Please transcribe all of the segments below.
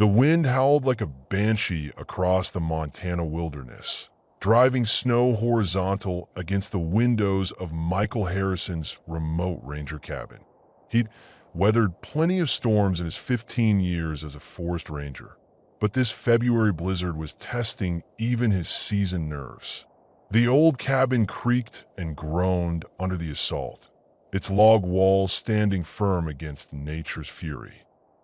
The wind howled like a banshee across the Montana wilderness, driving snow horizontal against the windows of Michael Harrison's remote ranger cabin. He'd weathered plenty of storms in his 15 years as a forest ranger, but this February blizzard was testing even his seasoned nerves. The old cabin creaked and groaned under the assault, its log walls standing firm against nature's fury.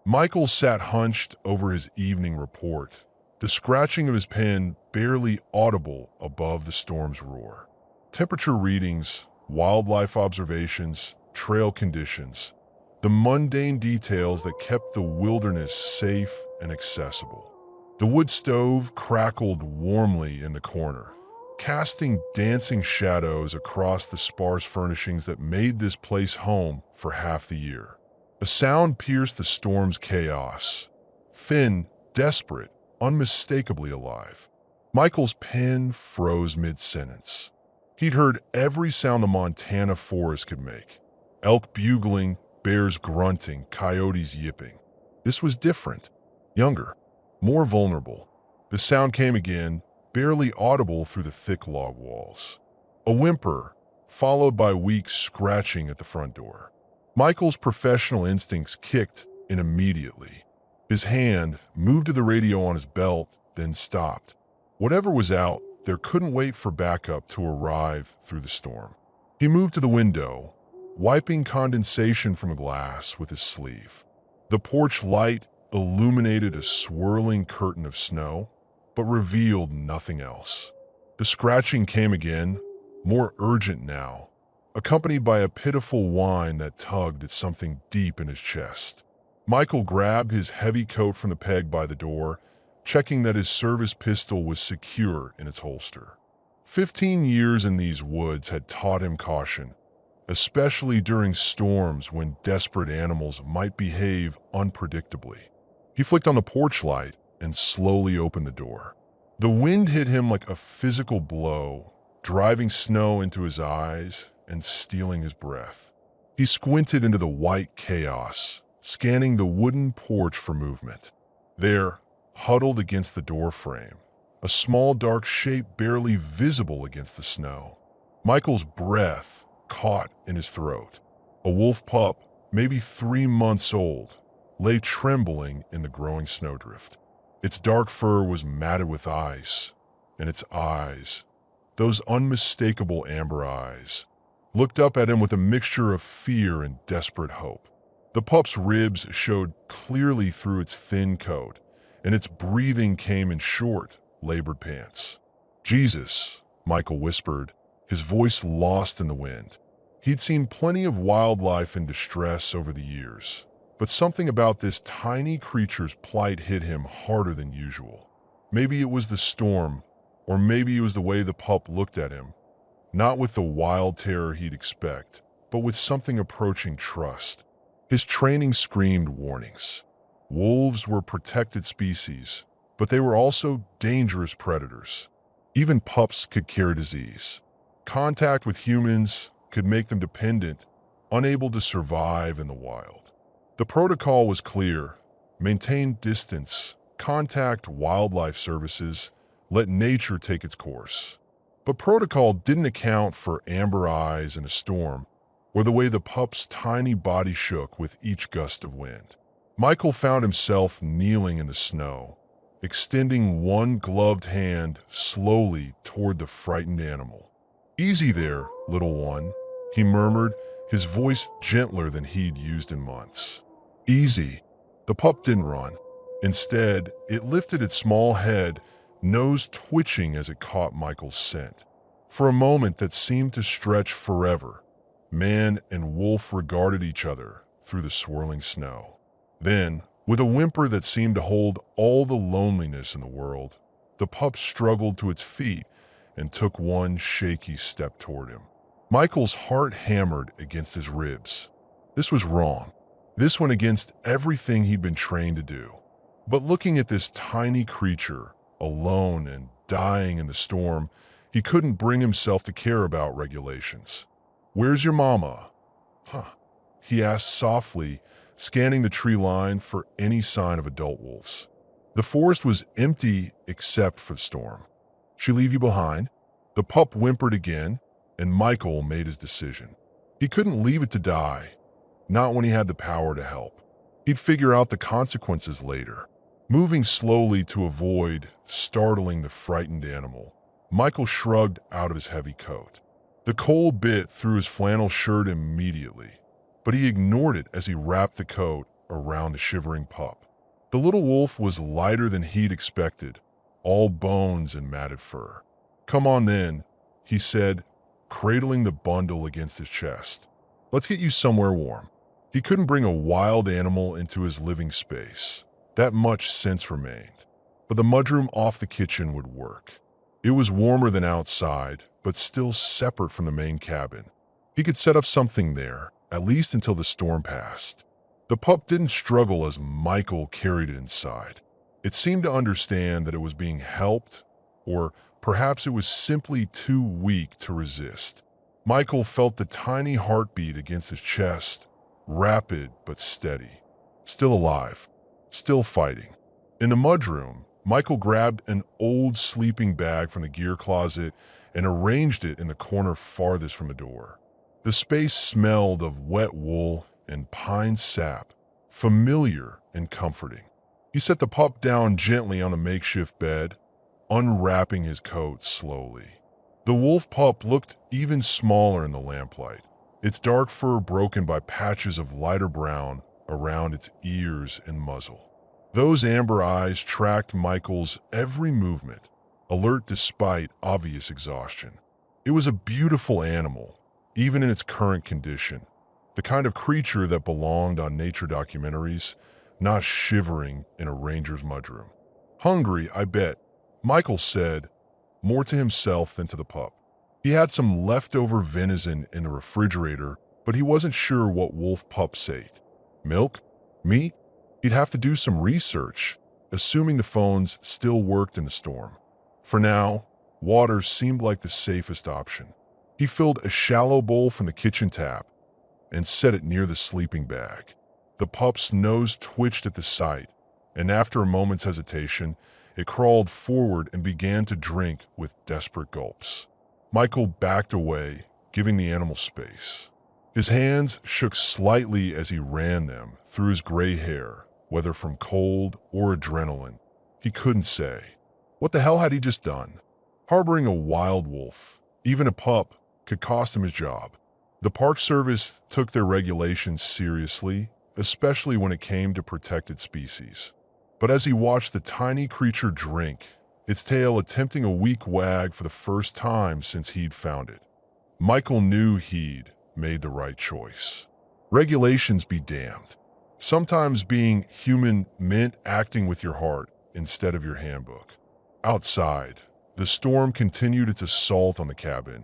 Michael sat hunched over his evening report, the scratching of his pen barely audible above the storm's roar. Temperature readings, wildlife observations, trail conditions, the mundane details that kept the wilderness safe and accessible. The wood stove crackled warmly in the corner, casting dancing shadows across the sparse furnishings that made this place home for half the year. A sound pierced the storm's chaos. Thin, desperate, unmistakably alive. Michael's pen froze mid-sentence. He'd heard every sound the Montana forest could make. Elk bugling, bears grunting, coyotes yipping. This was different. Younger. More vulnerable. The sound came again, barely audible through the thick log walls. A whimper, followed by weak scratching at the front door. Michael's professional instincts kicked in immediately. His hand moved to the radio on his belt, then stopped. Whatever was out there couldn't wait for backup to arrive through the storm. He moved to the window, wiping condensation from a glass with his sleeve. The porch light illuminated a swirling curtain of snow, but revealed nothing else. The scratching came again, more urgent now, accompanied by a pitiful whine that tugged at something deep in his chest. Michael grabbed his heavy coat from the peg by the door, checking that his service pistol was secure in its holster. 15 years in these woods had taught him caution, especially during storms when desperate animals might behave unpredictably. He flicked on the porch light and slowly opened the door. The wind hit him like a physical blow, driving snow into his eyes and stealing his breath. He squinted into the white chaos, scanning the wooden porch for movement. There, huddled against the door frame, a small dark shape barely visible against the snow. Michael's breath caught in his throat. A wolf pup, maybe 3 months old, lay trembling in the growing snowdrift. Its dark fur was matted with ice, and its eyes, those unmistakable amber eyes, looked up at him with a mixture of fear and desperate hope. The pup's ribs showed clearly through its thin coat, and its breathing came in short, labored pants. "Jesus," Michael whispered, his voice lost in the wind. He'd seen plenty of wildlife in distress over the years, but something about this tiny creature's plight hit him harder than usual. Maybe it was the storm, or maybe it was the way the pup looked at him, not with the wild terror he'd expect, but with something approaching trust. His training screamed warnings. Wolves were protected species, but they were also dangerous predators. Even pups could carry disease. Contact with humans could make them dependent, unable to survive in the wild. The protocol was clear: maintain distance, contact wildlife services, let nature take its course. But protocol didn't account for amber eyes in a storm, or the way the pup's tiny body shook with each gust of wind. Michael found himself kneeling in the snow, extending one gloved hand slowly toward the frightened animal. "Easy there, little one," he murmured, his voice gentler than he'd used in months. "Easy." The pup didn't run. Instead, it lifted its small head, nose twitching as it caught Michael's scent. For a moment that seemed to stretch forever, man and wolf regarded each other through the swirling snow. Then, with a whimper that seemed to hold all the loneliness in the world, the pup struggled to its feet and took one shaky step toward him. Michael's heart hammered against his ribs. This was wrong. This went against everything he'd been trained to do. But looking at this tiny creature, alone and dying in the storm, he couldn't bring himself to care about regulations. "Where's your mama?" "Huh," he asked softly, scanning the tree line for any sign of adult wolves. The forest was empty except for the storm. "She leave you behind?" The pup whimpered again, and Michael made his decision. He couldn't leave it to die, not when he had the power to help. He'd figure out the consequences later. Moving slowly to avoid startling the frightened animal, Michael shrugged out of his heavy coat. The cold bit through his flannel shirt immediately, but he ignored it as he wrapped the coat around the shivering pup. The little wolf was lighter than he'd expected, all bones and matted fur. "Come on then," he said, cradling the bundle against his chest. "Let's get you somewhere warm." He couldn't bring a wild animal into his living space. That much sense remained. But the mudroom off the kitchen would work. It was warmer than outside, but still separate from the main cabin. He could set up something there, at least until the storm passed. The pup didn't struggle as Michael carried it inside. It seemed to understand that it was being helped, or perhaps it was simply too weak to resist. Michael felt the tiny heartbeat against his chest, rapid but steady. Still alive, still fighting. In the mudroom, Michael grabbed an old sleeping bag from the gear closet and arranged it in the corner farthest from the door. The space smelled of wet wool and pine sap, familiar and comforting. He set the pup down gently on the makeshift bed, unwrapping his coat slowly. The wolf pup looked even smaller in the lamplight, its dark fur broken by patches of lighter brown around its ears and muzzle. Those amber eyes tracked Michael's every movement, alert despite obvious exhaustion. It was a beautiful animal, even in its current condition, the kind of creature that belonged on nature documentaries, not shivering in a ranger's mudroom. "Hungry, I bet," Michael said, more to himself than to the pup. He had some leftover venison in the refrigerator, but he wasn't sure what wolf pups ate. Milk? Meat? He'd have to do some research, assuming the phones still worked in the storm. For now, water seemed like the safest option. He filled a shallow bowl from the kitchen tap and set it near the sleeping bag. The pup's nose twitched at the sight, and after a moment's hesitation, it crawled forward and began to drink with desperate gulps. Michael backed away, giving the animal space. His hands shook slightly as he ran them through his gray hair, whether from cold or adrenaline. He couldn't say. What the hell had he just done? Harboring a wild wolf, even a pup, could cost him his job. The Park Service took their regulations seriously, especially when it came to protected species. But as he watched the tiny creature drink, its tail attempting a weak wag for the first time since he'd found it, Michael knew he'd made the right choice. Regulations be damned. Sometimes being human meant acting with your heart instead of your handbook. Outside, the storm continued its assault on the cabin,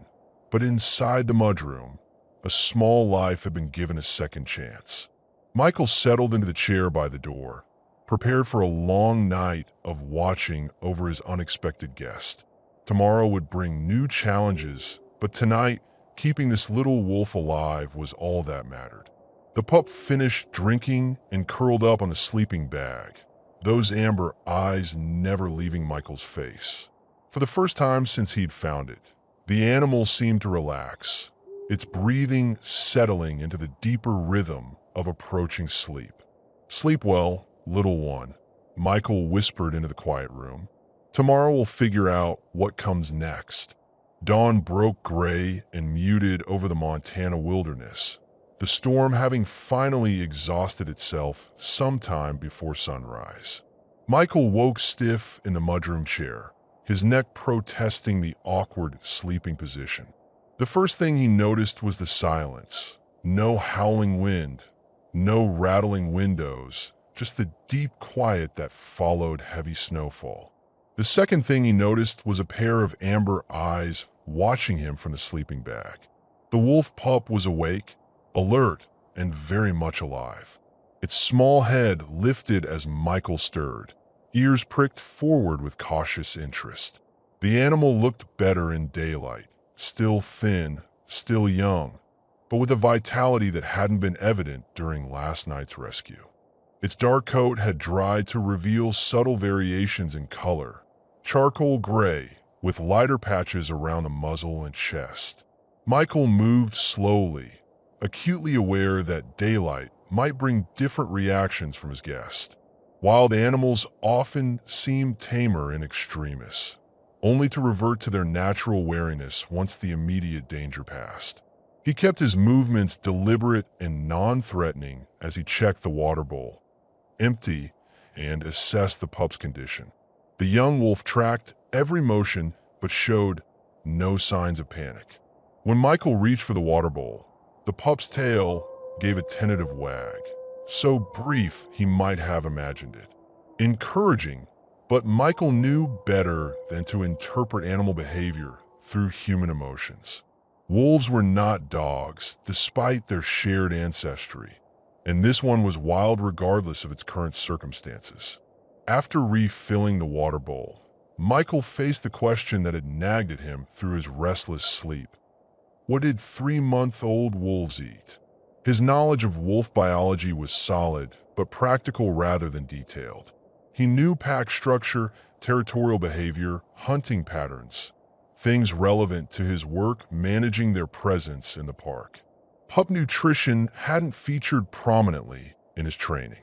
but inside the mudroom, a small life had been given a second chance. Michael settled into the chair by the door, prepared for a long night of watching over his unexpected guest. Tomorrow would bring new challenges, but tonight, keeping this little wolf alive was all that mattered. The pup finished drinking and curled up on the sleeping bag, those amber eyes never leaving Michael's face. For the first time since he'd found it, the animal seemed to relax, its breathing settling into the deeper rhythm of approaching sleep. "Sleep well, little one," Michael whispered into the quiet room. "Tomorrow we'll figure out what comes next." Dawn broke gray and muted over the Montana wilderness, the storm having finally exhausted itself sometime before sunrise. Michael woke stiff in the mudroom chair, his neck protesting the awkward sleeping position. The first thing he noticed was the silence. No howling wind, no rattling windows, just the deep quiet that followed heavy snowfall. The second thing he noticed was a pair of amber eyes watching him from the sleeping bag. The wolf pup was awake, alert, and very much alive. Its small head lifted as Michael stirred, ears pricked forward with cautious interest. The animal looked better in daylight, still thin, still young, but with a vitality that hadn't been evident during last night's rescue. Its dark coat had dried to reveal subtle variations in color, charcoal gray, with lighter patches around the muzzle and chest. Michael moved slowly, acutely aware that daylight might bring different reactions from his guest. Wild animals often seem tamer in extremis, only to revert to their natural wariness once the immediate danger passed. He kept his movements deliberate and non-threatening as he checked the water bowl, empty, and assessed the pup's condition. The young wolf tracked every motion but showed no signs of panic. When Michael reached for the water bowl, the pup's tail gave a tentative wag, so brief he might have imagined it. Encouraging, but Michael knew better than to interpret animal behavior through human emotions. Wolves were not dogs, despite their shared ancestry, and this one was wild regardless of its current circumstances. After refilling the water bowl, Michael faced the question that had nagged at him through his restless sleep. What did 3-month-old wolves eat? His knowledge of wolf biology was solid, but practical rather than detailed. He knew pack structure, territorial behavior, hunting patterns, things relevant to his work managing their presence in the park. Pup nutrition hadn't featured prominently in his training.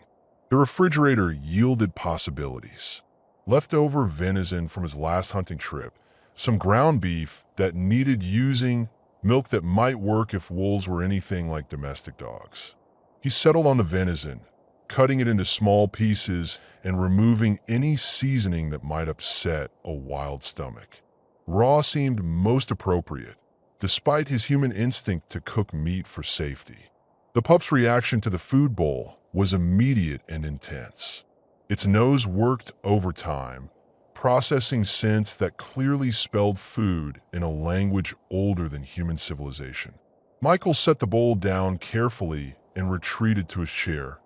The refrigerator yielded possibilities. Leftover venison from his last hunting trip, some ground beef that needed using, milk that might work if wolves were anything like domestic dogs. He settled on the venison, cutting it into small pieces and removing any seasoning that might upset a wild stomach. Raw seemed most appropriate, despite his human instinct to cook meat for safety. The pup's reaction to the food bowl was immediate and intense. Its nose worked overtime, processing scents that clearly spelled food in a language older than human civilization. Michael set the bowl down carefully and retreated to his chair,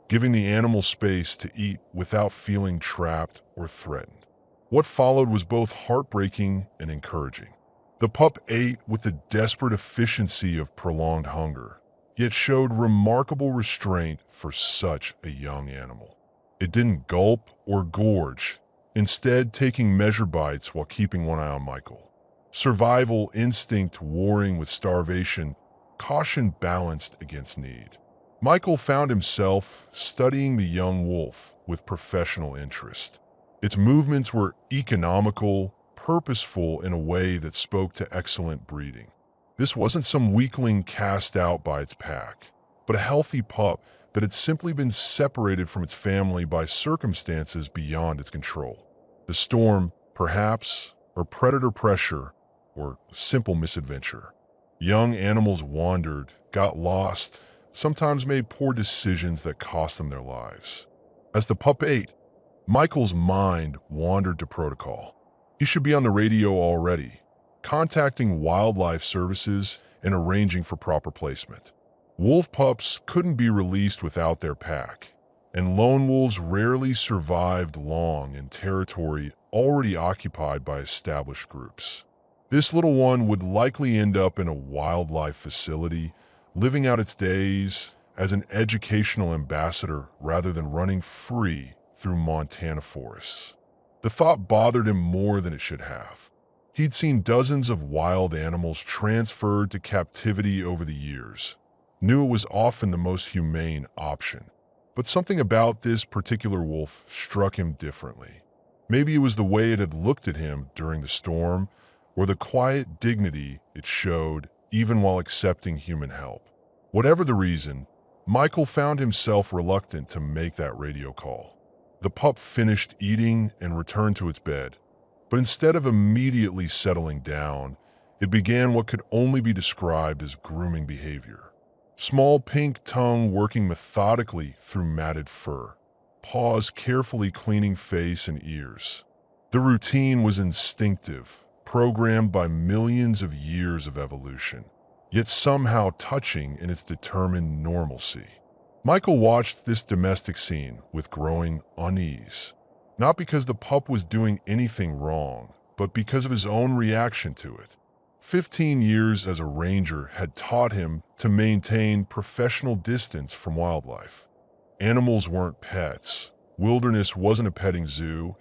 giving the animal space to eat without feeling trapped or threatened. What followed was both heartbreaking and encouraging. The pup ate with the desperate efficiency of prolonged hunger, yet showed remarkable restraint for such a young animal. It didn't gulp or gorge, instead taking measured bites while keeping one eye on Michael. Survival instinct warring with starvation, caution balanced against need. Michael found himself studying the young wolf with professional interest. Its movements were economical, purposeful in a way that spoke to excellent breeding. This wasn't some weakling cast out by its pack, but a healthy pup that had simply been separated from its family by circumstances beyond its control. The storm, perhaps, or predator pressure, or simple misadventure. Young animals wandered, got lost, sometimes made poor decisions that cost them their lives. As the pup ate, Michael's mind wandered to protocol. He should be on the radio already, contacting wildlife services and arranging for proper placement. Wolf pups couldn't be released without their pack, and lone wolves rarely survived long in territory already occupied by established groups. This little one would likely end up in a wildlife facility, living out its days as an educational ambassador rather than running free through Montana forests. The thought bothered him more than it should have. He'd seen dozens of wild animals transferred to captivity over the years, knew it was often the most humane option. But something about this particular wolf struck him differently. Maybe it was the way it had looked at him during the storm, or the quiet dignity it showed even while accepting human help. Whatever the reason, Michael found himself reluctant to make that radio call. The pup finished eating and returned to its bed, but instead of immediately settling down, it began what could only be described as grooming behavior. Small pink tongue working methodically through matted fur, paws carefully cleaning face and ears. The routine was instinctive, programmed by millions of years of evolution, yet somehow touching in its determined normalcy. Michael watched this domestic scene with growing unease, not because the pup was doing anything wrong, but because of his own reaction to it. 15 years as a ranger had taught him to maintain professional distance from wildlife. Animals weren't pets. Wilderness wasn't a petting zoo,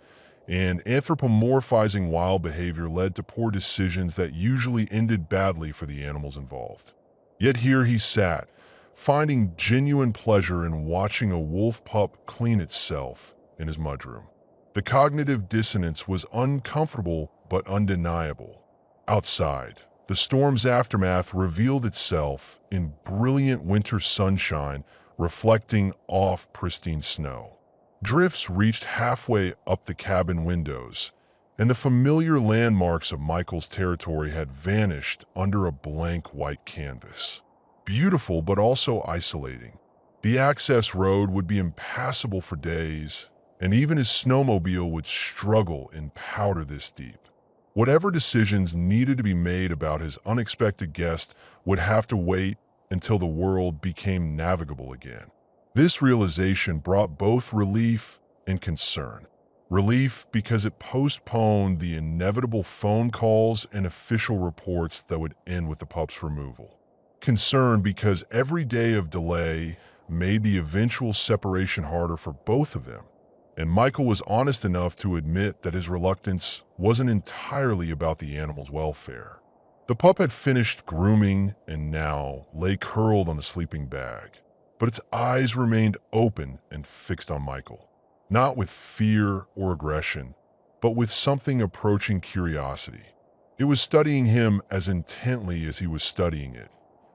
and anthropomorphizing wild behavior led to poor decisions that usually ended badly for the animals involved. Yet here he sat, finding genuine pleasure in watching a wolf pup clean itself in his mudroom. The cognitive dissonance was uncomfortable but undeniable. Outside, the storm's aftermath revealed itself in brilliant winter sunshine reflecting off pristine snow. Drifts reached halfway up the cabin windows, and the familiar landmarks of Michael's territory had vanished under a blank white canvas. Beautiful but also isolating. The access road would be impassable for days, and even his snowmobile would struggle in powder this deep. Whatever decisions needed to be made about his unexpected guest would have to wait until the world became navigable again. This realization brought both relief and concern. Relief because it postponed the inevitable phone calls and official reports that would end with the pup's removal. Concern because every day of delay made the eventual separation harder for both of them. And Michael was honest enough to admit that his reluctance wasn't entirely about the animal's welfare. The pup had finished grooming and now lay curled on the sleeping bag, but its eyes remained open and fixed on Michael, not with fear or aggression, but with something approaching curiosity. It was studying him as intently as he was studying it,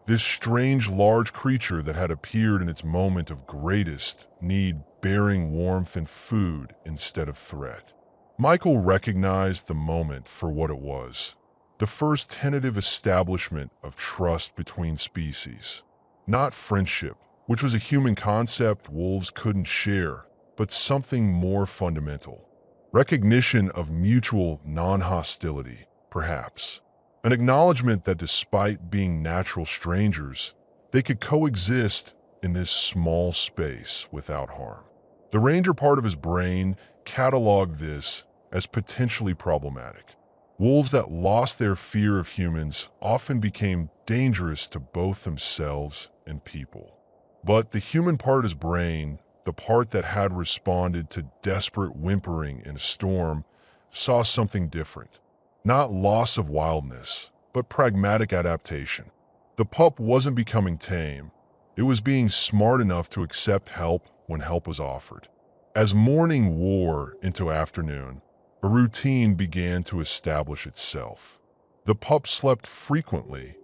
this strange large creature that had appeared in its moment of greatest need, bearing warmth and food instead of threat. Michael recognized the moment for what it was, the first tentative establishment of trust between species. Not friendship, which was a human concept wolves couldn't share, but something more fundamental. Recognition of mutual non-hostility, perhaps. An acknowledgement that despite being natural strangers, they could coexist in this small space without harm. The ranger part of his brain cataloged this as potentially problematic. Wolves that lost their fear of humans often became dangerous to both themselves and people. But the human part of his brain, the part that had responded to desperate whimpering in a storm, saw something different. Not loss of wildness, but pragmatic adaptation. The pup wasn't becoming tame. It was being smart enough to accept help when help was offered. As morning wore into afternoon, a routine began to establish itself. The pup slept frequently,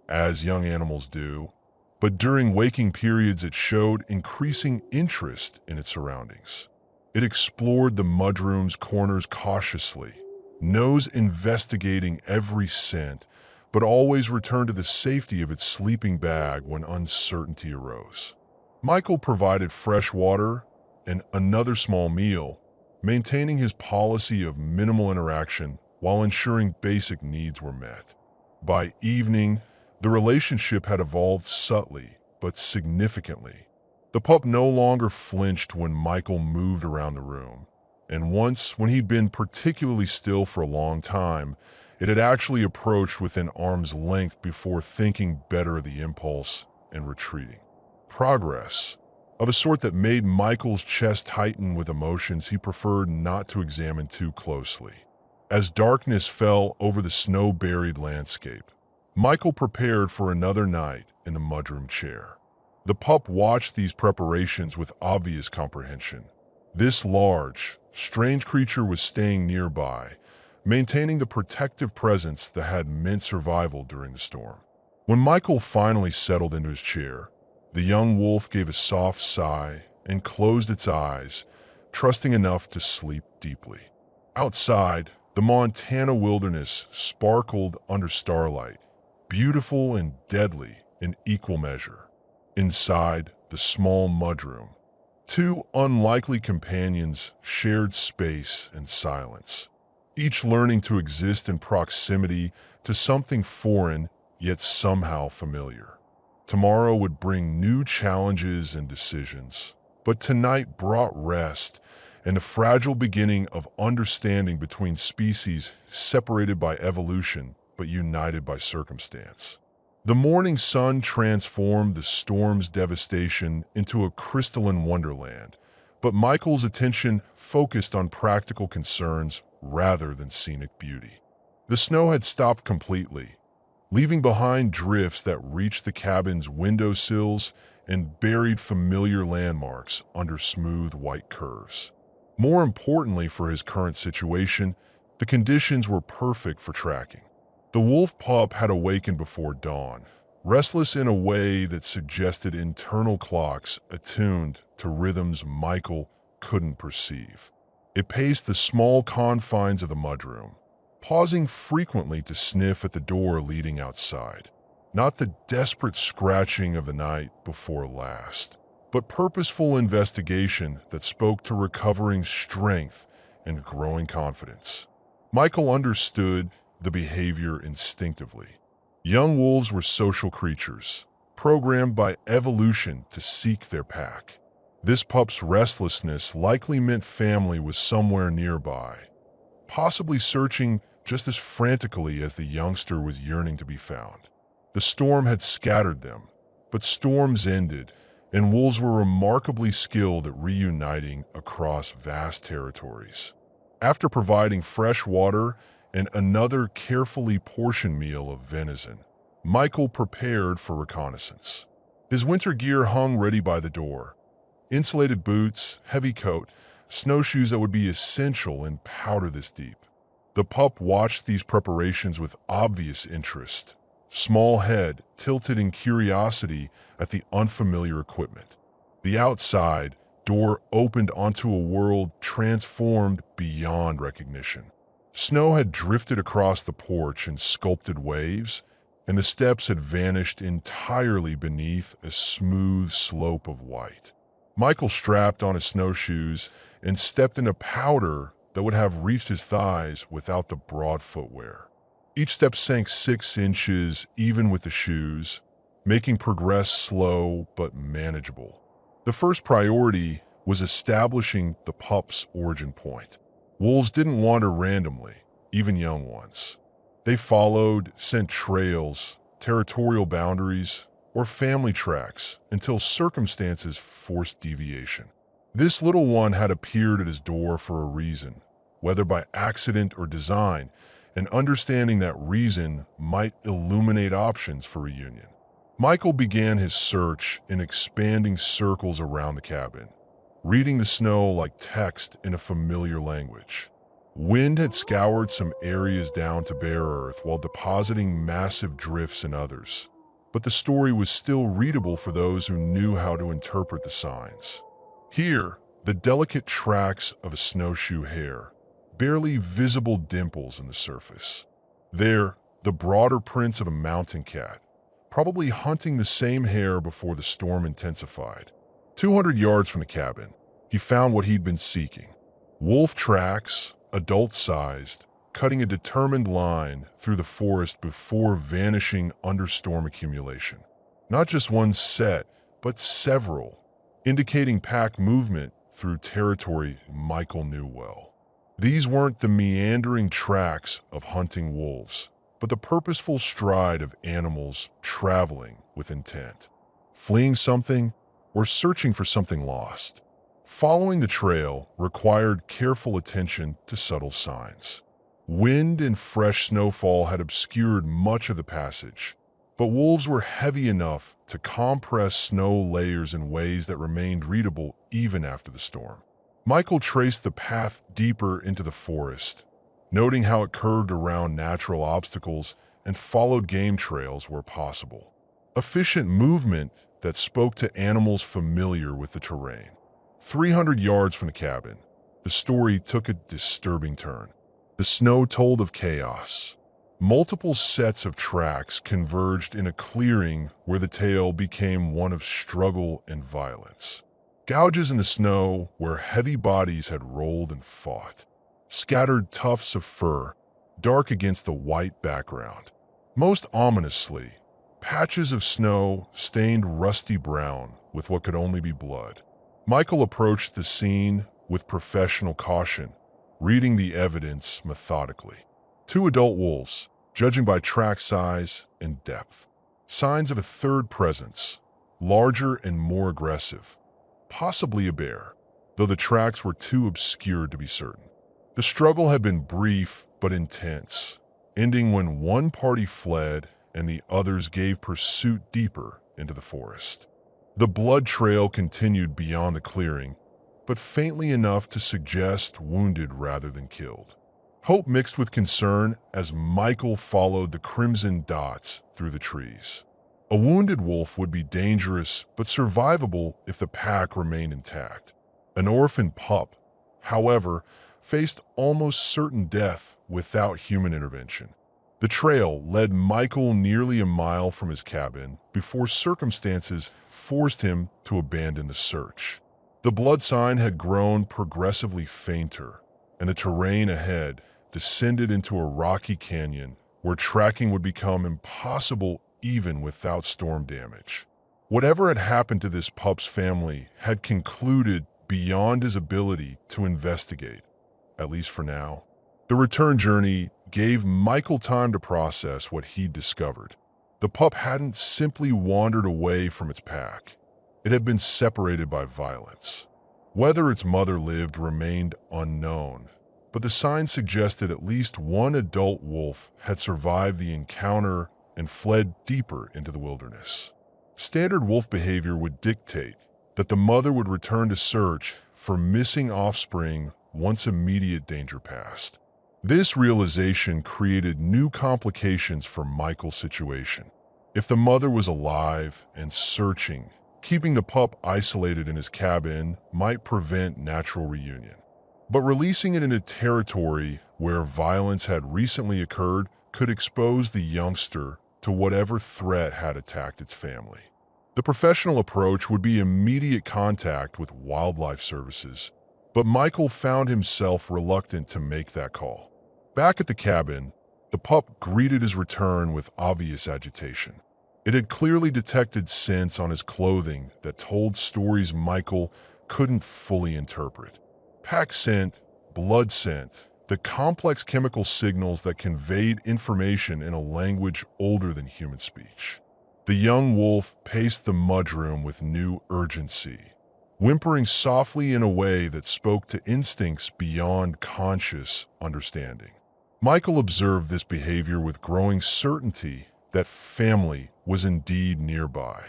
as young animals do, but during waking periods it showed increasing interest in its surroundings. It explored the mudroom's corners cautiously, nose investigating every scent, but always returned to the safety of its sleeping bag when uncertainty arose. Michael provided fresh water and another small meal, maintaining his policy of minimal interaction while ensuring basic needs were met. By evening, the relationship had evolved subtly but significantly. The pup no longer flinched when Michael moved around the room, and once, when he'd been particularly still for a long time, it had actually approached within arm's length before thinking better of the impulse and retreating. Progress, of a sort that made Michael's chest tighten with emotions he preferred not to examine too closely. As darkness fell over the snow-buried landscape, Michael prepared for another night in the mudroom chair. The pup watched these preparations with obvious comprehension. This large, strange creature was staying nearby, maintaining the protective presence that had meant survival during the storm. When Michael finally settled into his chair, the young wolf gave a soft sigh and closed its eyes, trusting enough to sleep deeply. Outside, the Montana wilderness sparkled under starlight, beautiful and deadly in equal measure. Inside the small mudroom, two unlikely companions shared space and silence, each learning to exist in proximity to something foreign yet somehow familiar. Tomorrow would bring new challenges and decisions, but tonight brought rest and a fragile beginning of understanding between species separated by evolution but united by circumstance. The morning sun transformed the storm's devastation into a crystalline wonderland, but Michael's attention focused on practical concerns rather than scenic beauty. The snow had stopped completely, leaving behind drifts that reached the cabin's windowsills and buried familiar landmarks under smooth white curves. More importantly for his current situation, the conditions were perfect for tracking. The wolf pup had awakened before dawn, restless in a way that suggested internal clocks attuned to rhythms Michael couldn't perceive. It paced the small confines of the mudroom, pausing frequently to sniff at the door leading outside. Not the desperate scratching of the night before last, but purposeful investigation that spoke to recovering strength and growing confidence. Michael understood the behavior instinctively. Young wolves were social creatures, programmed by evolution to seek their pack. This pup's restlessness likely meant family was somewhere nearby, possibly searching just as frantically as the youngster was yearning to be found. The storm had scattered them, but storms ended, and wolves were remarkably skilled at reuniting across vast territories. After providing fresh water and another carefully portioned meal of venison, Michael prepared for reconnaissance. His winter gear hung ready by the door: insulated boots, heavy coat, snowshoes that would be essential in powder this deep. The pup watched these preparations with obvious interest, small head tilted in curiosity at the unfamiliar equipment. The outside door opened onto a world transformed beyond recognition. Snow had drifted across the porch in sculpted waves, and the steps had vanished entirely beneath a smooth slope of white. Michael strapped on his snowshoes and stepped into powder that would have reached his thighs without the broad footwear. Each step sank 6 inches even with the shoes, making progress slow but manageable. The first priority was establishing the pup's origin point. Wolves didn't wander randomly, even young ones. They followed scent trails, territorial boundaries, or family tracks until circumstances forced deviation. This little one had appeared at his door for a reason, whether by accident or design, and understanding that reason might illuminate options for reunion. Michael began his search in expanding circles around the cabin, reading the snow like text in a familiar language. Wind had scoured some areas down to bare earth while depositing massive drifts in others, but the story was still readable for those who knew how to interpret the signs. Here, the delicate tracks of a snowshoe hare, barely visible dimples in the surface. There, the broader prints of a mountain cat, probably hunting the same hare before the storm intensified. 200 yards from the cabin, he found what he'd been seeking. Wolf tracks, adult-sized, cutting a determined line through the forest before vanishing under storm accumulation. Not just one set, but several, indicating pack movement through territory Michael knew well. These weren't the meandering tracks of hunting wolves, but the purposeful stride of animals traveling with intent, fleeing something or searching for something lost. Following the trail required careful attention to subtle signs. Wind and fresh snowfall had obscured much of the passage, but wolves were heavy enough to compress snow layers in ways that remained readable even after the storm. Michael traced the path deeper into the forest, noting how it curved around natural obstacles and followed game trails where possible. Efficient movement that spoke to animals familiar with the terrain. 300 yards from the cabin, the story took a disturbing turn. The snow told of chaos. Multiple sets of tracks converged in a clearing where the tale became one of struggle and violence. Gouges in the snow where heavy bodies had rolled and fought. Scattered tufts of fur, dark against the white background. Most ominously, patches of snow stained rusty brown with what could only be blood. Michael approached the scene with professional caution, reading the evidence methodically. 2 adult wolves, judging by track size and depth. Signs of a third presence, larger and more aggressive, possibly a bear, though the tracks were too obscured to be certain. The struggle had been brief but intense, ending when one party fled and the others gave pursuit deeper into the forest. The blood trail continued beyond the clearing, but faintly enough to suggest wounded rather than killed. Hope mixed with concern as Michael followed the crimson dots through the trees. A wounded wolf would be dangerous but survivable if the pack remained intact. An orphan pup, however, faced almost certain death without human intervention. The trail led Michael nearly a mile from his cabin before circumstances forced him to abandon the search. The blood sign had grown progressively fainter, and the terrain ahead descended into a rocky canyon where tracking would become impossible even without storm damage. Whatever had happened to this pup's family had concluded beyond his ability to investigate, at least for now. The return journey gave Michael time to process what he'd discovered. The pup hadn't simply wandered away from its pack. It had been separated by violence. Whether its mother lived remained unknown, but the signs suggested at least one adult wolf had survived the encounter and fled deeper into the wilderness. Standard wolf behavior would dictate that the mother would return to search for missing offspring once immediate danger passed. This realization created new complications for Michael's situation. If the mother was alive and searching, keeping the pup isolated in his cabin might prevent natural reunion. But releasing it into territory where violence had recently occurred could expose the youngster to whatever threat had attacked its family. The professional approach would be immediate contact with wildlife services, but Michael found himself reluctant to make that call. Back at the cabin, the pup greeted his return with obvious agitation. It had clearly detected scents on his clothing that told stories Michael couldn't fully interpret. Pack scent, blood scent, the complex chemical signals that conveyed information in a language older than human speech. The young wolf paced the mudroom with new urgency, whimpering softly in a way that spoke to instincts beyond conscious understanding. Michael observed this behavior with growing certainty that family was indeed nearby.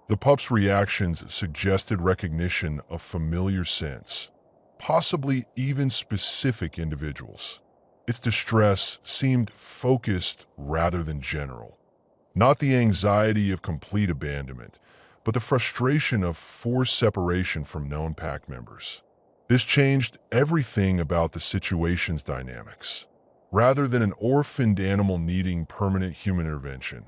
The pup's reactions suggested recognition of familiar scents, possibly even specific individuals. Its distress seemed focused rather than general. Not the anxiety of complete abandonment, but the frustration of forced separation from known pack members. This changed everything about the situation's dynamics. Rather than an orphaned animal needing permanent human intervention,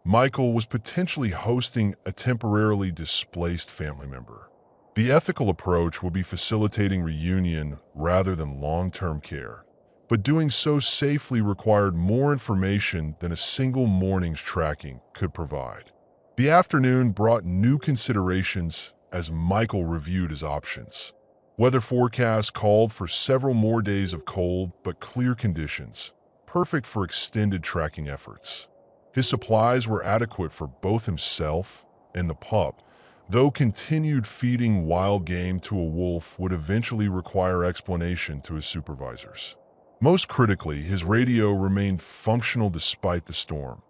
Michael was potentially hosting a temporarily displaced family member. The ethical approach would be facilitating reunion rather than long-term care, but doing so safely required more information than a single morning's tracking could provide. The afternoon brought new considerations as Michael reviewed his options. Weather forecasts called for several more days of cold but clear conditions, perfect for extended tracking efforts. His supplies were adequate for both himself and the pup, though continued feeding wild game to a wolf would eventually require explanation to his supervisors. Most critically, his radio remained functional despite the storm,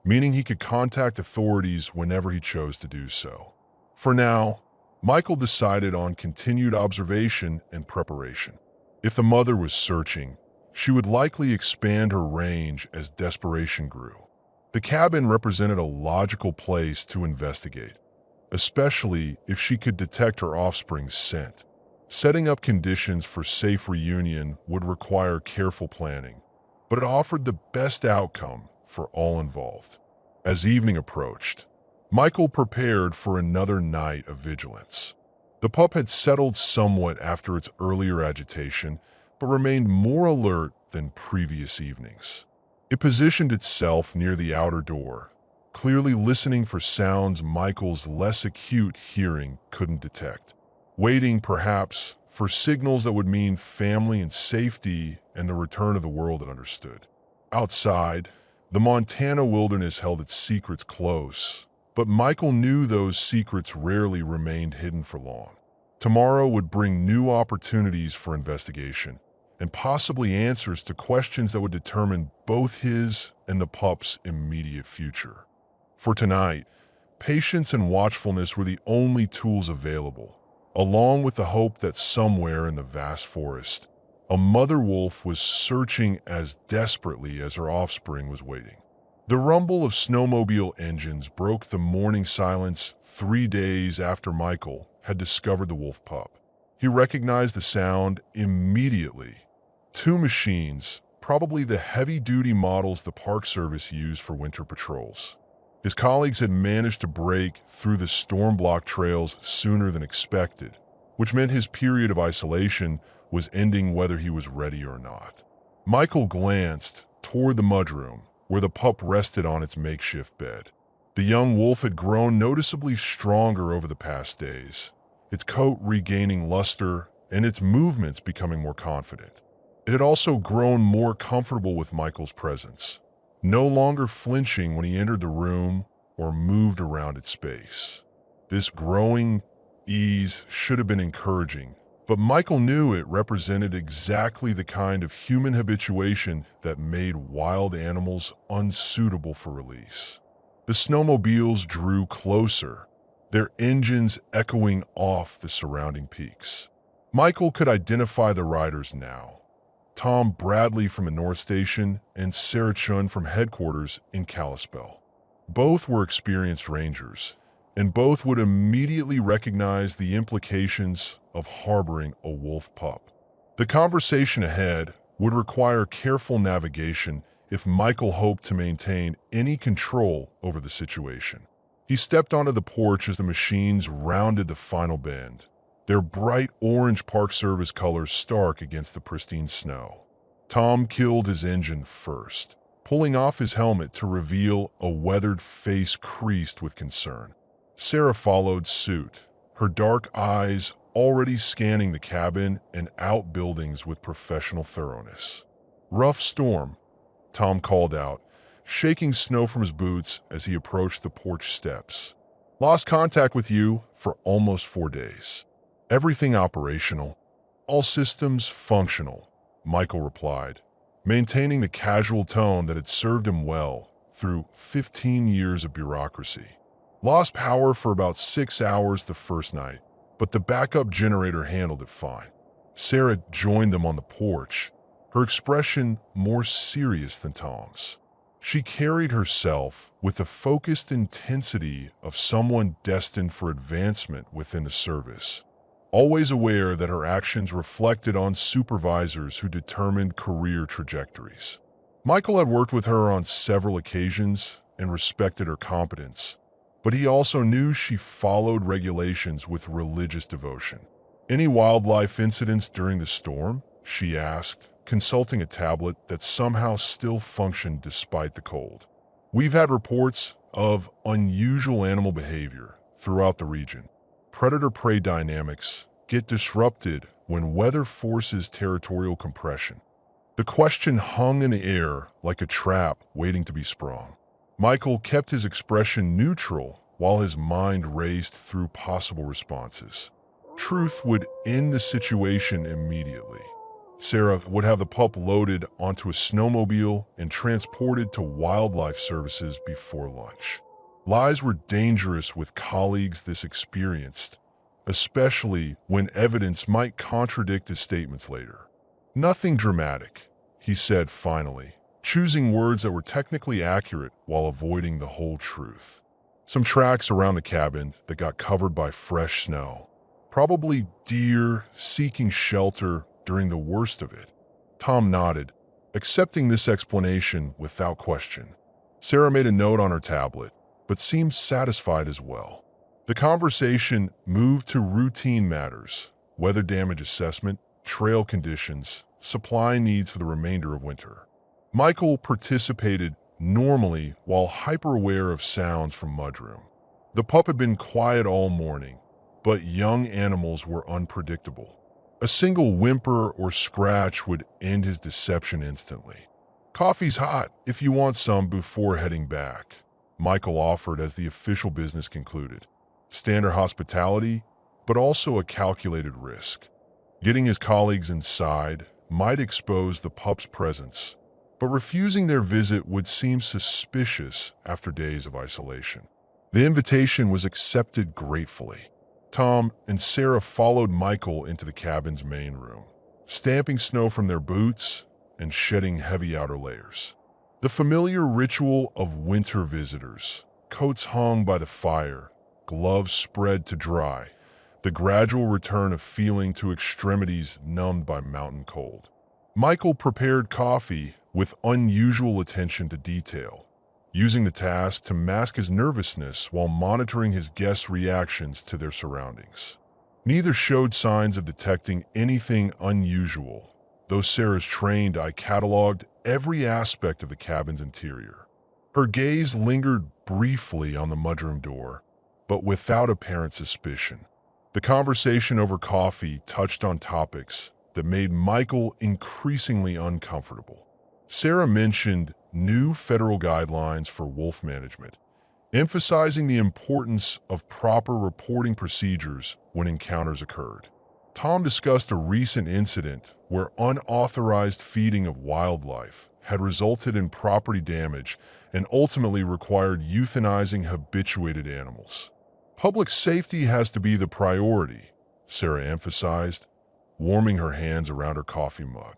meaning he could contact authorities whenever he chose to do so. For now, Michael decided on continued observation and preparation. If the mother was searching, she would likely expand her range as desperation grew. The cabin represented a logical place to investigate, especially if she could detect her offspring's scent. Setting up conditions for safe reunion would require careful planning, but it offered the best outcome for all involved. As evening approached, Michael prepared for another night of vigilance. The pup had settled somewhat after its earlier agitation, but remained more alert than previous evenings. It positioned itself near the outer door, clearly listening for sounds Michael's less acute hearing couldn't detect, waiting, perhaps, for signals that would mean family and safety and the return of the world it understood. Outside, The Montana wilderness held its secrets close, but Michael knew those secrets rarely remained hidden for long. Tomorrow would bring new opportunities for investigation, and possibly answers to questions that would determine both his and the pup's immediate future. For tonight, patience and watchfulness were the only tools available, along with the hope that somewhere in the vast forest, a mother wolf was searching as desperately as her offspring was waiting. The rumble of snowmobile engines broke the morning silence 3 days after Michael had discovered the wolf pup. He recognized the sound immediately. 2 machines, probably the heavy-duty models the Park Service used for winter patrols. His colleagues had managed to break through the storm-blocked trails sooner than expected, which meant his period of isolation was ending whether he was ready or not. Michael glanced toward the mudroom, where the pup rested on its makeshift bed. The young wolf had grown noticeably stronger over the past days, its coat regaining luster and its movements becoming more confident. It had also grown more comfortable with Michael's presence, no longer flinching when he entered the room or moved around its space. This growing ease should have been encouraging, but Michael knew it represented exactly the kind of human habituation that made wild animals unsuitable for release. The snowmobiles drew closer, their engines echoing off the surrounding peaks. Michael could identify the riders now. Tom Bradley from the North Station and Sarah Chun from headquarters in Kalispell. Both were experienced rangers, and both would immediately recognize the implications of harboring a wolf pup. The conversation ahead would require careful navigation if Michael hoped to maintain any control over the situation. He stepped onto the porch as the machines rounded the final bend, their bright orange Park Service colors stark against the pristine snow. Tom killed his engine first, pulling off his helmet to reveal a weathered face creased with concern. Sarah followed suit, her dark eyes already scanning the cabin and outbuildings with professional thoroughness. "Rough storm," Tom called out, shaking snow from his boots as he approached the porch steps. "Lost contact with you for almost 4 days. Everything operational. All systems functional," Michael replied, maintaining the casual tone that had served him well through 15 years of bureaucracy. "Lost power for about 6 hours the first night, but the backup generator handled it fine." Sarah joined them on the porch, her expression more serious than Tom's. She carried herself with the focused intensity of someone destined for advancement within the service, always aware that her actions reflected on supervisors who determined career trajectories. Michael had worked with her on several occasions and respected her competence, but he also knew she followed regulations with religious devotion. "Any wildlife incidents during the storm?" she asked, consulting a tablet that somehow still functioned despite the cold. "We've had reports of unusual animal behavior throughout the region. Predator-prey dynamics get disrupted when weather forces territorial compression." The question hung in the air like a trap waiting to be sprung. Michael kept his expression neutral while his mind raced through possible responses. Truth would end the situation immediately. Sarah would have the pup loaded onto a snowmobile and transported to wildlife services before lunch. Lies were dangerous with colleagues this experienced, especially when evidence might contradict his statements later. "Nothing dramatic," he said finally, choosing words that were technically accurate while avoiding the whole truth. "Some tracks around the cabin that got covered by fresh snow. Probably deer seeking shelter during the worst of it." Tom nodded, accepting this explanation without question. Sarah made a note on her tablet, but seemed satisfied as well. The conversation moved to routine matters: weather damage assessment, trail conditions, supply needs for the remainder of winter. Michael participated normally while hyper-aware of sounds from mudroom. The pup had been quiet all morning, but young animals were unpredictable. A single whimper or scratch would end his deception instantly. Coffee's hot if you want some before heading back, Michael offered as the official business concluded. Standard hospitality, but also a calculated risk. Getting his colleagues inside might expose the pup's presence, but refusing their visit would seem suspicious after days of isolation. The invitation was accepted gratefully. Tom and Sarah followed Michael into the cabin's main room, stamping snow from their boots and shedding heavy outer layers. The familiar ritual of winter visitors, coats hung by the fire, gloves spread to dry, the gradual return of feeling to extremities numbed by mountain cold. Michael prepared coffee with unusual attention to detail, using the task to mask his nervousness while monitoring his guests' reactions to their surroundings. Neither showed signs of detecting anything unusual, though Sarah's trained eye cataloged every aspect of the cabin's interior. Her gaze lingered briefly on the mudroom door, but without apparent suspicion. The conversation over coffee touched on topics that made Michael increasingly uncomfortable. Sarah mentioned new federal guidelines for wolf management, emphasizing the importance of proper reporting procedures when encounters occurred. Tom discussed a recent incident where unauthorized feeding of wildlife had resulted in property damage and ultimately required euthanizing habituated animals. Public safety has to be the priority, Sarah emphasized, warming her hands around her coffee mug.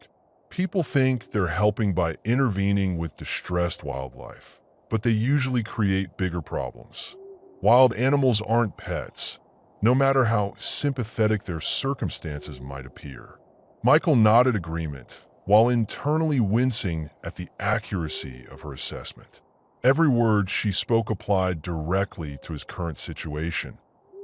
People think they're helping by intervening with distressed wildlife, but they usually create bigger problems. Wild animals aren't pets, no matter how sympathetic their circumstances might appear. Michael nodded agreement, while internally wincing at the accuracy of her assessment. Every word she spoke applied directly to his current situation,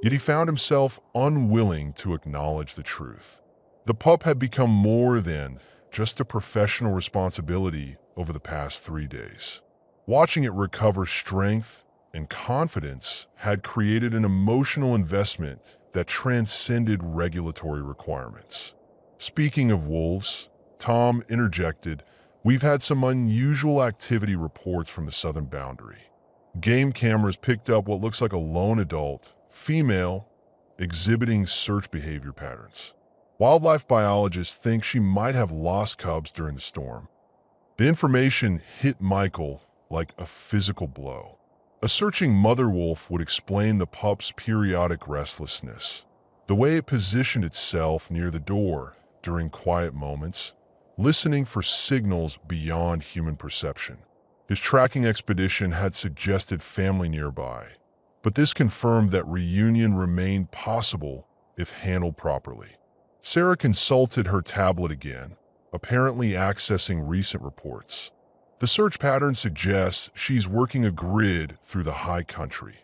yet he found himself unwilling to acknowledge the truth. The pup had become more than just a professional responsibility over the past 3 days. Watching it recover strength and confidence had created an emotional investment that transcended regulatory requirements. Speaking of wolves, Tom interjected, "We've had some unusual activity reports from the southern boundary. Game cameras picked up what looks like a lone adult, female, exhibiting search behavior patterns. Wildlife biologists think she might have lost cubs during the storm." The information hit Michael like a physical blow. A searching mother wolf would explain the pup's periodic restlessness, the way it positioned itself near the door during quiet moments, listening for signals beyond human perception. His tracking expedition had suggested family nearby, but this confirmed that reunion remained possible if handled properly. Sarah consulted her tablet again, apparently accessing recent reports. The search pattern suggests she's working a grid through the high country,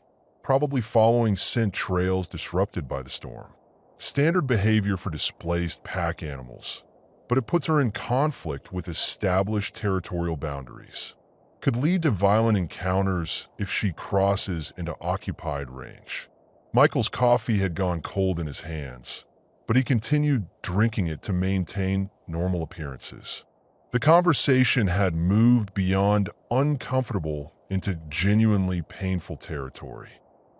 probably following scent trails disrupted by the storm. Standard behavior for displaced pack animals, but it puts her in conflict with established territorial boundaries. Could lead to violent encounters if she crosses into occupied range. Michael's coffee had gone cold in his hands, but he continued drinking it to maintain normal appearances. The conversation had moved beyond uncomfortable into genuinely painful territory.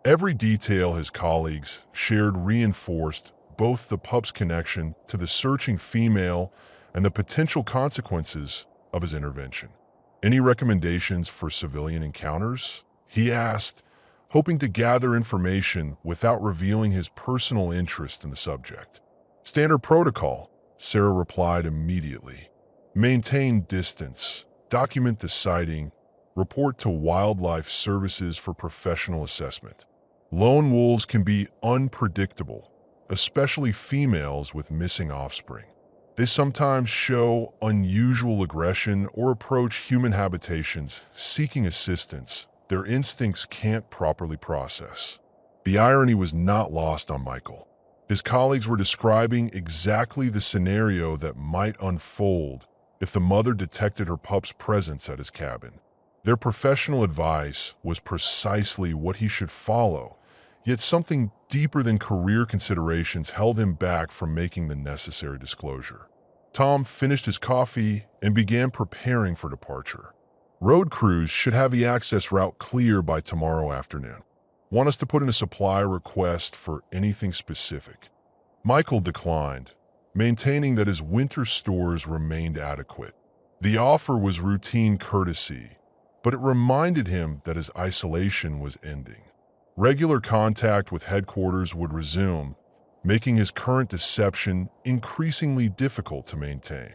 Every detail his colleagues shared reinforced both the pup's connection to the searching female and the potential consequences of his intervention. "Any recommendations for civilian encounters?" he asked, hoping to gather information without revealing his personal interest in the subject. "Standard protocol," Sarah replied immediately. "Maintain distance, document the sighting, report to wildlife services for professional assessment. Lone wolves can be unpredictable, especially females with missing offspring. They sometimes show unusual aggression or approach human habitations seeking assistance their instincts can't properly process." The irony was not lost on Michael. His colleagues were describing exactly the scenario that might unfold if the mother detected her pup's presence at his cabin. Their professional advice was precisely what he should follow, yet something deeper than career considerations held him back from making the necessary disclosure. Tom finished his coffee and began preparing for departure. Road crews should have the access route clear by tomorrow afternoon. Want us to put in a supply request for anything specific? Michael declined, maintaining that his winter stores remained adequate. The offer was routine courtesy, but it reminded him that his isolation was ending. Regular contact with headquarters would resume, making his current deception increasingly difficult to maintain.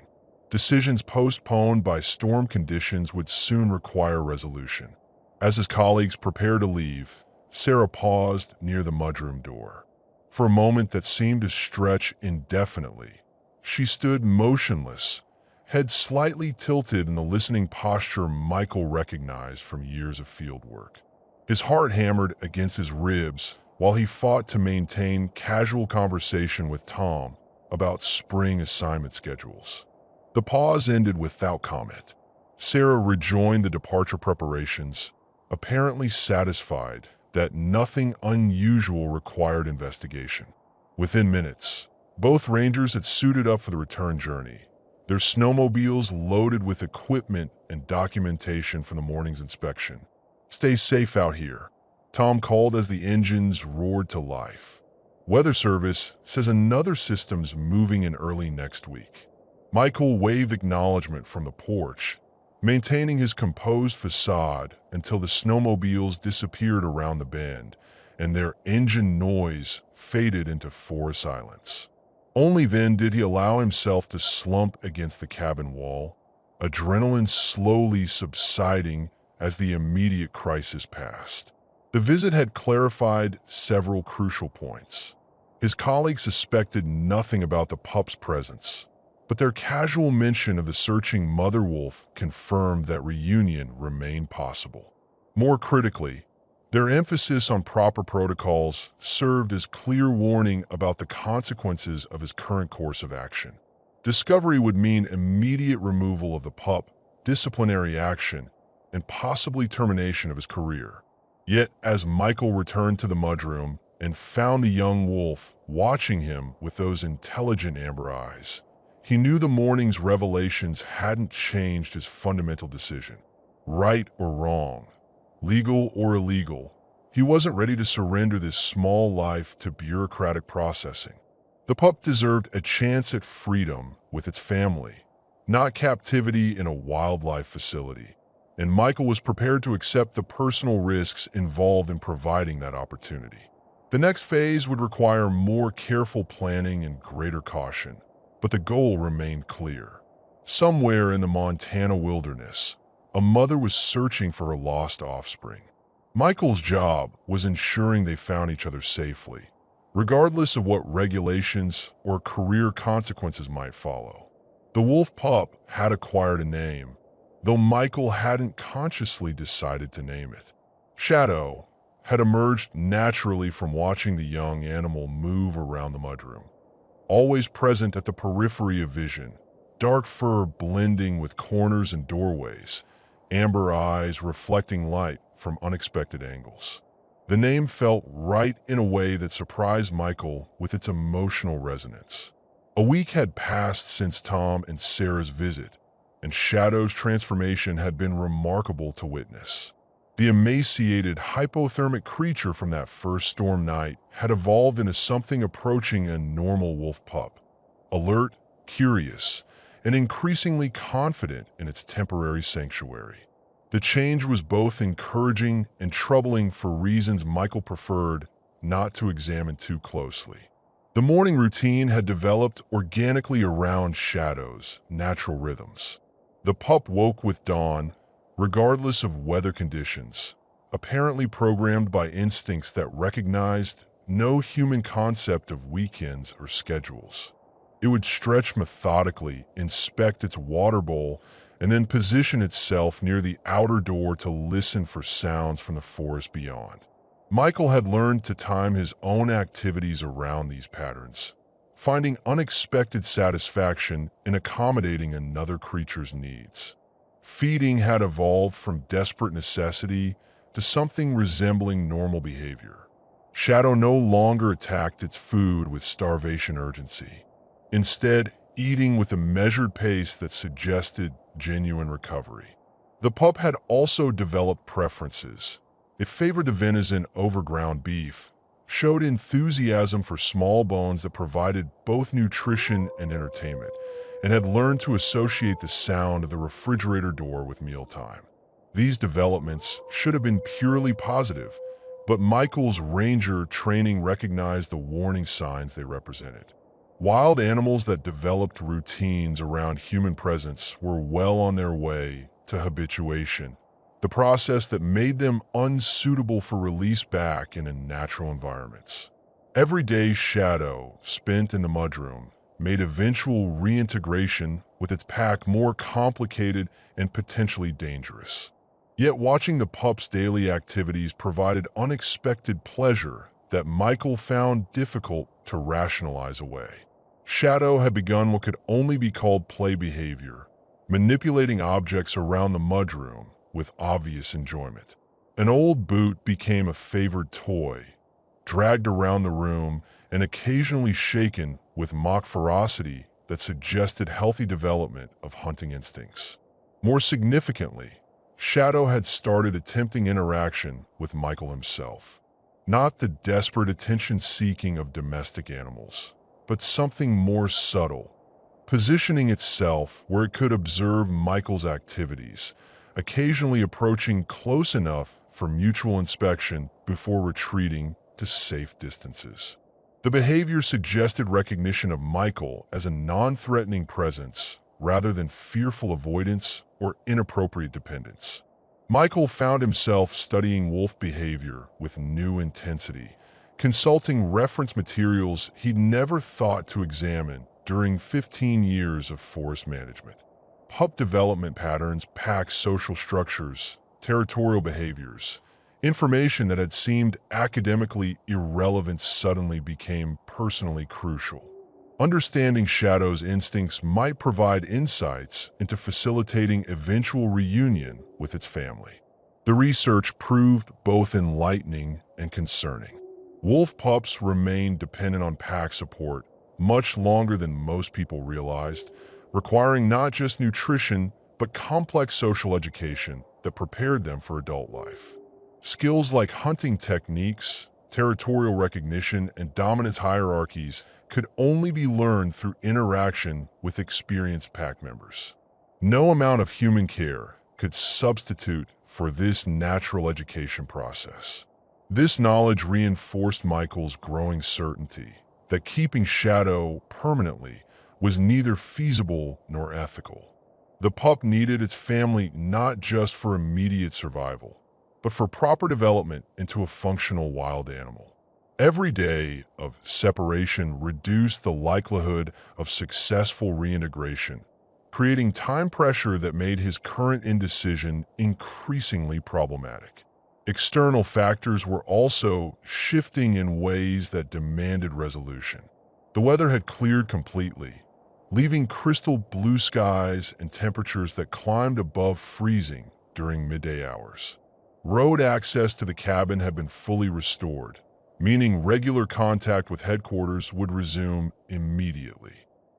Decisions postponed by storm conditions would soon require resolution. As his colleagues prepared to leave, Sarah paused near the mudroom door. For a moment that seemed to stretch indefinitely, she stood motionless, head slightly tilted in the listening posture Michael recognized from years of field work. His heart hammered against his ribs while he fought to maintain casual conversation with Tom about spring assignment schedules. The pause ended without comment. Sarah rejoined the departure preparations, apparently satisfied that nothing unusual required investigation. Within minutes, both rangers had suited up for the return journey, their snowmobiles loaded with equipment and documentation for the morning's inspection. "Stay safe out here," Tom called as the engines roared to life. Weather Service says another system's moving in early next week. Michael waved acknowledgement from the porch, maintaining his composed facade until the snowmobiles disappeared around the bend and their engine noise faded into forest silence. Only then did he allow himself to slump against the cabin wall, adrenaline slowly subsiding as the immediate crisis passed. The visit had clarified several crucial points. His colleagues suspected nothing about the pup's presence, but their casual mention of the searching mother wolf confirmed that reunion remained possible. More critically, their emphasis on proper protocols served as clear warning about the consequences of his current course of action. Discovery would mean immediate removal of the pup, disciplinary action, and possibly termination of his career. Yet, as Michael returned to the mudroom and found the young wolf watching him with those intelligent amber eyes, he knew the morning's revelations hadn't changed his fundamental decision. Right or wrong, legal or illegal, he wasn't ready to surrender this small life to bureaucratic processing. The pup deserved a chance at freedom with its family, not captivity in a wildlife facility, and Michael was prepared to accept the personal risks involved in providing that opportunity. The next phase would require more careful planning and greater caution, but the goal remained clear. Somewhere in the Montana wilderness, a mother was searching for her lost offspring. Michael's job was ensuring they found each other safely, regardless of what regulations or career consequences might follow. The wolf pup had acquired a name, though Michael hadn't consciously decided to name it. Shadow had emerged naturally from watching the young animal move around the mudroom. Always present at the periphery of vision, dark fur blending with corners and doorways, amber eyes reflecting light from unexpected angles. The name felt right in a way that surprised Michael with its emotional resonance. A week had passed since Tom and Sarah's visit, and Shadow's transformation had been remarkable to witness. The emaciated, hypothermic creature from that first storm night had evolved into something approaching a normal wolf pup, alert, curious, and increasingly confident in its temporary sanctuary. The change was both encouraging and troubling for reasons Michael preferred not to examine too closely. The morning routine had developed organically around Shadow's natural rhythms. The pup woke with dawn, regardless of weather conditions, apparently programmed by instincts that recognized no human concept of weekends or schedules. It would stretch methodically, inspect its water bowl, and then position itself near the outer door to listen for sounds from the forest beyond. Michael had learned to time his own activities around these patterns, finding unexpected satisfaction in accommodating another creature's needs. Feeding had evolved from desperate necessity to something resembling normal behavior. Shadow no longer attacked its food with starvation urgency. Instead, eating with a measured pace that suggested genuine recovery. The pup had also developed preferences. It favored the venison over ground beef, showed enthusiasm for small bones that provided both nutrition and entertainment, and had learned to associate the sound of the refrigerator door with mealtime. These developments should have been purely positive, but Michael's ranger training recognized the warning signs they represented. Wild animals that developed routines around human presence were well on their way to habituation, the process that made them unsuitable for release back into natural environments. Every day Shadow spent in the mudroom made eventual reintegration with its pack more complicated and potentially dangerous. Yet watching the pup's daily activities provided unexpected pleasure that Michael found difficult to rationalize away. Shadow had begun what could only be called play behavior, manipulating objects around the mudroom with obvious enjoyment. An old boot became a favored toy, dragged around the room and occasionally shaken with mock ferocity that suggested healthy development of hunting instincts. More significantly, Shadow had started attempting interaction with Michael himself. Not the desperate attention-seeking of domestic animals, but something more subtle, positioning itself where it could observe Michael's activities, occasionally approaching close enough for mutual inspection before retreating to safe distances. The behavior suggested recognition of Michael as a non-threatening presence rather than fearful avoidance or inappropriate dependence. Michael found himself studying wolf behavior with new intensity, consulting reference materials he'd never thought to examine during 15 years of forest management. Pup development patterns, pack social structures, territorial behaviors. Information that had seemed academically irrelevant suddenly became personally crucial. Understanding Shadow's instincts might provide insights into facilitating eventual reunion with its family. The research proved both enlightening and concerning. Wolf pups remained dependent on pack support much longer than most people realized, requiring not just nutrition, but complex social education that prepared them for adult life. Skills like hunting techniques, territorial recognition, and dominance hierarchies could only be learned through interaction with experienced pack members. No amount of human care could substitute for this natural education process. This knowledge reinforced Michael's growing certainty that keeping Shadow permanently was neither feasible nor ethical. The pup needed its family not just for immediate survival, but for proper development into a functional wild animal. Every day of separation reduced the likelihood of successful reintegration, creating time pressure that made his current indecision increasingly problematic. External factors were also shifting in ways that demanded resolution. The weather had cleared completely, leaving crystal blue skies and temperatures that climbed above freezing during midday hours. Road access to the cabin had been fully restored, meaning regular contact with headquarters would resume immediately.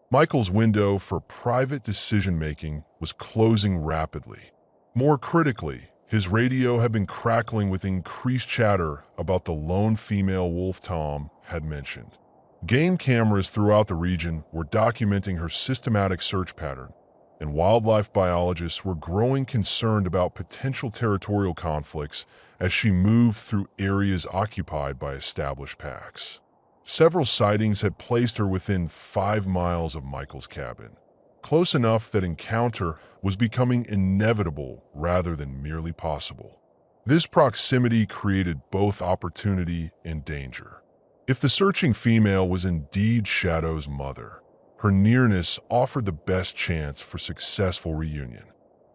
Michael's window for private decision-making was closing rapidly. More critically, his radio had been crackling with increased chatter about the lone female wolf Tom had mentioned. Game cameras throughout the region were documenting her systematic search pattern, and wildlife biologists were growing concerned about potential territorial conflicts as she moved through areas occupied by established packs. Several sightings had placed her within 5 miles of Michael's cabin, close enough that encounter was becoming inevitable rather than merely possible. This proximity created both opportunity and danger. If the searching female was indeed Shadow's mother, her nearness offered the best chance for successful reunion.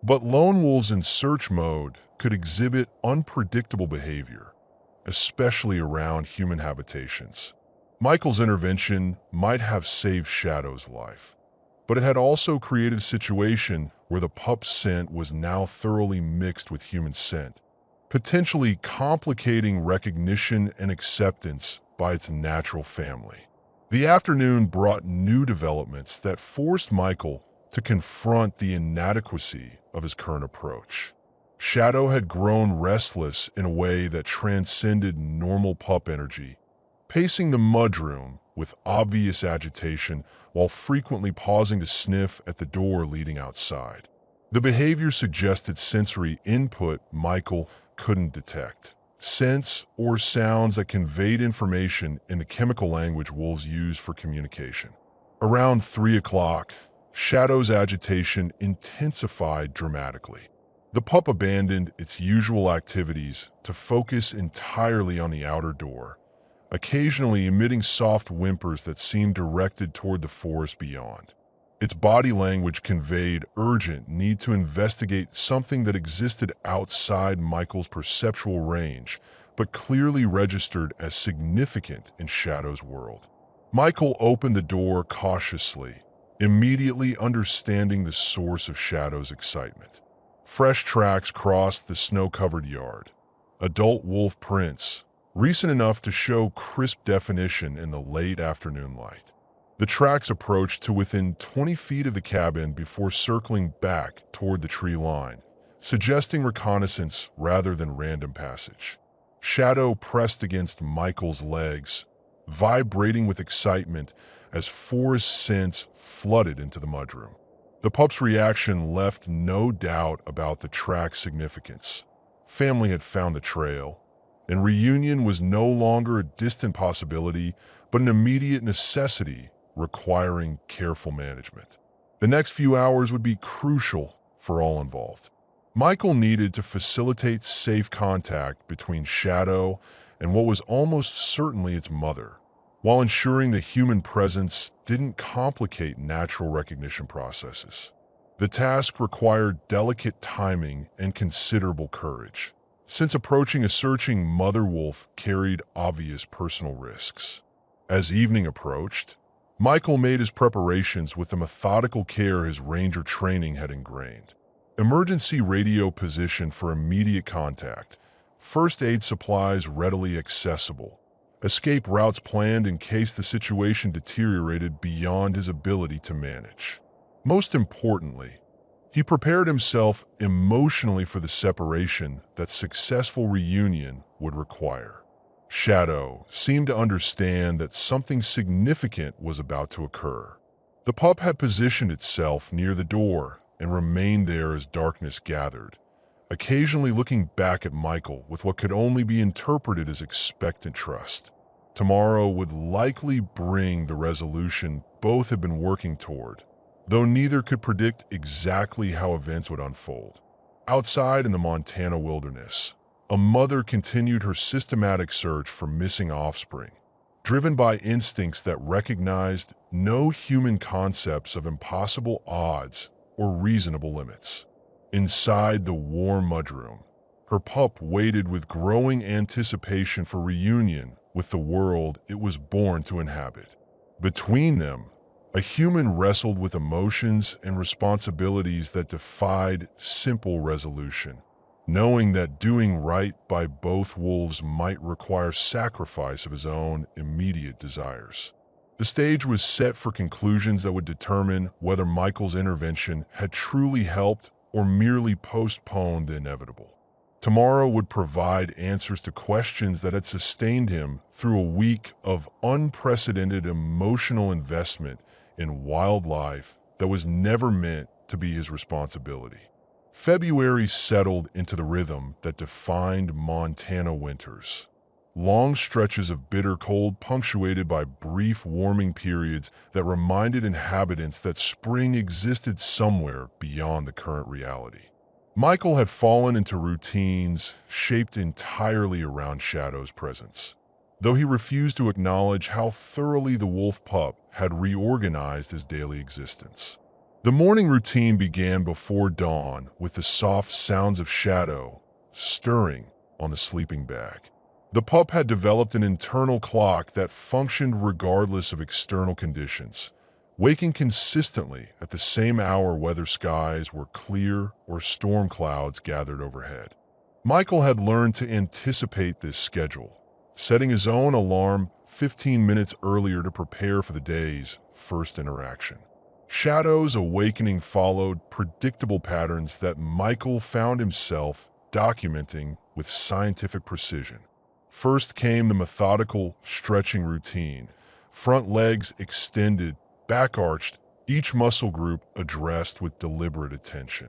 But lone wolves in search mode could exhibit unpredictable behavior, especially around human habitations. Michael's intervention might have saved Shadow's life, but it had also created a situation where the pup's scent was now thoroughly mixed with human scent, potentially complicating recognition and acceptance by its natural family. The afternoon brought new developments that forced Michael to confront the inadequacy of his current approach. Shadow had grown restless in a way that transcended normal pup energy, pacing the mudroom with obvious agitation while frequently pausing to sniff at the door leading outside. The behavior suggested sensory input Michael couldn't detect, scents or sounds that conveyed information in the chemical language wolves use for communication. Around 3 o'clock, Shadow's agitation intensified dramatically. The pup abandoned its usual activities to focus entirely on the outer door, occasionally emitting soft whimpers that seemed directed toward the forest beyond. Its body language conveyed urgent need to investigate something that existed outside Michael's perceptual range, but clearly registered as significant in Shadow's world. Michael opened the door cautiously, immediately understanding the source of Shadow's excitement. Fresh tracks crossed the snow-covered yard. Adult wolf prints, recent enough to show crisp definition in the late afternoon light. The tracks approached to within 20 feet of the cabin before circling back toward the tree line, suggesting reconnaissance rather than random passage. Shadow pressed against Michael's legs, vibrating with excitement as forest scents flooded into the mudroom. The pup's reaction left no doubt about the track's significance. Family had found the trail, and reunion was no longer a distant possibility, but an immediate necessity requiring careful management. The next few hours would be crucial for all involved. Michael needed to facilitate safe contact between Shadow and what was almost certainly its mother, while ensuring the human presence didn't complicate natural recognition processes. The task required delicate timing and considerable courage, since approaching a searching mother wolf carried obvious personal risks. As evening approached, Michael made his preparations with the methodical care his ranger training had ingrained. Emergency radio positioned for immediate contact, first aid supplies readily accessible, escape routes planned in case the situation deteriorated beyond his ability to manage. Most importantly, he prepared himself emotionally for the separation that successful reunion would require. Shadow seemed to understand that something significant was about to occur. The pup had positioned itself near the door and remained there as darkness gathered, occasionally looking back at Michael with what could only be interpreted as expectant trust. Tomorrow would likely bring the resolution both had been working toward, though neither could predict exactly how events would unfold. Outside in the Montana wilderness, a mother continued her systematic search for missing offspring, driven by instincts that recognized no human concepts of impossible odds or reasonable limits. Inside the warm mudroom, her pup waited with growing anticipation for reunion with the world it was born to inhabit. Between them, a human wrestled with emotions and responsibilities that defied simple resolution, knowing that doing right by both wolves might require sacrifice of his own immediate desires. The stage was set for conclusions that would determine whether Michael's intervention had truly helped or merely postponed the inevitable. Tomorrow would provide answers to questions that had sustained him through a week of unprecedented emotional investment in wildlife that was never meant to be his responsibility. February settled into the rhythm that defined Montana winters. Long stretches of bitter cold punctuated by brief warming periods that reminded inhabitants that spring existed somewhere beyond the current reality. Michael had fallen into routines shaped entirely around Shadow's presence, though he refused to acknowledge how thoroughly the wolf pup had reorganized his daily existence. The morning routine began before dawn with the soft sounds of Shadow stirring on the sleeping bag. The pup had developed an internal clock that functioned regardless of external conditions, waking consistently at the same hour whether skies were clear or storm clouds gathered overhead. Michael had learned to anticipate this schedule, setting his own alarm 15 minutes earlier to prepare for the day's first interaction. Shadow's awakening followed predictable patterns that Michael found himself documenting with scientific precision. First came the methodical stretching routine, front legs extended, back arched, each muscle group addressed with deliberate attention.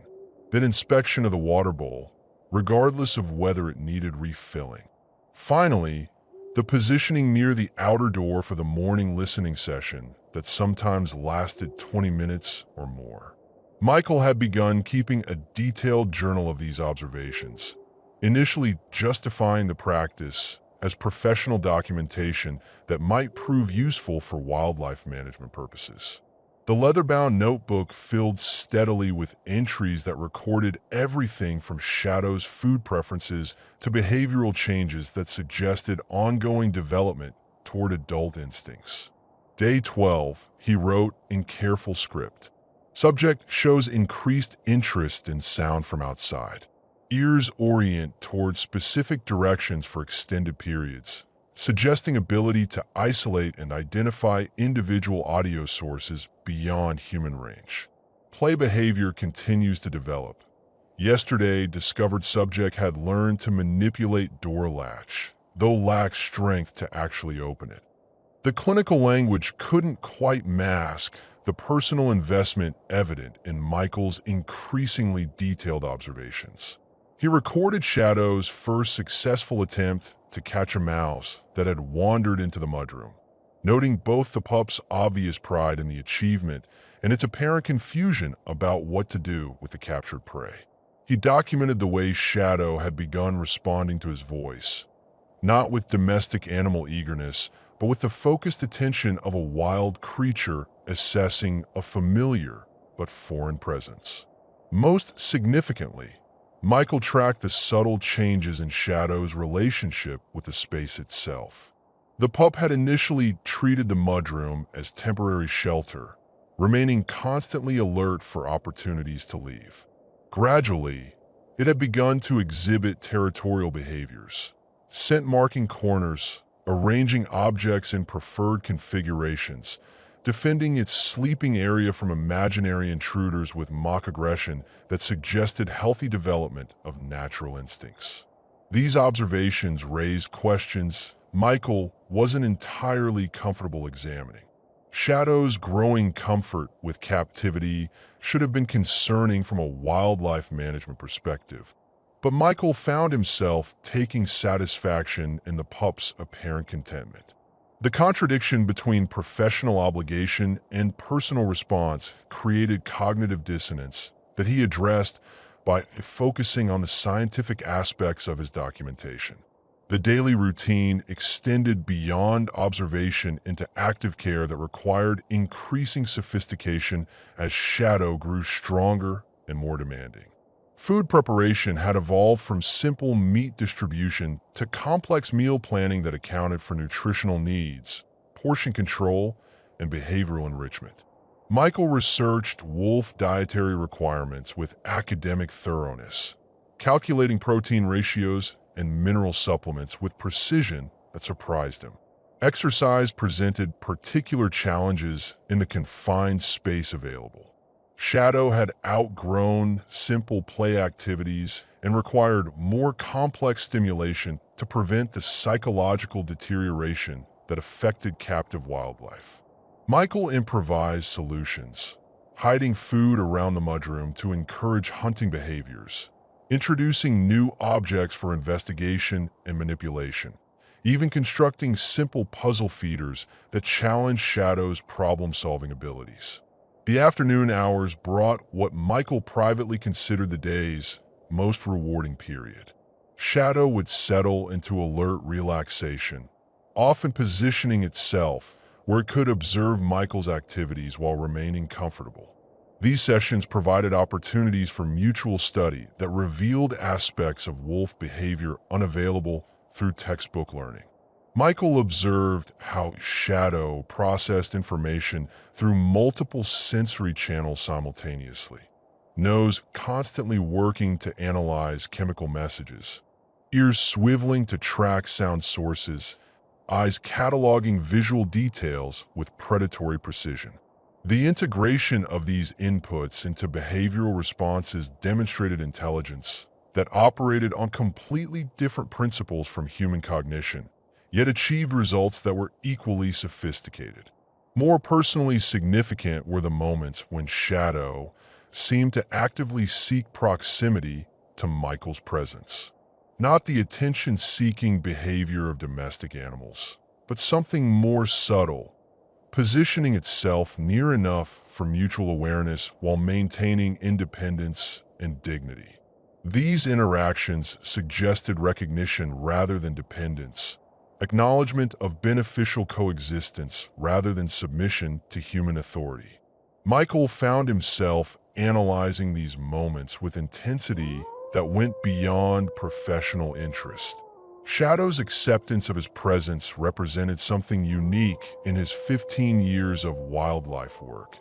Then inspection of the water bowl, regardless of whether it needed refilling. Finally, the positioning near the outer door for the morning listening session that sometimes lasted 20 minutes or more. Michael had begun keeping a detailed journal of these observations, initially justifying the practice as professional documentation that might prove useful for wildlife management purposes. The leather-bound notebook filled steadily with entries that recorded everything from Shadow's food preferences to behavioral changes that suggested ongoing development toward adult instincts. Day 12, he wrote in careful script. Subject shows increased interest in sound from outside. Ears orient toward specific directions for extended periods, suggesting ability to isolate and identify individual audio sources beyond human range. Play behavior continues to develop. Yesterday, discovered subject had learned to manipulate door latch, though lacked strength to actually open it. The clinical language couldn't quite mask the personal investment evident in Michael's increasingly detailed observations. He recorded Shadow's first successful attempt to catch a mouse that had wandered into the mudroom, noting both the pup's obvious pride in the achievement and its apparent confusion about what to do with the captured prey. He documented the way Shadow had begun responding to his voice, not with domestic animal eagerness, but with the focused attention of a wild creature assessing a familiar but foreign presence. Most significantly, Michael tracked the subtle changes in Shadow's relationship with the space itself. The pup had initially treated the mudroom as temporary shelter, remaining constantly alert for opportunities to leave. Gradually, it had begun to exhibit territorial behaviors, scent marking corners, arranging objects in preferred configurations, defending its sleeping area from imaginary intruders with mock aggression that suggested healthy development of natural instincts. These observations raised questions Michael wasn't entirely comfortable examining. Shadow's growing comfort with captivity should have been concerning from a wildlife management perspective, but Michael found himself taking satisfaction in the pup's apparent contentment. The contradiction between professional obligation and personal response created cognitive dissonance that he addressed by focusing on the scientific aspects of his documentation. The daily routine extended beyond observation into active care that required increasing sophistication as Shadow grew stronger and more demanding. Food preparation had evolved from simple meat distribution to complex meal planning that accounted for nutritional needs, portion control, and behavioral enrichment. Michael researched wolf dietary requirements with academic thoroughness, calculating protein ratios and mineral supplements with precision that surprised him. Exercise presented particular challenges in the confined space available. Shadow had outgrown simple play activities and required more complex stimulation to prevent the psychological deterioration that affected captive wildlife. Michael improvised solutions, hiding food around the mudroom to encourage hunting behaviors, introducing new objects for investigation and manipulation, even constructing simple puzzle feeders that challenged Shadow's problem-solving abilities. The afternoon hours brought what Michael privately considered the day's most rewarding period. Shadow would settle into alert relaxation, often positioning itself where it could observe Michael's activities while remaining comfortable. These sessions provided opportunities for mutual study that revealed aspects of wolf behavior unavailable through textbook learning. Michael observed how Shadow processed information through multiple sensory channels simultaneously, nose constantly working to analyze chemical messages, ears swiveling to track sound sources, eyes cataloging visual details with predatory precision. The integration of these inputs into behavioral responses demonstrated intelligence that operated on completely different principles from human cognition, yet achieved results that were equally sophisticated. More personally significant were the moments when Shadow seemed to actively seek proximity to Michael's presence. Not the attention-seeking behavior of domestic animals, but something more subtle, positioning itself near enough for mutual awareness while maintaining independence and dignity. These interactions suggested recognition rather than dependence, acknowledgement of beneficial coexistence rather than submission to human authority. Michael found himself analyzing these moments with intensity that went beyond professional interest. Shadow's acceptance of his presence represented something unique in his 15 years of wildlife work.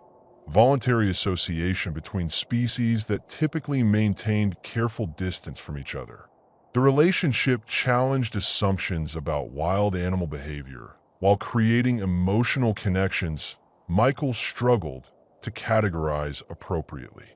Voluntary association between species that typically maintained careful distance from each other. The relationship challenged assumptions about wild animal behavior. While creating emotional connections, Michael struggled to categorize appropriately.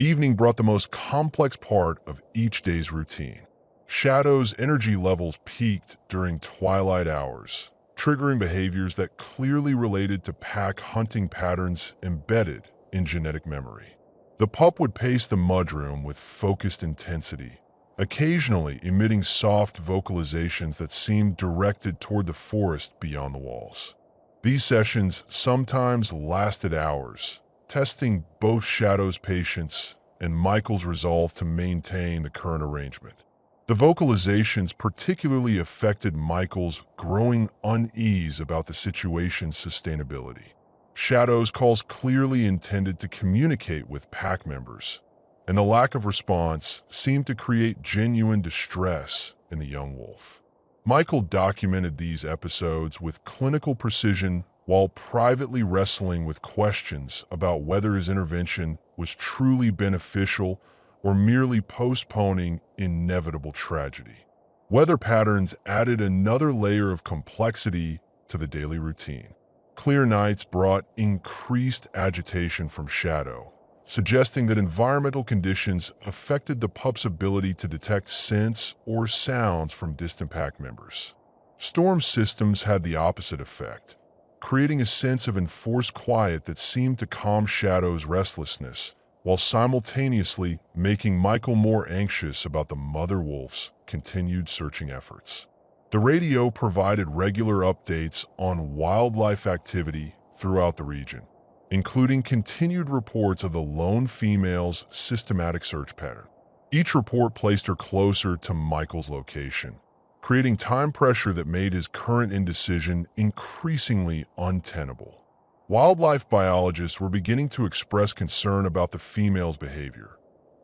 Evening brought the most complex part of each day's routine. Shadow's energy levels peaked during twilight hours, triggering behaviors that clearly related to pack hunting patterns embedded in genetic memory. The pup would pace the mudroom with focused intensity, occasionally emitting soft vocalizations that seemed directed toward the forest beyond the walls. These sessions sometimes lasted hours, testing both Shadow's patience and Michael's resolve to maintain the current arrangement. The vocalizations particularly affected Michael's growing unease about the situation's sustainability. Shadow's calls clearly intended to communicate with pack members, and the lack of response seemed to create genuine distress in the young wolf. Michael documented these episodes with clinical precision while privately wrestling with questions about whether his intervention was truly beneficial or merely postponing inevitable tragedy. Weather patterns added another layer of complexity to the daily routine. Clear nights brought increased agitation from Shadow, suggesting that environmental conditions affected the pup's ability to detect scents or sounds from distant pack members. Storm systems had the opposite effect, creating a sense of enforced quiet that seemed to calm Shadow's restlessness, while simultaneously making Michael more anxious about the mother wolf's continued searching efforts. The radio provided regular updates on wildlife activity throughout the region, including continued reports of the lone female's systematic search pattern. Each report placed her closer to Michael's location, creating time pressure that made his current indecision increasingly untenable. Wildlife biologists were beginning to express concern about the female's behavior,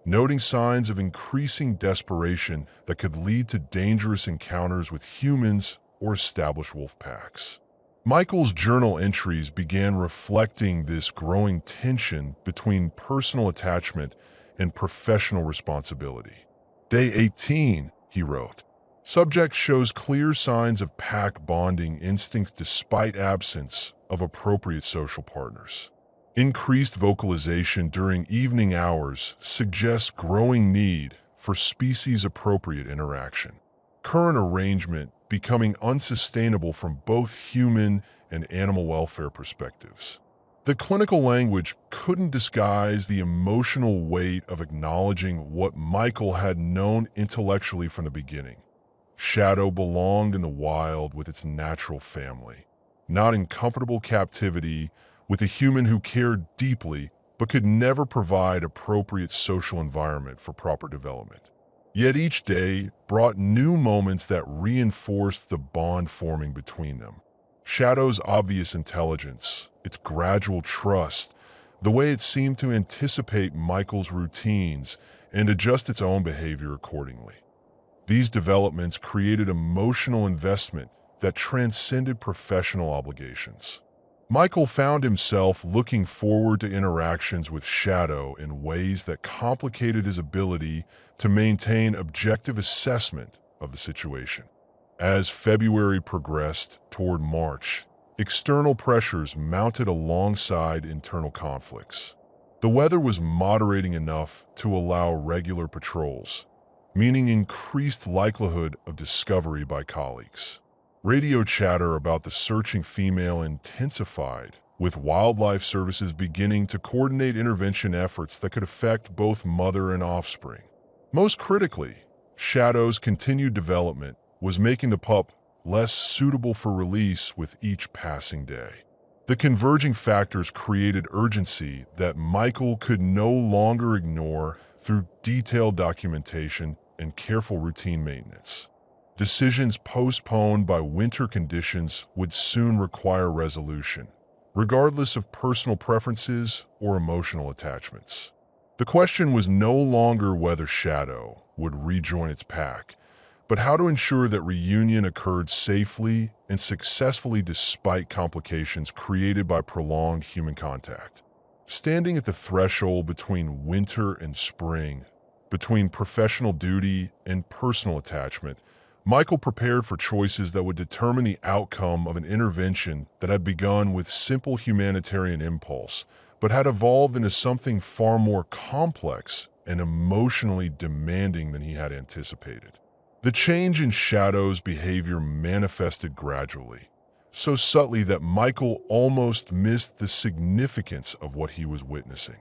noting signs of increasing desperation that could lead to dangerous encounters with humans or established wolf packs. Michael's journal entries began reflecting this growing tension between personal attachment and professional responsibility. Day 18, he wrote. Subject shows clear signs of pack bonding instincts despite absence of appropriate social partners. Increased vocalization during evening hours suggests growing need for species-appropriate interaction. Current arrangement becoming unsustainable from both human and animal welfare perspectives. The clinical language couldn't disguise the emotional weight of acknowledging what Michael had known intellectually from the beginning. Shadow belonged in the wild with its natural family, not in comfortable captivity with a human who cared deeply but could never provide appropriate social environment for proper development. Yet each day brought new moments that reinforced the bond forming between them. Shadow's obvious intelligence, its gradual trust, the way it seemed to anticipate Michael's routines and adjust its own behavior accordingly. These developments created emotional investment that transcended professional obligations. Michael found himself looking forward to interactions with Shadow in ways that complicated his ability to maintain objective assessment of the situation. As February progressed toward March, external pressures mounted alongside internal conflicts. The weather was moderating enough to allow regular patrols, meaning increased likelihood of discovery by colleagues. Radio chatter about the searching female intensified, with wildlife services beginning to coordinate intervention efforts that could affect both mother and offspring. Most critically, Shadow's continued development was making the pup less suitable for release with each passing day. The converging factors created urgency that Michael could no longer ignore through detailed documentation and careful routine maintenance. Decisions postponed by winter conditions would soon require resolution, regardless of personal preferences or emotional attachments. The question was no longer whether Shadow would rejoin its pack, but how to ensure that reunion occurred safely and successfully despite complications created by prolonged human contact. Standing at the threshold between winter and spring, between professional duty and personal attachment, Michael prepared for choices that would determine the outcome of an intervention that had begun with simple humanitarian impulse, but had evolved into something far more complex and emotionally demanding than he had anticipated. The change in Shadow's behavior manifested gradually, so subtly that Michael almost missed the significance of what he was witnessing.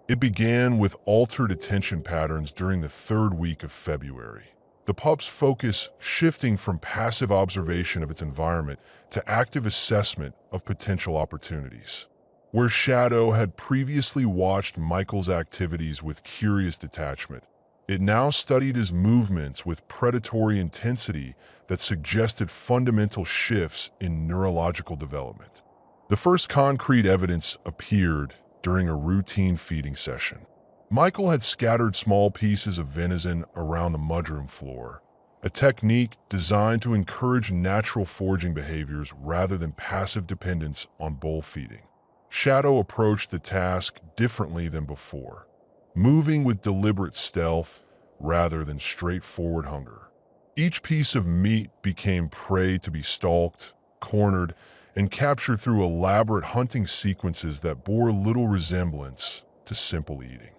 It began with altered attention patterns during the third week of February. The pup's focus shifting from passive observation of its environment to active assessment of potential opportunities. Where Shadow had previously watched Michael's activities with curious detachment, it now studied his movements with predatory intensity that suggested fundamental shifts in neurological development. The first concrete evidence appeared during a routine feeding session. Michael had scattered small pieces of venison around the mudroom floor, a technique designed to encourage natural foraging behaviors rather than passive dependence on bowl feeding. Shadow approached the task differently than before, moving with deliberate stealth rather than straightforward hunger. Each piece of meat became prey to be stalked, cornered, and captured through elaborate hunting sequences that bore little resemblance to simple eating.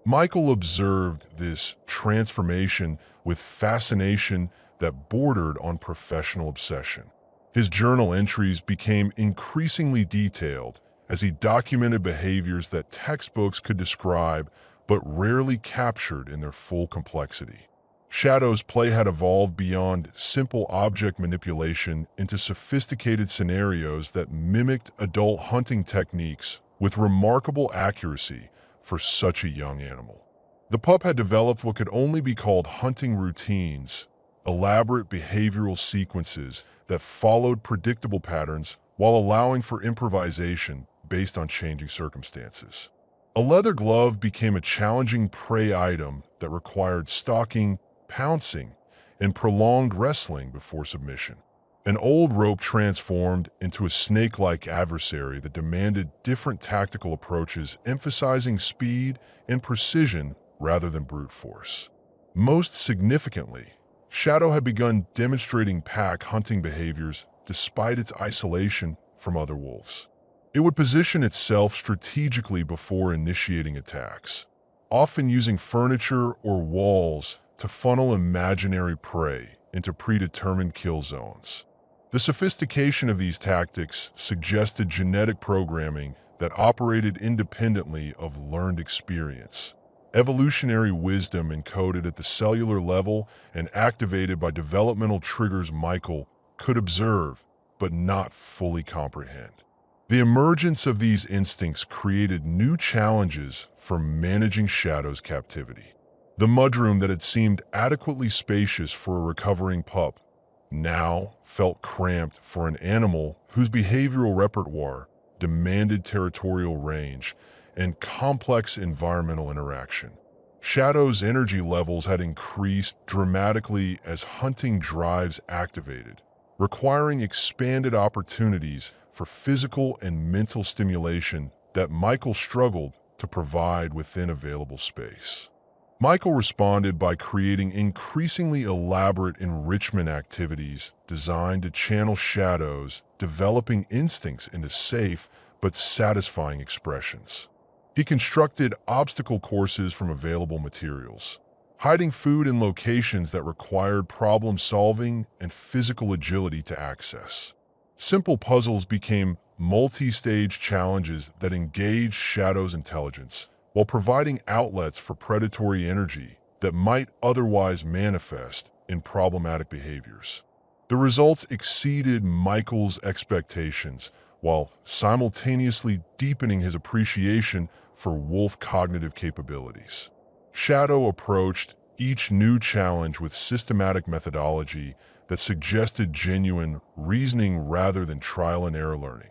Michael observed this transformation with fascination that bordered on professional obsession. His journal entries became increasingly detailed as he documented behaviors that textbooks could describe but rarely captured in their full complexity. Shadow's play had evolved beyond simple object manipulation into sophisticated scenarios that mimicked adult hunting techniques with remarkable accuracy for such a young animal. The pup had developed what could only be called hunting routines, elaborate behavioral sequences that followed predictable patterns while allowing for improvisation based on changing circumstances. A leather glove became a challenging prey item that required stalking, pouncing, and prolonged wrestling before submission. An old rope transformed into a snake-like adversary that demanded different tactical approaches, emphasizing speed and precision rather than brute force. Most significantly, Shadow had begun demonstrating pack hunting behaviors despite its isolation from other wolves. It would position itself strategically before initiating attacks, often using furniture or walls to funnel imaginary prey into predetermined kill zones. The sophistication of these tactics suggested genetic programming that operated independently of learned experience, evolutionary wisdom encoded at the cellular level and activated by developmental triggers Michael could observe but not fully comprehend. The emergence of these instincts created new challenges for managing Shadow's captivity. The mudroom that had seemed adequately spacious for a recovering pup now felt cramped for an animal whose behavioral repertoire demanded territorial range and complex environmental interaction. Shadow's energy levels had increased dramatically as hunting drives activated, requiring expanded opportunities for physical and mental stimulation that Michael struggled to provide within available space. Michael responded by creating increasingly elaborate enrichment activities designed to channel shadows, developing instincts into safe but satisfying expressions. He constructed obstacle courses from available materials, hiding food in locations that required problem solving and physical agility to access. Simple puzzles became multi-stage challenges that engaged Shadow's intelligence, while providing outlets for predatory energy that might otherwise manifest in problematic behaviors. The results exceeded Michael's expectations, while simultaneously deepening his appreciation for wolf cognitive capabilities. Shadow approached each new challenge with systematic methodology that suggested genuine reasoning rather than trial and error learning.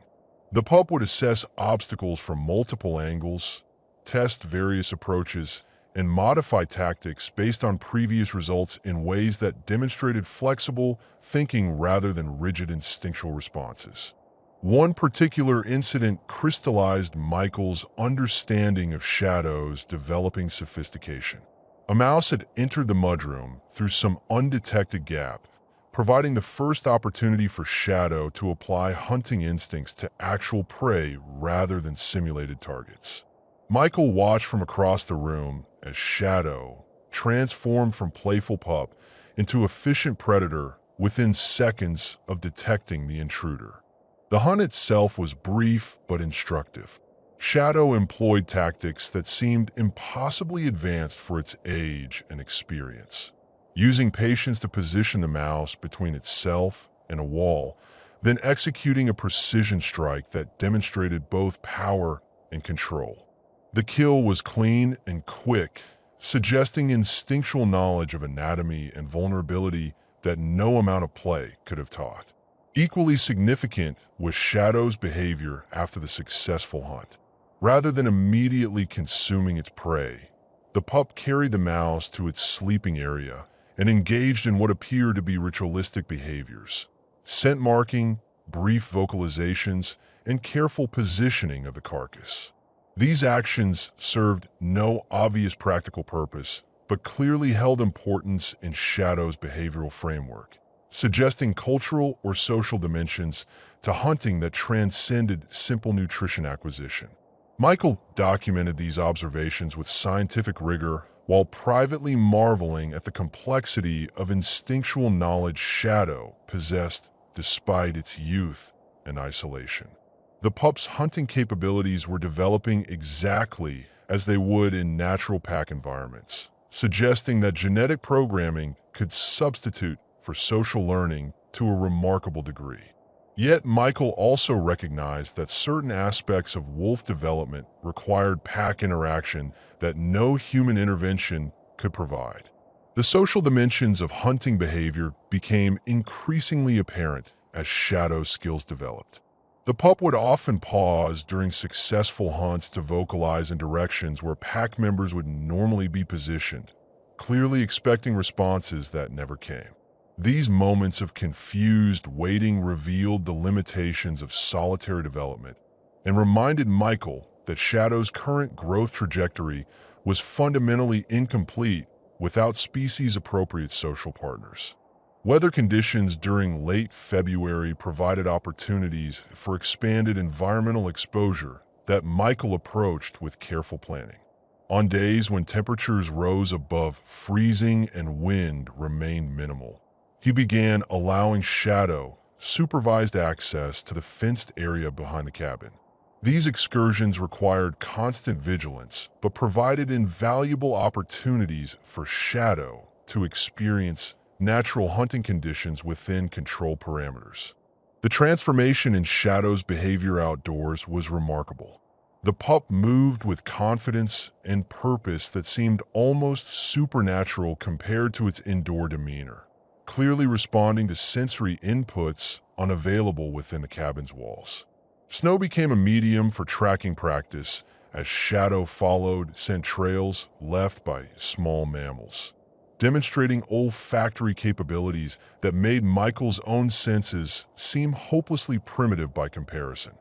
The pup would assess obstacles from multiple angles, test various approaches, and modify tactics based on previous results in ways that demonstrated flexible thinking rather than rigid instinctual responses. One particular incident crystallized Michael's understanding of Shadow's developing sophistication. A mouse had entered the mudroom through some undetected gap, providing the first opportunity for Shadow to apply hunting instincts to actual prey rather than simulated targets. Michael watched from across the room as Shadow transformed from playful pup into efficient predator within seconds of detecting the intruder. The hunt itself was brief but instructive. Shadow employed tactics that seemed impossibly advanced for its age and experience, using patience to position the mouse between itself and a wall, then executing a precision strike that demonstrated both power and control. The kill was clean and quick, suggesting instinctual knowledge of anatomy and vulnerability that no amount of play could have taught. Equally significant was Shadow's behavior after the successful hunt. Rather than immediately consuming its prey, the pup carried the mouse to its sleeping area and engaged in what appeared to be ritualistic behaviors: scent marking, brief vocalizations, and careful positioning of the carcass. These actions served no obvious practical purpose, but clearly held importance in Shadow's behavioral framework, suggesting cultural or social dimensions to hunting that transcended simple nutrition acquisition. Michael documented these observations with scientific rigor while privately marveling at the complexity of instinctual knowledge Shadow possessed despite its youth and isolation. The pup's hunting capabilities were developing exactly as they would in natural pack environments, suggesting that genetic programming could substitute for social learning to a remarkable degree. Yet Michael also recognized that certain aspects of wolf development required pack interaction that no human intervention could provide. The social dimensions of hunting behavior became increasingly apparent as Shadow skills developed. The pup would often pause during successful hunts to vocalize in directions where pack members would normally be positioned, clearly expecting responses that never came. These moments of confused waiting revealed the limitations of solitary development and reminded Michael that Shadow's current growth trajectory was fundamentally incomplete without species-appropriate social partners. Weather conditions during late February provided opportunities for expanded environmental exposure that Michael approached with careful planning. On days when temperatures rose above freezing and wind remained minimal, he began allowing Shadow supervised access to the fenced area behind the cabin. These excursions required constant vigilance, but provided invaluable opportunities for Shadow to experience natural hunting conditions within controlled parameters. The transformation in Shadow's behavior outdoors was remarkable. The pup moved with confidence and purpose that seemed almost supernatural compared to its indoor demeanor, clearly responding to sensory inputs unavailable within the cabin's walls. Snow became a medium for tracking practice as Shadow followed scent trails left by small mammals, demonstrating olfactory capabilities that made Michael's own senses seem hopelessly primitive by comparison.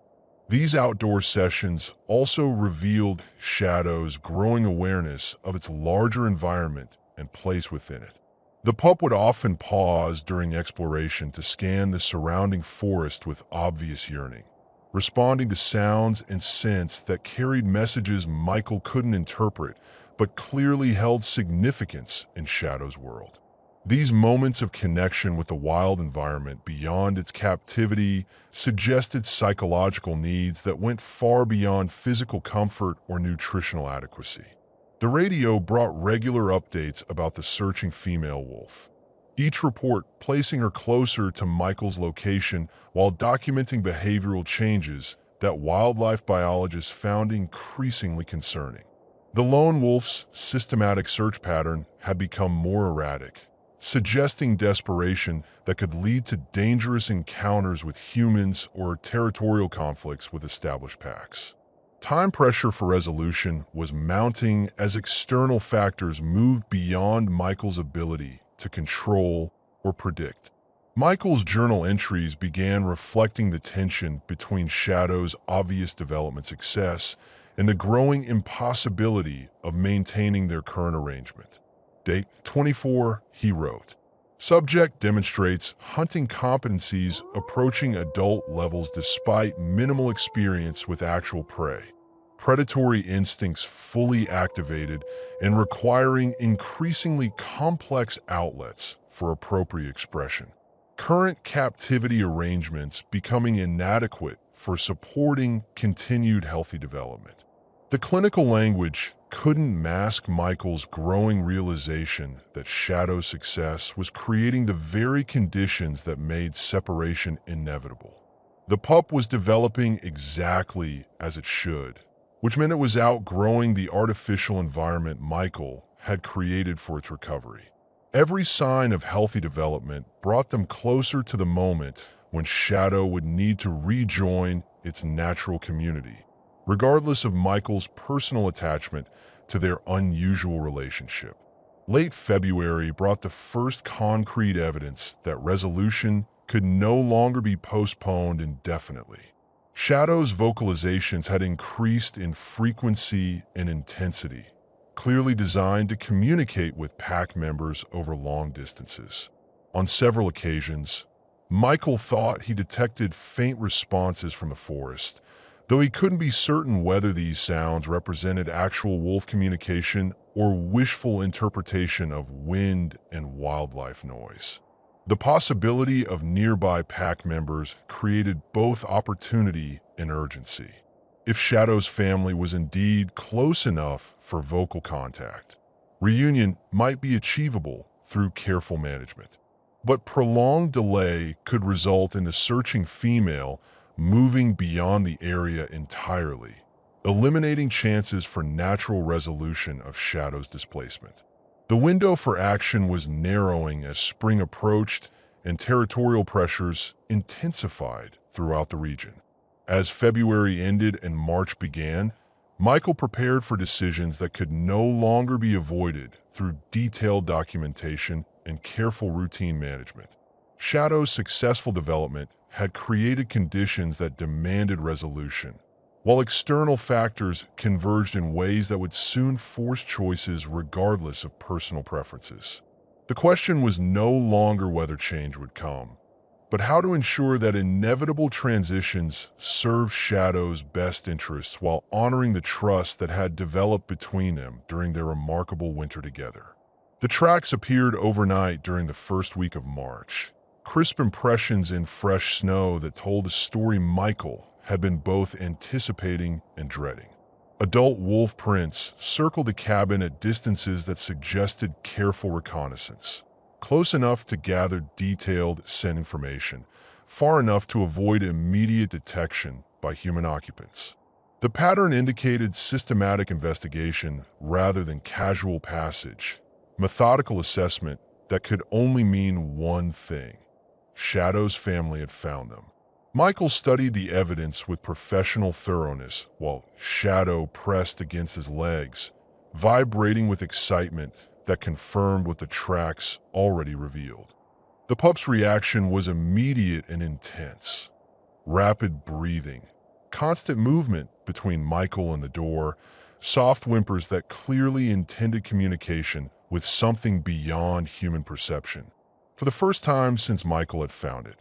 These outdoor sessions also revealed Shadow's growing awareness of its larger environment and place within it. The pup would often pause during exploration to scan the surrounding forest with obvious yearning, responding to sounds and scents that carried messages Michael couldn't interpret but clearly held significance in Shadow's world. These moments of connection with the wild environment beyond its captivity suggested psychological needs that went far beyond physical comfort or nutritional adequacy. The radio brought regular updates about the searching female wolf, each report placing her closer to Michael's location while documenting behavioral changes that wildlife biologists found increasingly concerning. The lone wolf's systematic search pattern had become more erratic, suggesting desperation that could lead to dangerous encounters with humans or territorial conflicts with established packs. Time pressure for resolution was mounting as external factors moved beyond Michael's ability to control or predict. Michael's journal entries began reflecting the tension between Shadow's obvious development success and the growing impossibility of maintaining their current arrangement. Date 24, he wrote. Subject demonstrates hunting competencies approaching adult levels despite minimal experience with actual prey. Predatory instincts fully activated and requiring increasingly complex outlets for appropriate expression. Current captivity arrangements becoming inadequate for supporting continued healthy development. The clinical language couldn't mask Michael's growing realization that Shadow's success was creating the very conditions that made separation inevitable. The pup was developing exactly as it should, which meant it was outgrowing the artificial environment Michael had created for its recovery. Every sign of healthy development brought them closer to the moment when Shadow would need to rejoin its natural community, regardless of Michael's personal attachment to their unusual relationship. Late February brought the first concrete evidence that resolution could no longer be postponed indefinitely. Shadow's vocalizations had increased in frequency and intensity, clearly designed to communicate with pack members over long distances. On several occasions, Michael thought he detected faint responses from the forest, though he couldn't be certain whether these sounds represented actual wolf communication or wishful interpretation of wind and wildlife noise. The possibility of nearby pack members created both opportunity and urgency. If Shadow's family was indeed close enough for vocal contact, reunion might be achievable through careful management. But prolonged delay could result in the searching female moving beyond the area entirely, eliminating chances for natural resolution of Shadow's displacement. The window for action was narrowing as spring approached and territorial pressures intensified throughout the region. As February ended and March began, Michael prepared for decisions that could no longer be avoided through detailed documentation and careful routine management. Shadow's successful development had created conditions that demanded resolution, while external factors converged in ways that would soon force choices regardless of personal preferences. The question was no longer whether change would come, but how to ensure that inevitable transitions served Shadow's best interests while honoring the trust that had developed between them during their remarkable winter together. The tracks appeared overnight during the first week of March, crisp impressions in fresh snow that told a story Michael had been both anticipating and dreading. Adult wolf prints circled the cabin at distances that suggested careful reconnaissance, close enough to gather detailed scent information, far enough to avoid immediate detection by human occupants. The pattern indicated systematic investigation rather than casual passage, methodical assessment that could only mean one thing: Shadow's family had found them. Michael studied the evidence with professional thoroughness while Shadow pressed against his legs, vibrating with excitement that confirmed what the tracks already revealed. The pup's reaction was immediate and intense. Rapid breathing, constant movement between Michael and the door, soft whimpers that clearly intended communication with something beyond human perception. For the first time since Michael had found it,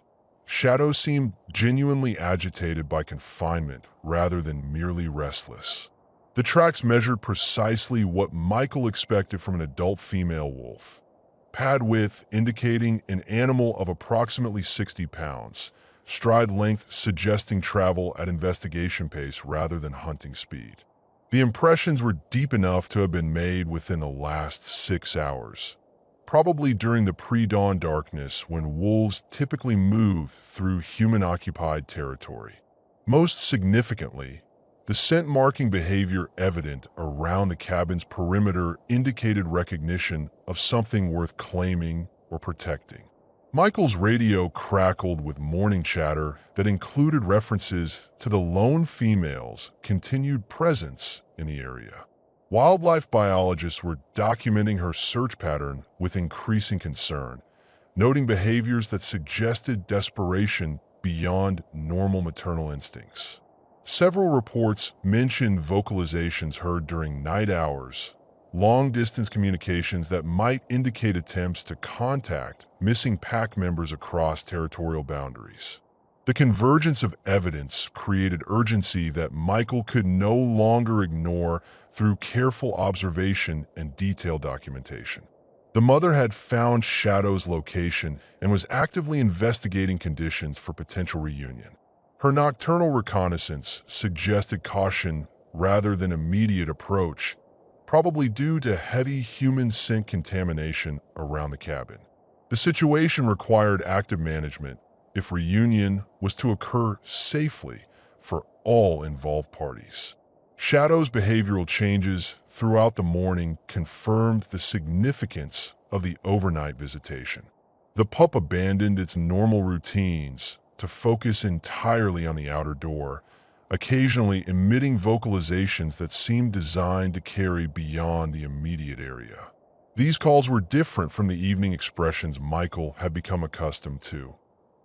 Shadow seemed genuinely agitated by confinement rather than merely restless. The tracks measured precisely what Michael expected from an adult female wolf. Pad width indicating an animal of approximately 60 pounds, stride length suggesting travel at investigation pace rather than hunting speed. The impressions were deep enough to have been made within the last 6 hours, probably during the pre-dawn darkness when wolves typically move through human-occupied territory. Most significantly, the scent marking behavior evident around the cabin's perimeter indicated recognition of something worth claiming or protecting. Michael's radio crackled with morning chatter that included references to the lone female's continued presence in the area. Wildlife biologists were documenting her search pattern with increasing concern, noting behaviors that suggested desperation beyond normal maternal instincts. Several reports mentioned vocalizations heard during night hours, long-distance communications that might indicate attempts to contact missing pack members across territorial boundaries. The convergence of evidence created urgency that Michael could no longer ignore through careful observation and detailed documentation. The mother had found Shadow's location and was actively investigating conditions for potential reunion. Her nocturnal reconnaissance suggested caution rather than immediate approach, probably due to heavy human scent contamination around the cabin. The situation required active management if reunion was to occur safely for all involved parties. Shadow's behavioral changes throughout the morning confirmed the significance of the overnight visitation. The pup abandoned its normal routines to focus entirely on the outer door, occasionally emitting vocalizations that seemed designed to carry beyond the immediate area. These calls were different from the evening expressions Michael had become accustomed to.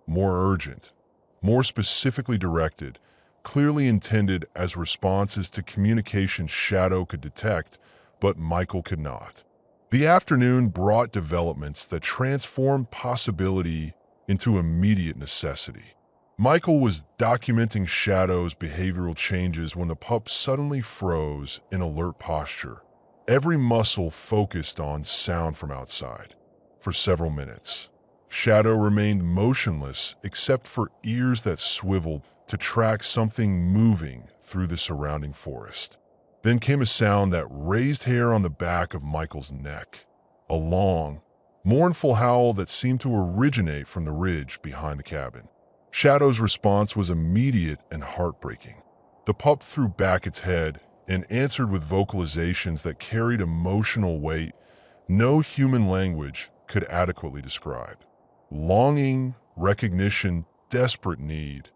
More urgent, more specifically directed, clearly intended as responses to communication Shadow could detect, but Michael could not. The afternoon brought developments that transformed possibility into immediate necessity. Michael was documenting Shadow's behavioral changes when the pup suddenly froze in alert posture, every muscle focused on sound from outside. For several minutes, Shadow remained motionless except for ears that swiveled to track something moving through the surrounding forest. Then came a sound that raised hair on the back of Michael's neck, a long, mournful howl that seemed to originate from the ridge behind the cabin. Shadow's response was immediate and heartbreaking. The pup threw back its head and answered with vocalizations that carried emotional weight no human language could adequately describe. Longing, recognition, desperate need,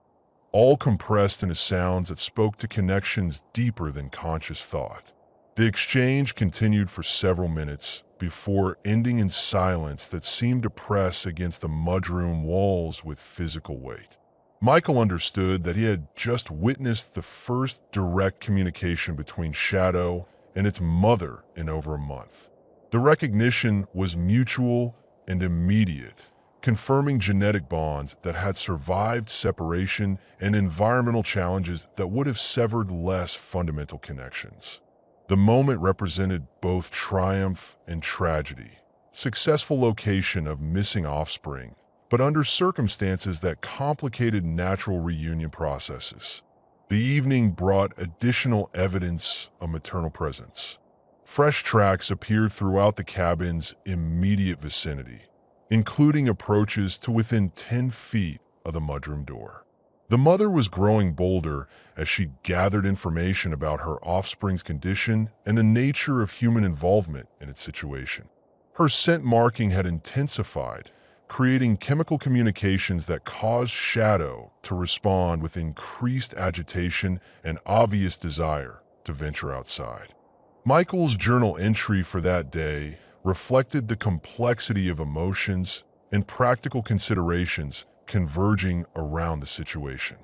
all compressed into sounds that spoke to connections deeper than conscious thought. The exchange continued for several minutes before ending in silence that seemed to press against the mudroom walls with physical weight. Michael understood that he had just witnessed the first direct communication between Shadow and its mother in over a month. The recognition was mutual and immediate, confirming genetic bonds that had survived separation and environmental challenges that would have severed less fundamental connections. The moment represented both triumph and tragedy, successful location of missing offspring, but under circumstances that complicated natural reunion processes. The evening brought additional evidence of maternal presence. Fresh tracks appeared throughout the cabin's immediate vicinity, including approaches to within 10 feet of the mudroom door. The mother was growing bolder as she gathered information about her offspring's condition and the nature of human involvement in its situation. Her scent marking had intensified, creating chemical communications that caused Shadow to respond with increased agitation and obvious desire to venture outside. Michael's journal entry for that day reflected the complexity of emotions and practical considerations converging around the situation.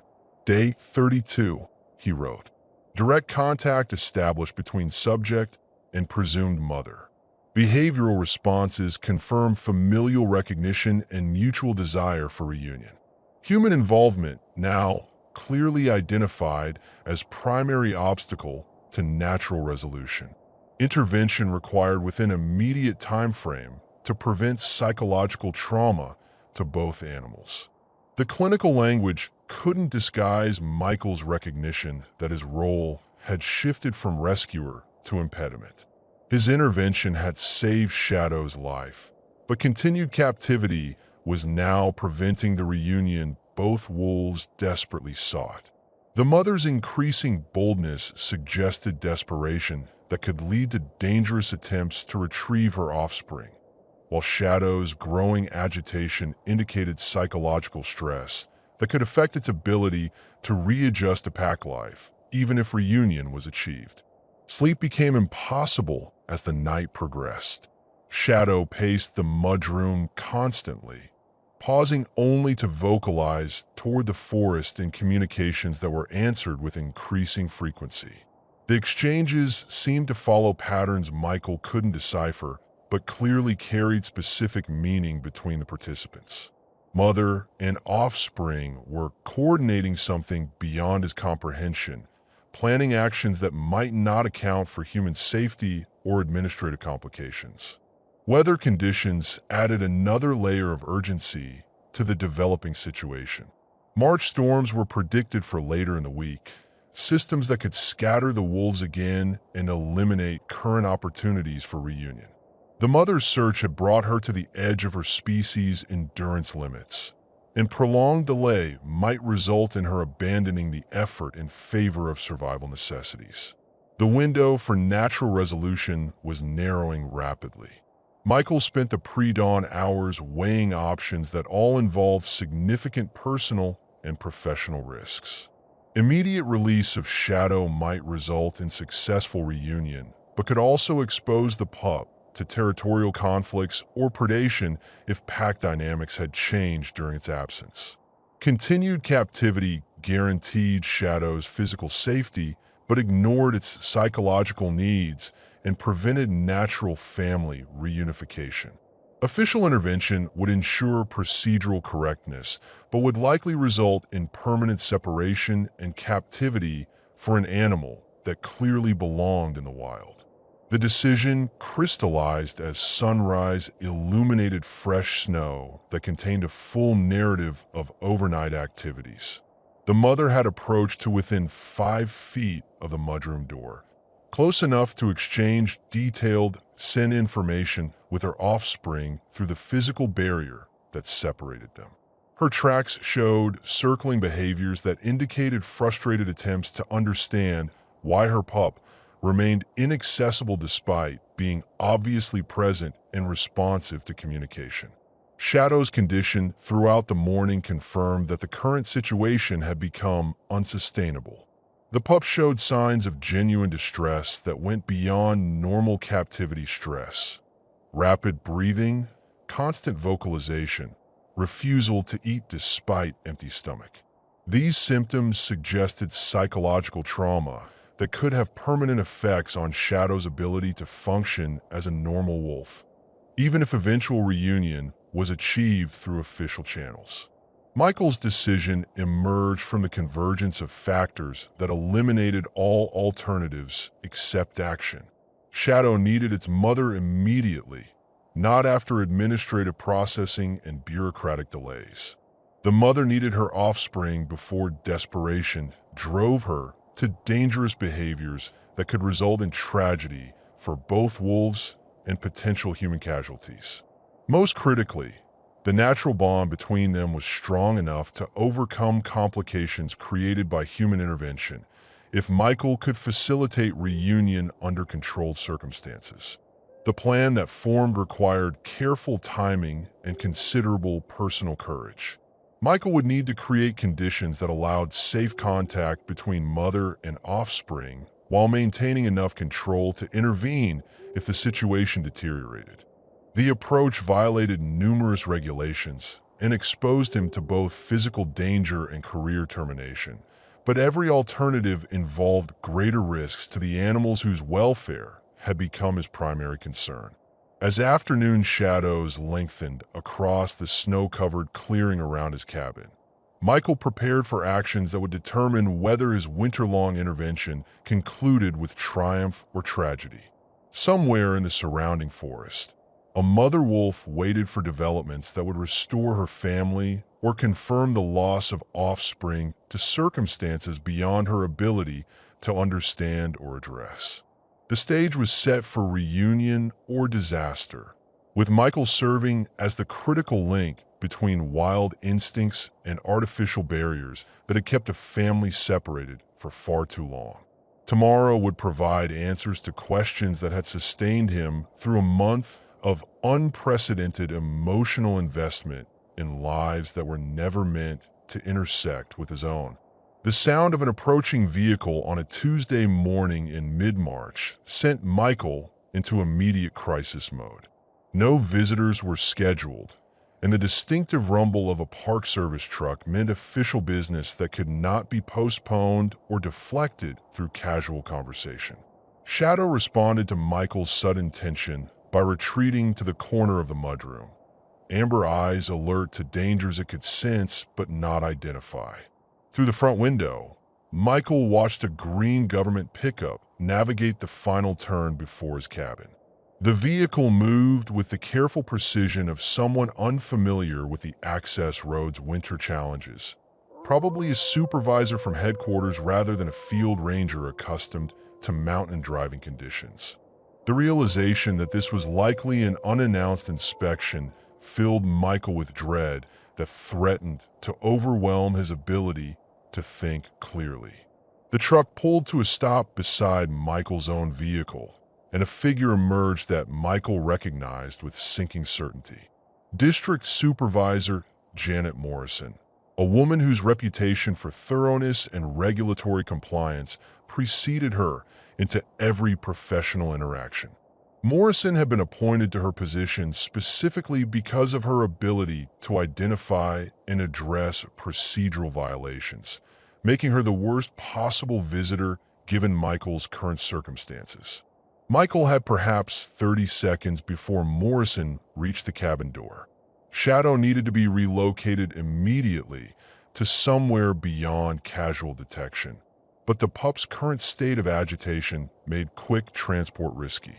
Day 32. he wrote. Direct contact established between subject and presumed mother. Behavioral responses confirm familial recognition and mutual desire for reunion. Human involvement, now clearly identified as primary obstacle to natural resolution. Intervention required within immediate time frame to prevent psychological trauma to both animals. The clinical language couldn't disguise Michael's recognition that his role had shifted from rescuer to impediment. His intervention had saved Shadow's life, but continued captivity was now preventing the reunion both wolves desperately sought. The mother's increasing boldness suggested desperation that could lead to dangerous attempts to retrieve her offspring, while Shadow's growing agitation indicated psychological stress that could affect its ability to readjust to pack life, even if reunion was achieved. Sleep became impossible as the night progressed. Shadow paced the mudroom constantly, pausing only to vocalize toward the forest in communications that were answered with increasing frequency. The exchanges seemed to follow patterns Michael couldn't decipher, but clearly carried specific meaning between the participants. Mother and offspring were coordinating something beyond his comprehension, planning actions that might not account for human safety or administrative complications. Weather conditions added another layer of urgency to the developing situation. March storms were predicted for later in the week, systems that could scatter the wolves again and eliminate current opportunities for reunion. The mother's search had brought her to the edge of her species' endurance limits, and prolonged delay might result in her abandoning the effort in favor of survival necessities. The window for natural resolution was narrowing rapidly. Michael spent the pre-dawn hours weighing options that all involved significant personal and professional risks. Immediate release of Shadow might result in successful reunion, but could also expose the pup to territorial conflicts or predation if pack dynamics had changed during its absence. Continued captivity guaranteed Shadow's physical safety, but ignored its psychological needs and prevented natural family reunification. Official intervention would ensure procedural correctness, but would likely result in permanent separation and captivity for an animal that clearly belonged in the wild. The decision crystallized as sunrise illuminated fresh snow that contained a full narrative of overnight activities. The mother had approached to within 5 feet of the mudroom door, close enough to exchange detailed SIN information with her offspring through the physical barrier that separated them. Her tracks showed circling behaviors that indicated frustrated attempts to understand why her pup remained inaccessible despite being obviously present and responsive to communication. Shadow's condition throughout the morning confirmed that the current situation had become unsustainable. The pup showed signs of genuine distress that went beyond normal captivity stress. Rapid breathing, constant vocalization, refusal to eat despite empty stomach. These symptoms suggested psychological trauma that could have permanent effects on Shadow's ability to function as a normal wolf, even if eventual reunion was achieved through official channels. Michael's decision emerged from the convergence of factors that eliminated all alternatives except action. Shadow needed its mother immediately, not after administrative processing and bureaucratic delays. The mother needed her offspring before desperation drove her to dangerous behaviors that could result in tragedy for both wolves and potential human casualties. Most critically, the natural bond between them was strong enough to overcome complications created by human intervention if Michael could facilitate reunion under controlled circumstances. The plan that formed required careful timing and considerable personal courage. Michael would need to create conditions that allowed safe contact between mother and offspring while maintaining enough control to intervene if the situation deteriorated. The approach violated numerous regulations and exposed him to both physical danger and career termination, But every alternative involved greater risks to the animals whose welfare had become his primary concern. As afternoon shadows lengthened across the snow-covered clearing around his cabin, Michael prepared for actions that would determine whether his winter-long intervention concluded with triumph or tragedy. Somewhere in the surrounding forest, a mother wolf waited for developments that would restore her family or confirm the loss of offspring to circumstances beyond her ability to understand or address. The stage was set for reunion or disaster, with Michael serving as the critical link between wild instincts and artificial barriers that had kept a family separated for far too long. Tomorrow would provide answers to questions that had sustained him through a month of unprecedented emotional investment in lives that were never meant to intersect with his own. The sound of an approaching vehicle on a Tuesday morning in mid-March sent Michael into immediate crisis mode. No visitors were scheduled, and the distinctive rumble of a Park Service truck meant official business that could not be postponed or deflected through casual conversation. Shadow responded to Michael's sudden tension by retreating to the corner of the mudroom, amber eyes alert to dangers it could sense but not identify. Through the front window, Michael watched a green government pickup navigate the final turn before his cabin. The vehicle moved with the careful precision of someone unfamiliar with the access road's winter challenges, probably a supervisor from headquarters rather than a field ranger accustomed to mountain driving conditions. The realization that this was likely an unannounced inspection filled Michael with dread that threatened to overwhelm his ability to think clearly. The truck pulled to a stop beside Michael's own vehicle, and a figure emerged that Michael recognized with sinking certainty. District Supervisor Janet Morrison, a woman whose reputation for thoroughness and regulatory compliance preceded her into every professional interaction. Morrison had been appointed to her position specifically because of her ability to identify and address procedural violations, making her the worst possible visitor given Michael's current circumstances. Michael had perhaps 30 seconds before Morrison reached the cabin door. Shadow needed to be relocated immediately to somewhere beyond casual detection, but the pup's current state of agitation made quick transport risky.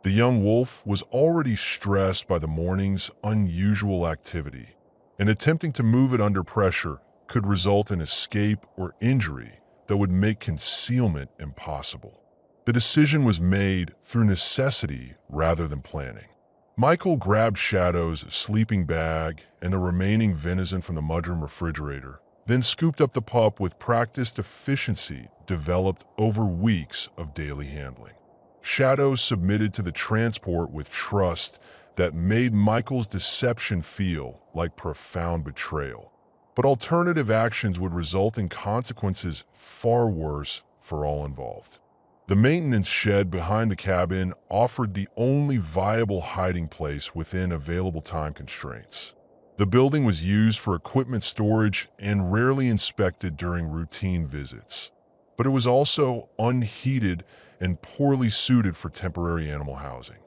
The young wolf was already stressed by the morning's unusual activity, and attempting to move it under pressure could result in escape or injury that would make concealment impossible. The decision was made through necessity rather than planning. Michael grabbed Shadow's sleeping bag and the remaining venison from the mudroom refrigerator, then scooped up the pup with practiced efficiency developed over weeks of daily handling. Shadow submitted to the transport with trust that made Michael's deception feel like profound betrayal. But alternative actions would result in consequences far worse for all involved. The maintenance shed behind the cabin offered the only viable hiding place within available time constraints. The building was used for equipment storage and rarely inspected during routine visits, but it was also unheated and poorly suited for temporary animal housing.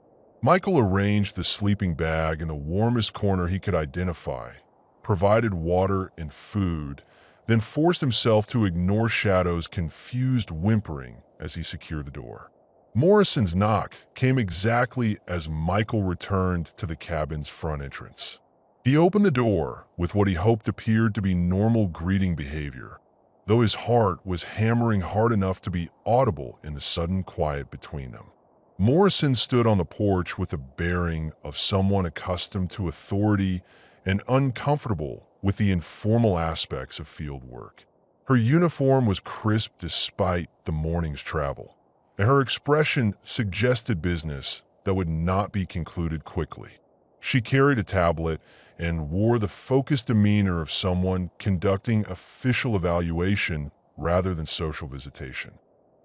Michael arranged the sleeping bag in the warmest corner he could identify, provided water and food, then forced himself to ignore Shadow's confused whimpering as he secured the door. Morrison's knock came exactly as Michael returned to the cabin's front entrance. He opened the door with what he hoped appeared to be normal greeting behavior, though his heart was hammering hard enough to be audible in the sudden quiet between them. Morrison stood on the porch with the bearing of someone accustomed to authority and uncomfortable with the informal aspects of field work. Her uniform was crisp despite the morning's travel, and her expression suggested business that would not be concluded quickly. She carried a tablet and wore the focused demeanor of someone conducting official evaluation rather than social visitation.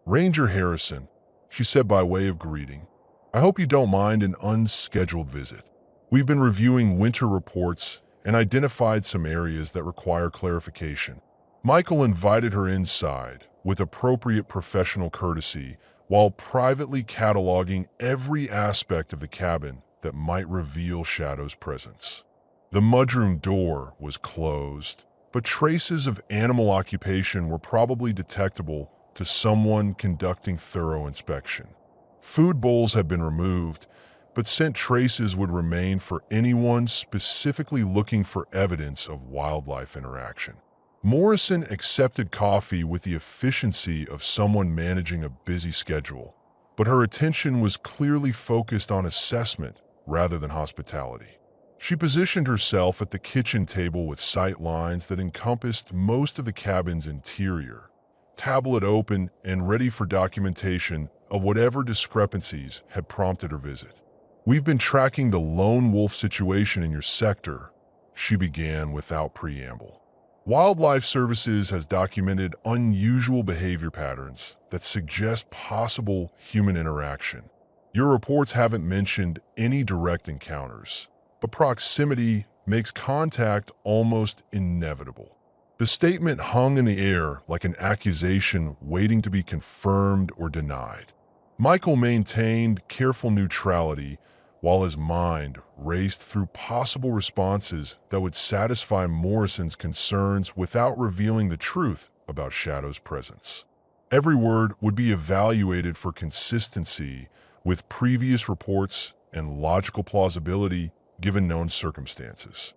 "Ranger Harrison," she said by way of greeting, "I hope you don't mind an unscheduled visit. We've been reviewing winter reports and identified some areas that require clarification." Michael invited her inside with appropriate professional courtesy while privately cataloging every aspect of the cabin that might reveal Shadow's presence. The mudroom door was closed, but traces of animal occupation were probably detectable to someone conducting thorough inspection. Food bowls had been removed, but scent traces would remain for anyone specifically looking for evidence of wildlife interaction. Morrison accepted coffee with the efficiency of someone managing a busy schedule, but her attention was clearly focused on assessment rather than hospitality. She positioned herself at the kitchen table with sight lines that encompassed most of the cabin's interior, tablet open and ready for documentation of whatever discrepancies had prompted her visit. "We've been tracking the lone wolf situation in your sector," she began without preamble. "Wildlife Services has documented unusual behavior patterns that suggest possible human interaction. Your reports haven't mentioned any direct encounters, but proximity makes contact almost inevitable." The statement hung in the air like an accusation waiting to be confirmed or denied. Michael maintained careful neutrality while his mind raced through possible responses that would satisfy Morrison's concerns without revealing the truth about Shadow's presence. Every word would be evaluated for consistency with previous reports and logical plausibility given known circumstances.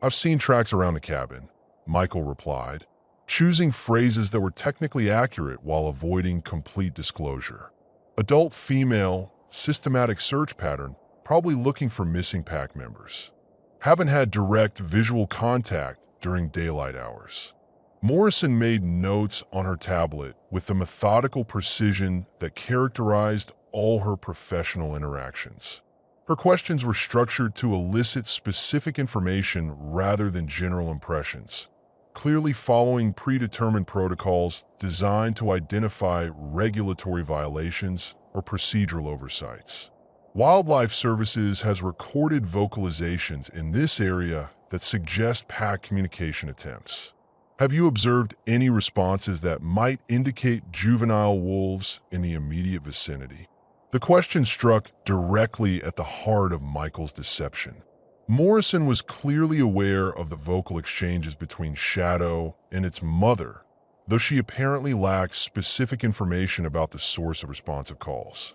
"I've seen tracks around the cabin," Michael replied, choosing phrases that were technically accurate while avoiding complete disclosure. "Adult female, systematic search pattern, probably looking for missing pack members. Haven't had direct visual contact during daylight hours." Morrison made notes on her tablet with the methodical precision that characterized all her professional interactions. Her questions were structured to elicit specific information rather than general impressions, clearly following predetermined protocols designed to identify regulatory violations or procedural oversights. Wildlife Services has recorded vocalizations in this area that suggest pack communication attempts. Have you observed any responses that might indicate juvenile wolves in the immediate vicinity? The question struck directly at the heart of Michael's deception. Morrison was clearly aware of the vocal exchanges between Shadow and its mother, though she apparently lacked specific information about the source of responsive calls.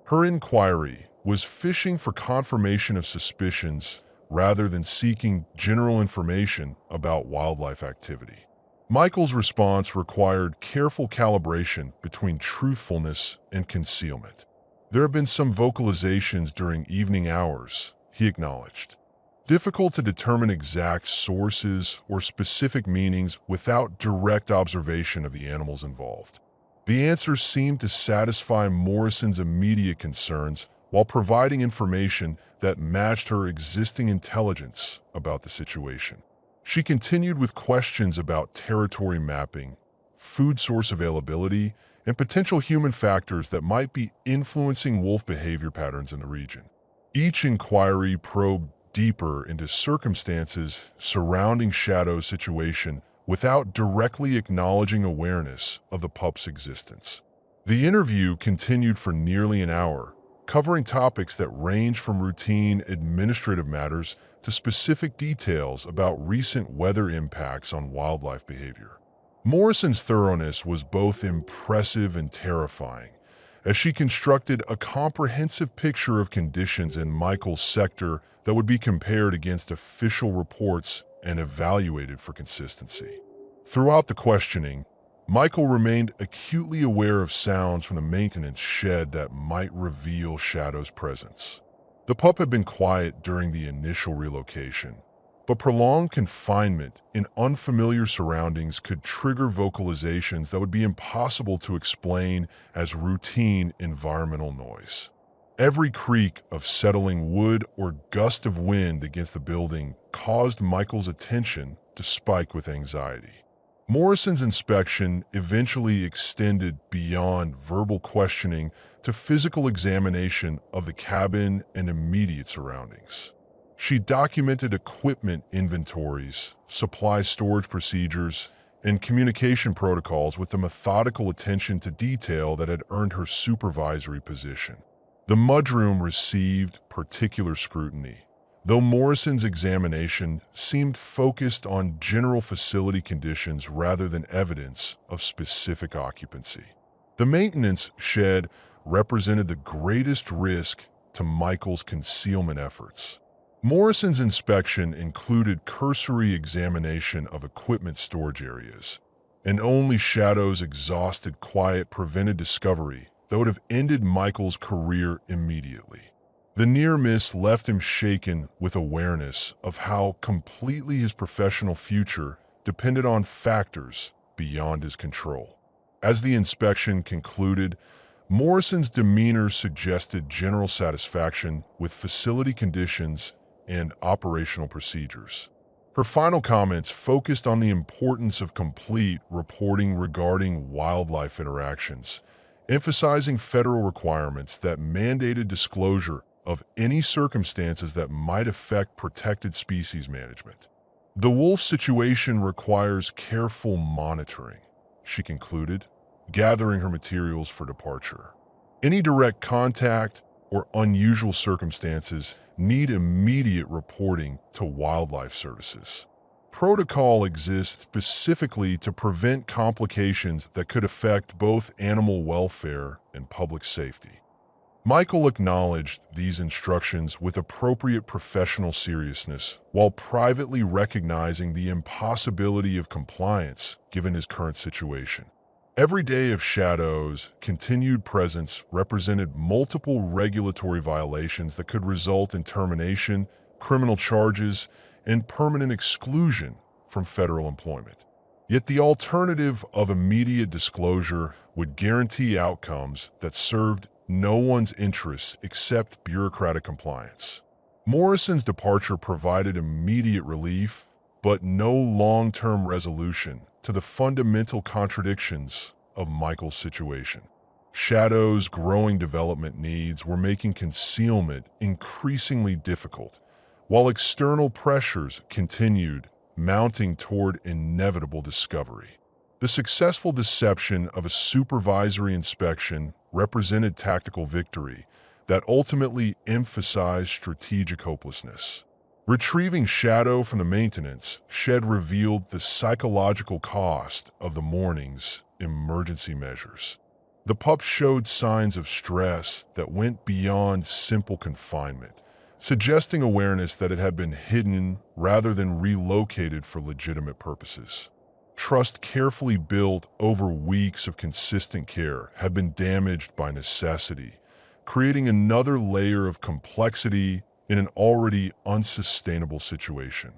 Her inquiry was fishing for confirmation of suspicions rather than seeking general information about wildlife activity. Michael's response required careful calibration between truthfulness and concealment. "There have been some vocalizations during evening hours," he acknowledged. "Difficult to determine exact sources or specific meanings without direct observation of the animals involved." The answers seemed to satisfy Morrison's immediate concerns while providing information that matched her existing intelligence about the situation. She continued with questions about territory mapping, food source availability, and potential human factors that might be influencing wolf behavior patterns in the region. Each inquiry probed deeper into circumstances surrounding Shadow's situation without directly acknowledging awareness of the pup's existence. The interview continued for nearly an hour, covering topics that range from routine administrative matters to specific details about recent weather impacts on wildlife behavior. Morrison's thoroughness was both impressive and terrifying, as she constructed a comprehensive picture of conditions in Michael's sector that would be compared against official reports and evaluated for consistency. Throughout the questioning, Michael remained acutely aware of sounds from the maintenance shed that might reveal Shadow's presence. The pup had been quiet during the initial relocation, but prolonged confinement in unfamiliar surroundings could trigger vocalizations that would be impossible to explain as routine environmental noise. Every creak of settling wood or gust of wind against the building caused Michael's attention to spike with anxiety. Morrison's inspection eventually extended beyond verbal questioning to physical examination of the cabin and immediate surroundings. She documented equipment inventories, supply storage procedures, and communication protocols with the methodical attention to detail that had earned her supervisory position. The mudroom received particular scrutiny, though Morrison's examination seemed focused on general facility conditions rather than evidence of specific occupancy. The maintenance shed represented the greatest risk to Michael's concealment efforts. Morrison's inspection included cursory examination of equipment storage areas, and only Shadow's exhausted quiet prevented discovery that would have ended Michael's career immediately. The near miss left him shaken with awareness of how completely his professional future depended on factors beyond his control. As the inspection concluded, Morrison's demeanor suggested general satisfaction with facility conditions and operational procedures. Her final comments focused on the importance of complete reporting regarding wildlife interactions, emphasizing federal requirements that mandated disclosure of any circumstances that might affect protected species management. The wolf situation requires careful monitoring, she concluded, gathering her materials for departure. Any direct contact or unusual circumstances need immediate reporting to wildlife services. Protocol exists specifically to prevent complications that could affect both animal welfare and public safety. Michael acknowledged these instructions with appropriate professional seriousness while privately recognizing the impossibility of compliance given his current situation. Every day of Shadow's continued presence represented multiple regulatory violations that could result in termination, criminal charges, and permanent exclusion from federal employment. Yet the alternative of immediate disclosure would guarantee outcomes that served no one's interests except bureaucratic compliance. Morrison's departure provided immediate relief, but no long-term resolution to the fundamental contradictions of Michael's situation. Shadow's growing development needs were making concealment increasingly difficult, while external pressures continued mounting toward inevitable discovery. The successful deception of a supervisory inspection represented tactical victory that ultimately emphasized strategic hopelessness. Retrieving Shadow from the maintenance shed revealed the psychological cost of the morning's emergency measures. The pup showed signs of stress that went beyond simple confinement, suggesting awareness that it had been hidden rather than relocated for legitimate purposes. Trust carefully built over weeks of consistent care had been damaged by necessity, creating another layer of complexity in an already unsustainable situation.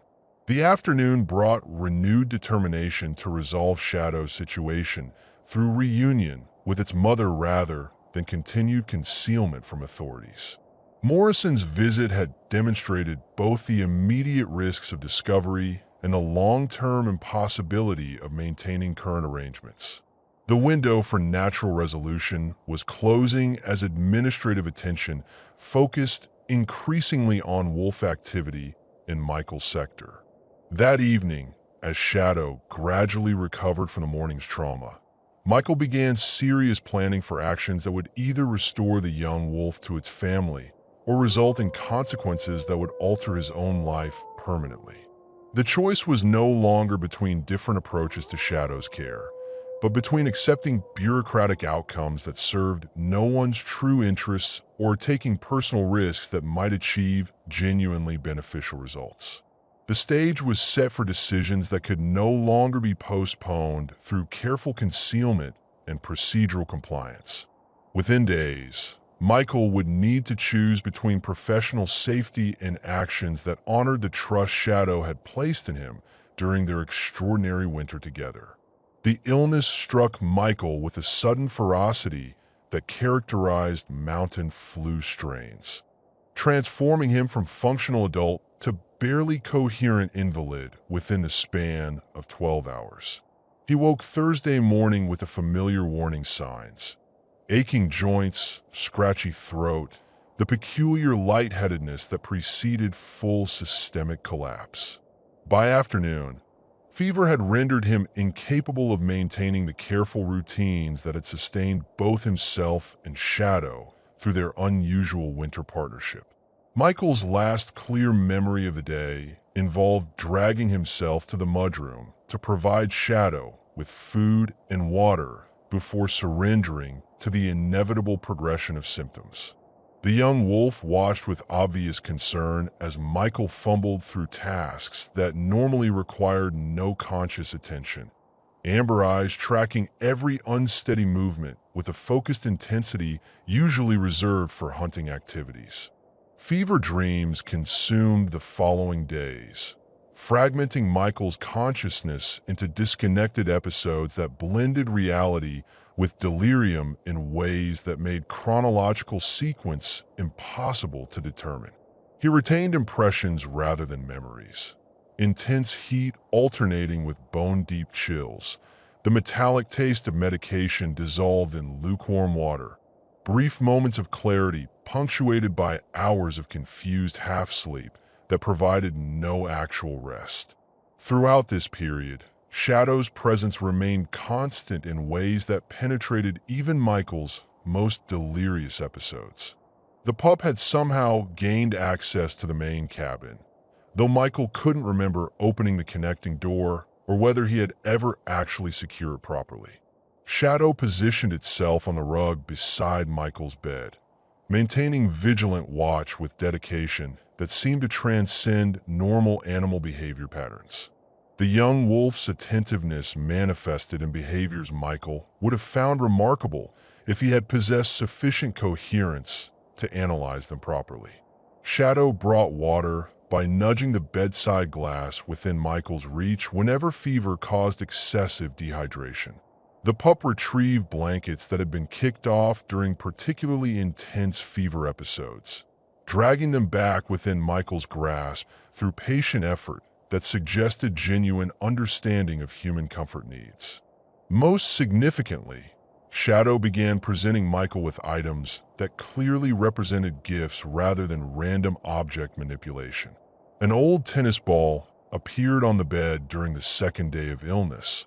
The afternoon brought renewed determination to resolve Shadow's situation through reunion with its mother rather than continued concealment from authorities. Morrison's visit had demonstrated both the immediate risks of discovery and the long-term impossibility of maintaining current arrangements. The window for natural resolution was closing as administrative attention focused increasingly on wolf activity in Michael's sector. That evening, as Shadow gradually recovered from the morning's trauma, Michael began serious planning for actions that would either restore the young wolf to its family or result in consequences that would alter his own life permanently. The choice was no longer between different approaches to Shadow's care, but between accepting bureaucratic outcomes that served no one's true interests or taking personal risks that might achieve genuinely beneficial results. The stage was set for decisions that could no longer be postponed through careful concealment and procedural compliance. Within days, Michael would need to choose between professional safety and actions that honored the trust Shadow had placed in him during their extraordinary winter together. The illness struck Michael with a sudden ferocity that characterized mountain flu strains, transforming him from functional adult to barely coherent invalid within the span of 12 hours. He woke Thursday morning with the familiar warning signs: aching joints, scratchy throat, the peculiar lightheadedness that preceded full systemic collapse. By afternoon, Fever had rendered him incapable of maintaining the careful routines that had sustained both himself and Shadow through their unusual winter partnership. Michael's last clear memory of the day involved dragging himself to the mudroom to provide Shadow with food and water before surrendering to the inevitable progression of symptoms. The young wolf watched with obvious concern as Michael fumbled through tasks that normally required no conscious attention, amber eyes tracking every unsteady movement with a focused intensity usually reserved for hunting activities. Fever dreams consumed the following days, fragmenting Michael's consciousness into disconnected episodes that blended reality with delirium in ways that made chronological sequence impossible to determine. He retained impressions rather than memories, intense heat alternating with bone-deep chills, the metallic taste of medication dissolved in lukewarm water, brief moments of clarity punctuated by hours of confused half-sleep that provided no actual rest. Throughout this period, Shadow's presence remained constant in ways that penetrated even Michael's most delirious episodes. The pup had somehow gained access to the main cabin, though Michael couldn't remember opening the connecting door or whether he had ever actually secured it properly. Shadow positioned itself on the rug beside Michael's bed, maintaining vigilant watch with dedication that seemed to transcend normal animal behavior patterns. The young wolf's attentiveness manifested in behaviors Michael would have found remarkable if he had possessed sufficient coherence to analyze them properly. Shadow brought water by nudging the bedside glass within Michael's reach whenever fever caused excessive dehydration. The pup retrieved blankets that had been kicked off during particularly intense fever episodes, dragging them back within Michael's grasp through patient effort that suggested genuine understanding of human comfort needs. Most significantly, Shadow began presenting Michael with items that clearly represented gifts rather than random object manipulation. An old tennis ball appeared on the bed during the second day of illness,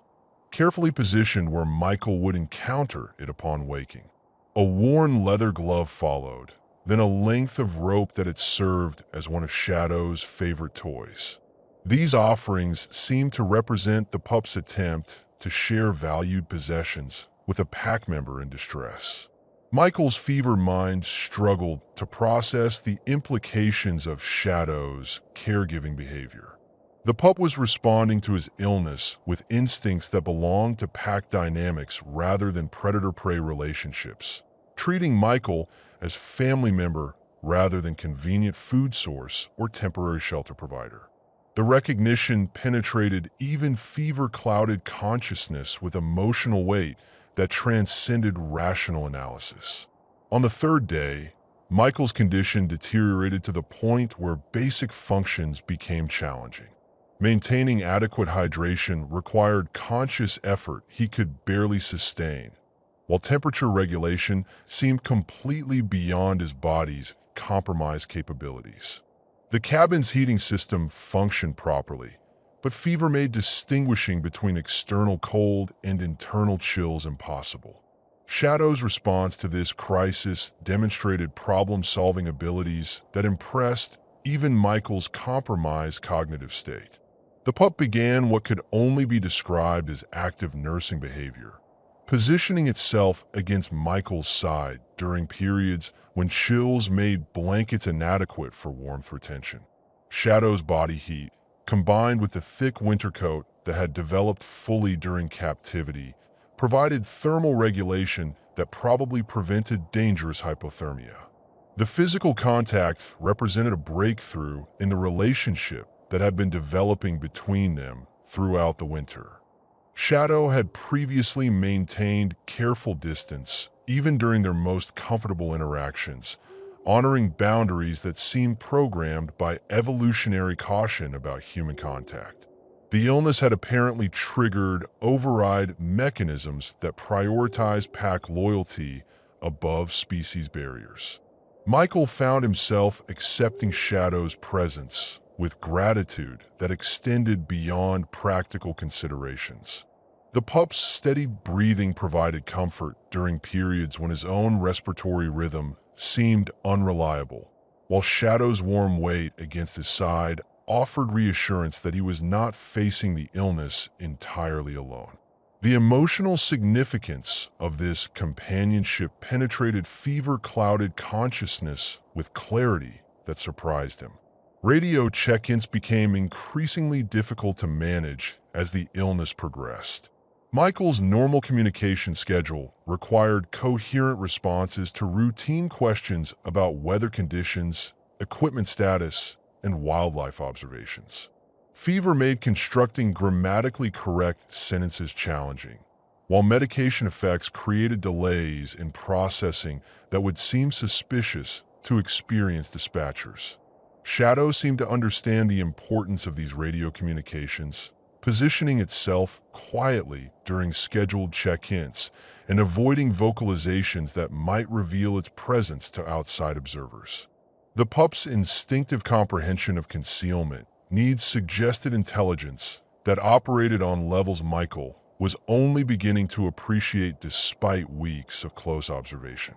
carefully positioned where Michael would encounter it upon waking. A worn leather glove followed, then a length of rope that had served as one of Shadow's favorite toys. These offerings seemed to represent the pup's attempt to share valued possessions with a pack member in distress. Michael's fever mind struggled to process the implications of Shadow's caregiving behavior. The pup was responding to his illness with instincts that belonged to pack dynamics rather than predator-prey relationships, treating Michael as family member rather than convenient food source or temporary shelter provider. The recognition penetrated even fever-clouded consciousness with emotional weight that transcended rational analysis. On the third day, Michael's condition deteriorated to the point where basic functions became challenging. Maintaining adequate hydration required conscious effort he could barely sustain, while temperature regulation seemed completely beyond his body's compromised capabilities. The cabin's heating system functioned properly, but fever made distinguishing between external cold and internal chills impossible. Shadow's response to this crisis demonstrated problem-solving abilities that impressed even Michael's compromised cognitive state. The pup began what could only be described as active nursing behavior, positioning itself against Michael's side during periods when chills made blankets inadequate for warmth retention. Shadow's body heat, combined with the thick winter coat that had developed fully during captivity, provided thermal regulation that probably prevented dangerous hypothermia. The physical contact represented a breakthrough in the relationship that had been developing between them throughout the winter. Shadow had previously maintained careful distance even during their most comfortable interactions, honoring boundaries that seemed programmed by evolutionary caution about human contact. The illness had apparently triggered override mechanisms that prioritized pack loyalty above species barriers. Michael found himself accepting Shadow's presence with gratitude that extended beyond practical considerations. The pup's steady breathing provided comfort during periods when his own respiratory rhythm seemed unreliable, while Shadow's warm weight against his side offered reassurance that he was not facing the illness entirely alone. The emotional significance of this companionship penetrated fever-clouded consciousness with clarity that surprised him. Radio check-ins became increasingly difficult to manage as the illness progressed. Michael's normal communication schedule required coherent responses to routine questions about weather conditions, equipment status, and wildlife observations. Fever made constructing grammatically correct sentences challenging, while medication effects created delays in processing that would seem suspicious to experienced dispatchers. Shadow seemed to understand the importance of these radio communications, positioning itself quietly during scheduled check-ins and avoiding vocalizations that might reveal its presence to outside observers. The pup's instinctive comprehension of concealment needs suggested intelligence that operated on levels Michael was only beginning to appreciate despite weeks of close observation.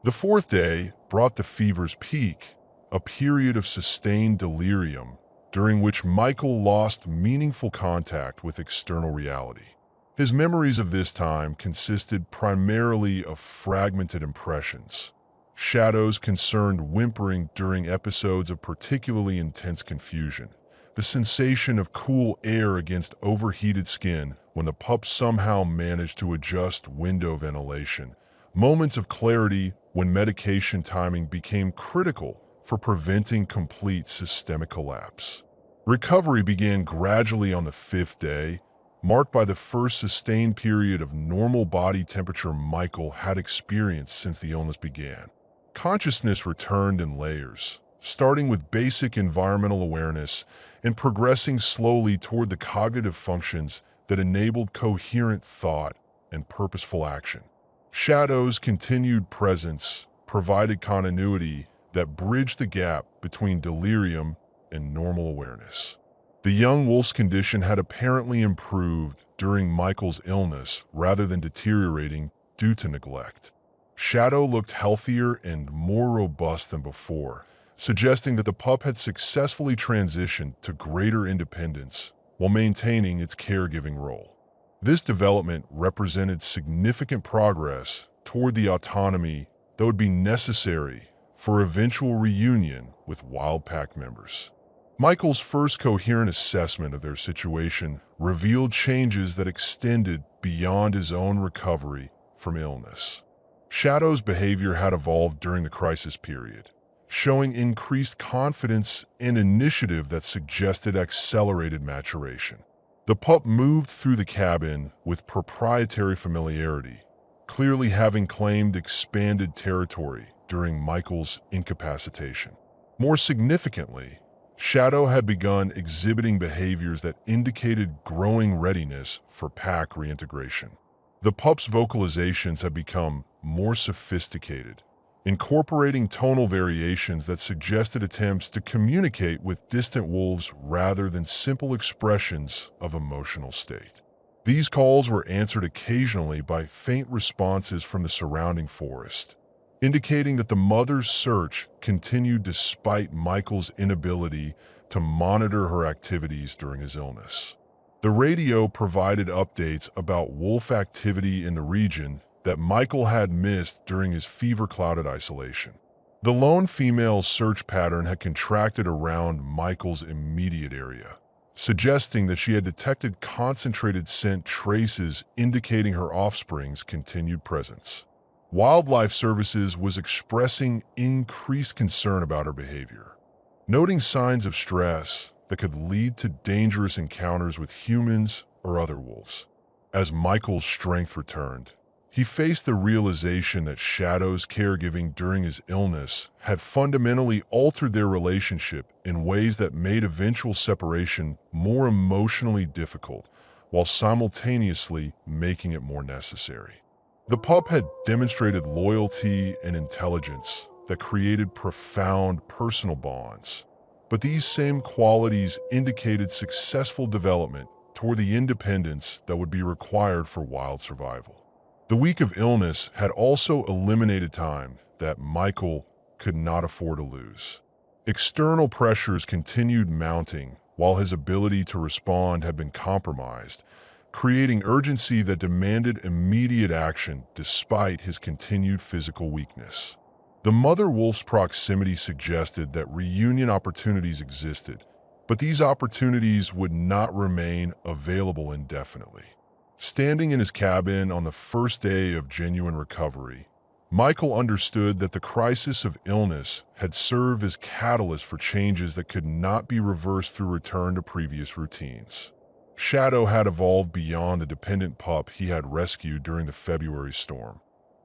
The fourth day brought the fever's peak, a period of sustained delirium during which Michael lost meaningful contact with external reality. His memories of this time consisted primarily of fragmented impressions. Shadows concerned whimpering during episodes of particularly intense confusion, the sensation of cool air against overheated skin when the pup somehow managed to adjust window ventilation, moments of clarity when medication timing became critical for preventing complete systemic collapse. Recovery began gradually on the fifth day, marked by the first sustained period of normal body temperature Michael had experienced since the illness began. Consciousness returned in layers, starting with basic environmental awareness and progressing slowly toward the cognitive functions that enabled coherent thought and purposeful action. Shadow's continued presence provided continuity that bridged the gap between delirium and normal awareness. The young wolf's condition had apparently improved during Michael's illness rather than deteriorating due to neglect. Shadow looked healthier and more robust than before, suggesting that the pup had successfully transitioned to greater independence while maintaining its caregiving role. This development represented significant progress toward the autonomy that would be necessary for eventual reunion with wild pack members. Michael's first coherent assessment of their situation revealed changes that extended beyond his own recovery from illness. Shadow's behavior had evolved during the crisis period, showing increased confidence and initiative that suggested accelerated maturation. The pup moved through the cabin with proprietary familiarity, clearly having claimed expanded territory during Michael's incapacitation. More significantly, Shadow had begun exhibiting behaviors that indicated growing readiness for pack reintegration. The pup's vocalizations had become more sophisticated, incorporating tonal variations that suggested attempts to communicate with distant wolves rather than simple expressions of emotional state. These calls were answered occasionally by faint responses from the surrounding forest, indicating that the mother's search continued despite Michael's inability to monitor her activities during his illness. The radio provided updates about wolf activity in the region that Michael had missed during his fever-clouded isolation. The lone female's search pattern had contracted around Michael's immediate area, suggesting that she had detected concentrated scent traces indicating her offspring's continued presence. Wildlife Services was expressing increased concern about her behavior, noting signs of stress that could lead to dangerous encounters with humans or other wolves. As Michael's strength returned, he faced the realization that Shadow's caregiving during his illness had fundamentally altered their relationship in ways that made eventual separation more emotionally difficult, while simultaneously making it more necessary. The pup had demonstrated loyalty and intelligence that created profound personal bonds, but these same qualities indicated successful development toward the independence that would be required for wild survival. The week of illness had also eliminated time that Michael could not afford to lose. External pressures continued mounting while his ability to respond had been compromised, creating urgency that demanded immediate action despite his continued physical weakness. The mother wolf's proximity suggested that reunion opportunities existed, but these opportunities would not remain available indefinitely. Standing in his cabin on the first day of genuine recovery, Michael understood that the crisis of illness had served as catalyst for changes that could not be reversed through return to previous routines. Shadow had evolved beyond the dependent pup he had rescued during the February storm.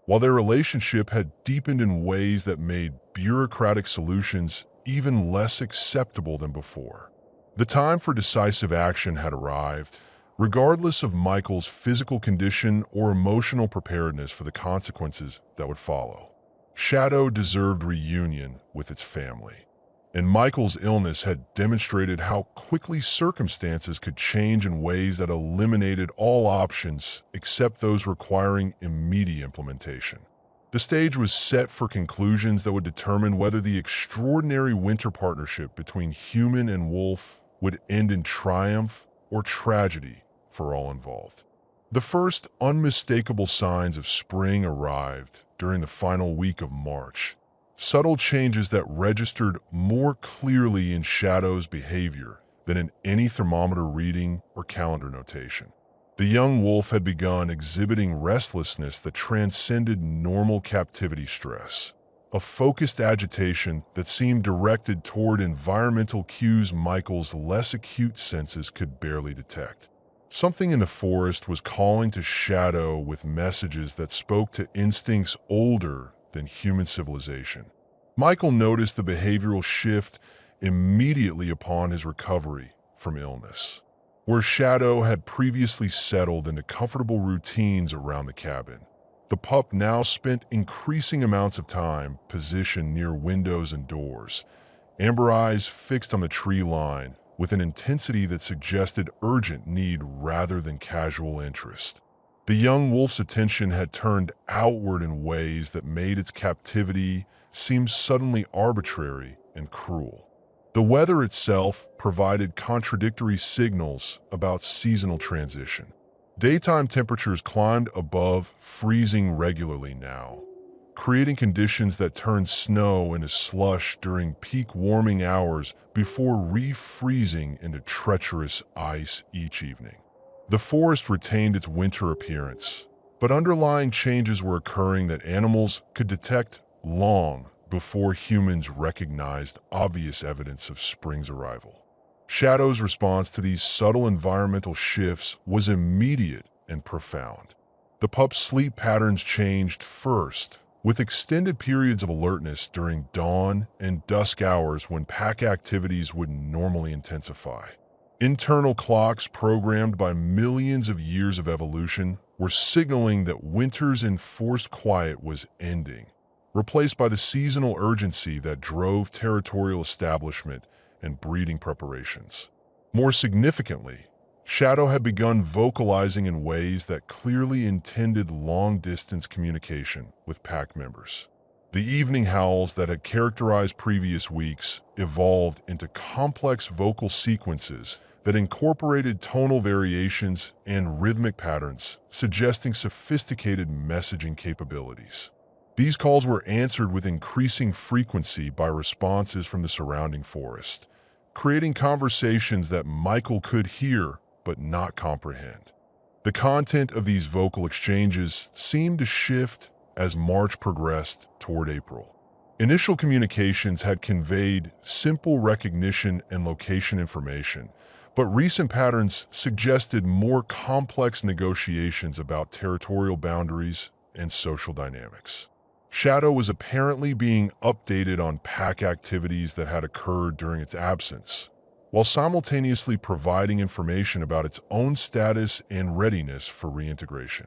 While their relationship had deepened in ways that made bureaucratic solutions even less acceptable than before. The time for decisive action had arrived, regardless of Michael's physical condition or emotional preparedness for the consequences that would follow. Shadow deserved reunion with its family, and Michael's illness had demonstrated how quickly circumstances could change in ways that eliminated all options except those requiring immediate implementation. The stage was set for conclusions that would determine whether the extraordinary winter partnership between human and wolf would end in triumph or tragedy for all involved. The first unmistakable signs of spring arrived during the final week of March, subtle changes that registered more clearly in Shadow's behavior than in any thermometer reading or calendar notation. The young wolf had begun exhibiting restlessness that transcended normal captivity stress, a focused agitation that seemed directed toward environmental cues Michael's less acute senses could barely detect. Something in the forest was calling to Shadow with messages that spoke to instincts older than human civilization. Michael noticed the behavioral shift immediately upon his recovery from illness. Where Shadow had previously settled into comfortable routines around the cabin, the pup now spent increasing amounts of time positioned near windows and doors, amber eyes fixed on the tree line with an intensity that suggested urgent need rather than casual interest. The young wolf's attention had turned outward in ways that made its captivity seem suddenly arbitrary and cruel. The weather itself provided contradictory signals about seasonal transition. Daytime temperatures climbed above freezing regularly now, creating conditions that turned snow into slush during peak warming hours before refreezing into treacherous ice each evening. The forest retained its winter appearance, but underlying changes were occurring that animals could detect long before humans recognized obvious evidence of spring's arrival. Shadow's response to these subtle environmental shifts was immediate and profound. The pup's sleep patterns changed first, with extended periods of alertness during dawn and dusk hours when pack activities would normally intensify. Internal clocks programmed by millions of years of evolution were signaling that winter's enforced quiet was ending, replaced by the seasonal urgency that drove territorial establishment and breeding preparations. More significantly, Shadow had begun vocalizing in ways that clearly intended long-distance communication with pack members. The evening howls that had characterized previous weeks evolved into complex vocal sequences that incorporated tonal variations and rhythmic patterns, suggesting sophisticated messaging capabilities. These calls were answered with increasing frequency by responses from the surrounding forest, creating conversations that Michael could hear but not comprehend. The content of these vocal exchanges seemed to shift as March progressed toward April. Initial communications had conveyed simple recognition and location information, but recent patterns suggested more complex negotiations about territorial boundaries and social dynamics. Shadow was apparently being updated on pack activities that had occurred during its absence, while simultaneously providing information about its own status and readiness for reintegration.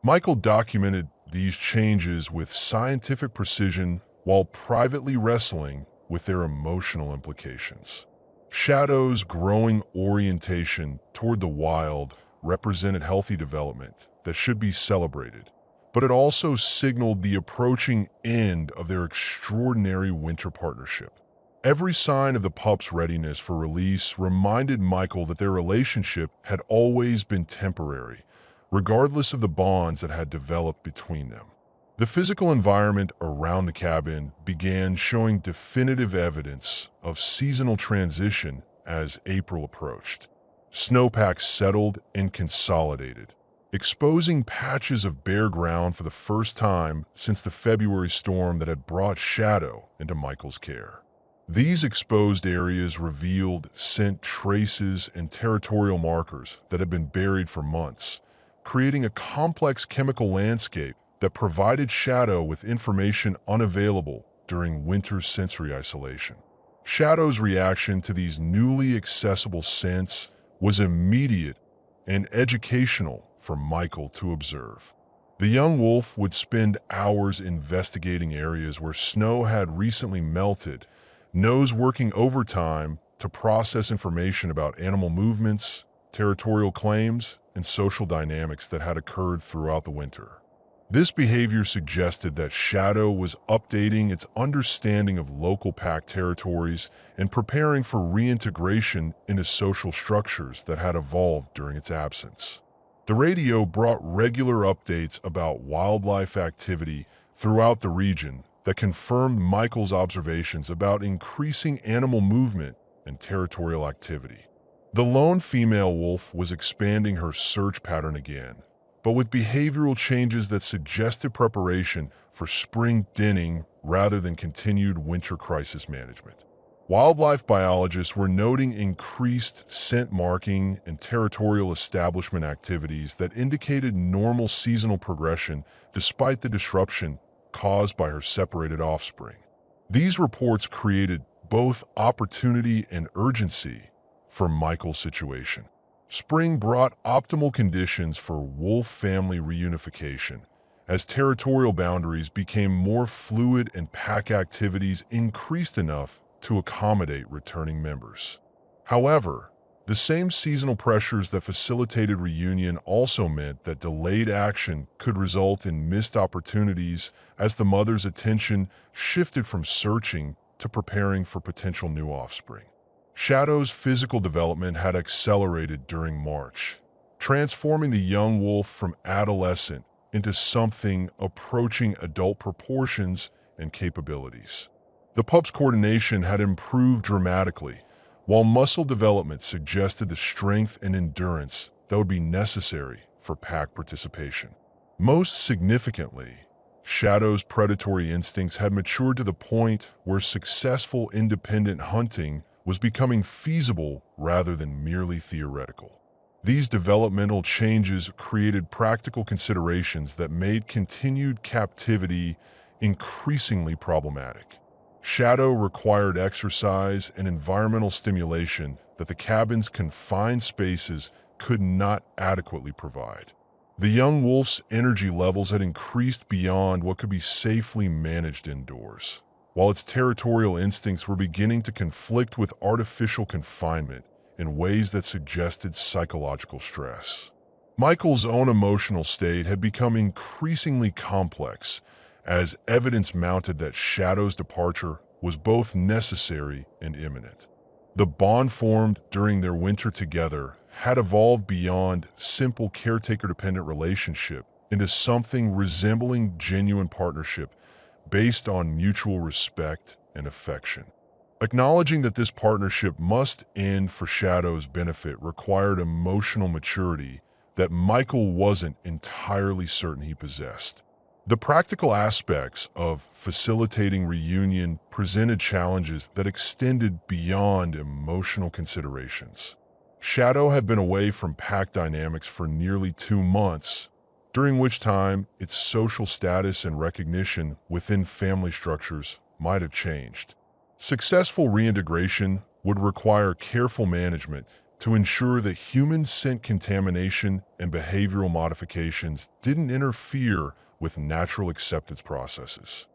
Michael documented these changes with scientific precision while privately wrestling with their emotional implications. Shadow's growing orientation toward the wild represented healthy development that should be celebrated, but it also signaled the approaching end of their extraordinary winter partnership. Every sign of the pup's readiness for release reminded Michael that their relationship had always been temporary, regardless of the bonds that had developed between them. The physical environment around the cabin began showing definitive evidence of seasonal transition as April approached. Snowpacks settled and consolidated, exposing patches of bare ground for the first time since the February storm that had brought Shadow into Michael's care. These exposed areas revealed scent traces and territorial markers that had been buried for months, creating a complex chemical landscape that provided Shadow with information unavailable during winter's sensory isolation. Shadow's reaction to these newly accessible scents was immediate and educational for Michael to observe. The young wolf would spend hours investigating areas where snow had recently melted, nose working overtime to process information about animal movements, territorial claims, and social dynamics that had occurred throughout the winter. This behavior suggested that Shadow was updating its understanding of local pack territories and preparing for reintegration into social structures that had evolved during its absence. The radio brought regular updates about wildlife activity throughout the region that confirmed Michael's observations about increasing animal movement and territorial activity. The lone female wolf was expanding her search pattern again, but with behavioral changes that suggested preparation for spring denning rather than continued winter crisis management. Wildlife biologists were noting increased scent marking and territorial establishment activities that indicated normal seasonal progression despite the disruption caused by her separated offspring. These reports created both opportunity and urgency for Michael's situation. Spring brought optimal conditions for wolf family reunification, as territorial boundaries became more fluid and pack activities increased enough to accommodate returning members. However, the same seasonal pressures that facilitated reunion also meant that delayed action could result in missed opportunities as the mother's attention shifted from searching to preparing for potential new offspring. Shadow's physical development had accelerated during March, transforming the young wolf from adolescent into something approaching adult proportions and capabilities. The pup's coordination had improved dramatically, while muscle development suggested the strength and endurance that would be necessary for pack participation. Most significantly, Shadow's predatory instincts had matured to the point where successful independent hunting was becoming feasible rather than merely theoretical. These developmental changes created practical considerations that made continued captivity increasingly problematic. Shadow required exercise and environmental stimulation that the cabin's confined spaces could not adequately provide. The young wolf's energy levels had increased beyond what could be safely managed indoors, while its territorial instincts were beginning to conflict with artificial confinement in ways that suggested psychological stress. Michael's own emotional state had become increasingly complex as evidence mounted that Shadow's departure was both necessary and imminent. The bond formed during their winter together had evolved beyond simple caretaker-dependent relationship into something resembling genuine partnership based on mutual respect and affection. Acknowledging that this partnership must end for Shadow's benefit required emotional maturity that Michael wasn't entirely certain he possessed. The practical aspects of facilitating reunion presented challenges that extended beyond emotional considerations. Shadow had been away from pack dynamics for nearly 2 months, during which time its social status and recognition within family structures might have changed. Successful reintegration would require careful management to ensure that human scent contamination and behavioral modifications didn't interfere with natural acceptance processes.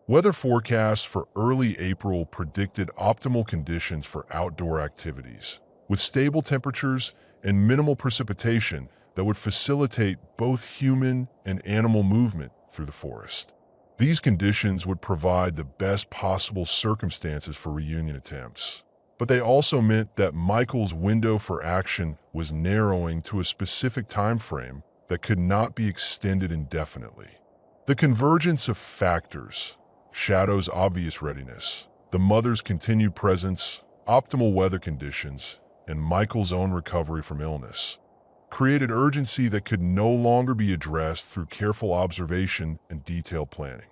Weather forecasts for early April predicted optimal conditions for outdoor activities, with stable temperatures and minimal precipitation that would facilitate both human and animal movement through the forest. These conditions would provide the best possible circumstances for reunion attempts. But they also meant that Michael's window for action was narrowing to a specific time frame that could not be extended indefinitely. The convergence of factors, Shadow's obvious readiness, the mother's continued presence, optimal weather conditions, and Michael's own recovery from illness, created urgency that could no longer be addressed through careful observation and detailed planning.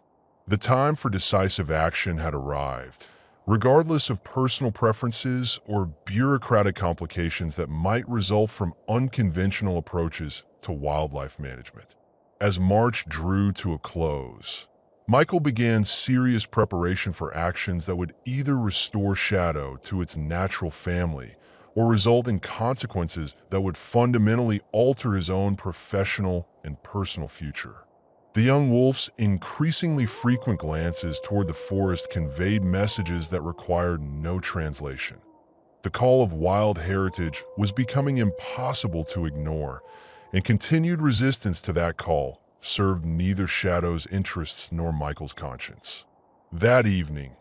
The time for decisive action had arrived, regardless of personal preferences or bureaucratic complications that might result from unconventional approaches to wildlife management. As March drew to a close, Michael began serious preparation for actions that would either restore Shadow to its natural family or result in consequences that would fundamentally alter his own professional and personal future. The young wolf's increasingly frequent glances toward the forest conveyed messages that required no translation. The call of wild heritage was becoming impossible to ignore, and continued resistance to that call served neither Shadow's interests nor Michael's conscience. That evening,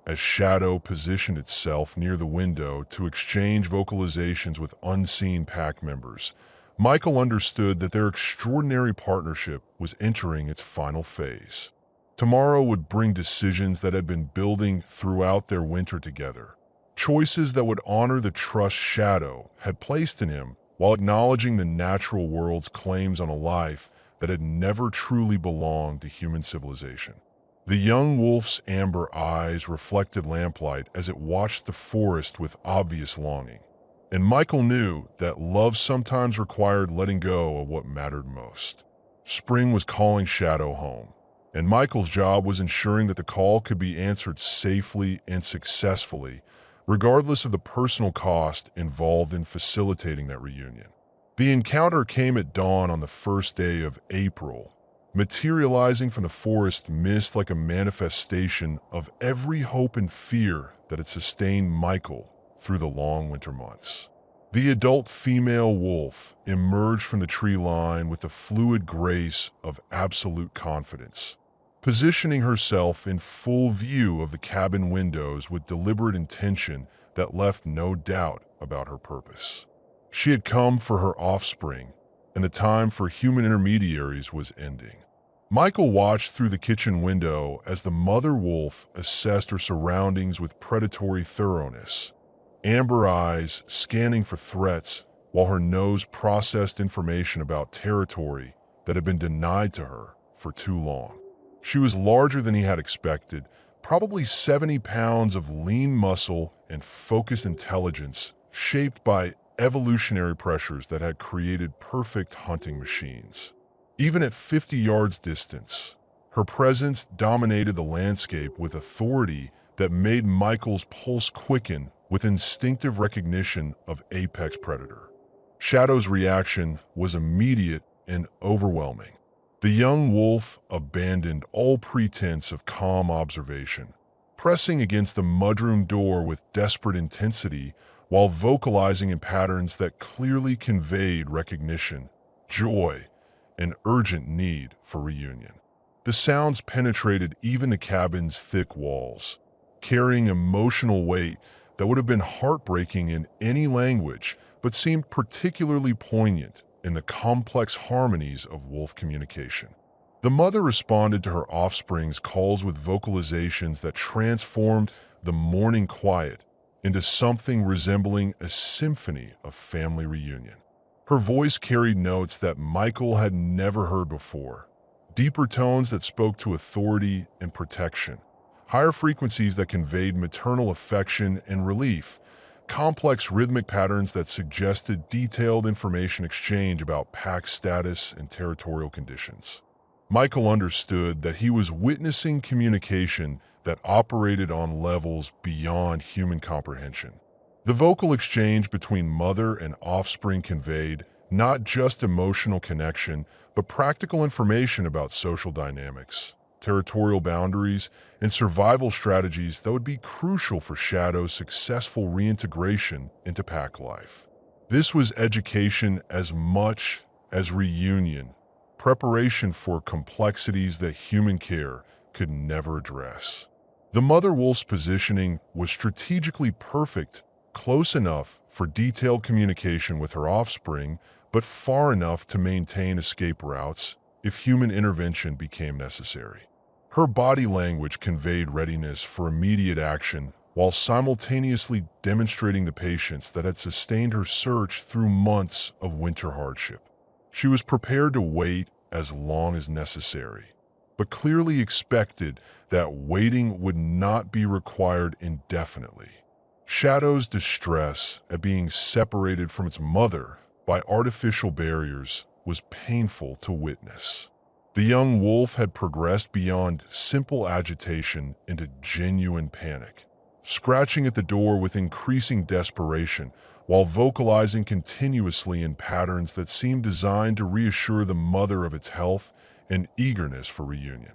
as Shadow positioned itself near the window to exchange vocalizations with unseen pack members, Michael understood that their extraordinary partnership was entering its final phase. Tomorrow would bring decisions that had been building throughout their winter together. Choices that would honor the trust Shadow had placed in him while acknowledging the natural world's claims on a life that had never truly belonged to human civilization. The young wolf's amber eyes reflected lamplight as it watched the forest with obvious longing. And Michael knew that love sometimes required letting go of what mattered most. Spring was calling Shadow home, and Michael's job was ensuring that the call could be answered safely and successfully, regardless of the personal cost involved in facilitating that reunion. The encounter came at dawn on the first day of April, materializing from the forest mist like a manifestation of every hope and fear that had sustained Michael through the long winter months. The adult female wolf emerged from the tree line with the fluid grace of absolute confidence, positioning herself in full view of the cabin windows with deliberate intention that left no doubt about her purpose. She had come for her offspring, and the time for human intermediaries was ending. Michael watched through the kitchen window as the mother wolf assessed her surroundings with predatory thoroughness, amber eyes scanning for threats while her nose processed information about territory that had been denied to her for too long. She was larger than he had expected, probably 70 pounds of lean muscle and focused intelligence shaped by evolutionary pressures that had created perfect hunting machines. Even at 50 yards distance, her presence dominated the landscape with authority that made Michael's pulse quicken with instinctive recognition of apex predator. Shadow's reaction was immediate and overwhelming. The young wolf abandoned all pretense of calm observation, pressing against the mudroom door with desperate intensity while vocalizing in patterns that clearly conveyed recognition, joy, and urgent need for reunion. The sounds penetrated even the cabin's thick walls, carrying emotional weight that would have been heartbreaking in any language, but seemed particularly poignant in the complex harmonies of wolf communication. The mother responded to her offspring's calls with vocalizations that transformed the morning quiet into something resembling a symphony of family reunion. Her voice carried notes that Michael had never heard before, deeper tones that spoke to authority and protection, higher frequencies that conveyed maternal affection and relief, complex rhythmic patterns that suggested detailed information exchange about pack status and territorial conditions. Michael understood that he was witnessing communication that operated on levels beyond human comprehension. The vocal exchange between mother and offspring conveyed not just emotional connection, but practical information about social dynamics, territorial boundaries, and survival strategies that would be crucial for Shadow's successful reintegration into pack life. This was education as much as reunion, preparation for complexities that human care could never address. The mother wolf's positioning was strategically perfect, close enough for detailed communication with her offspring, but far enough to maintain escape routes if human intervention became necessary. Her body language conveyed readiness for immediate action while simultaneously demonstrating the patience that had sustained her search through months of winter hardship. She was prepared to wait as long as necessary, but clearly expected that waiting would not be required indefinitely. Shadow's distress at being separated from its mother by artificial barriers was painful to witness. The young wolf had progressed beyond simple agitation into genuine panic, scratching at the door with increasing desperation while vocalizing continuously in patterns that seemed designed to reassure the mother of its health and eagerness for reunion.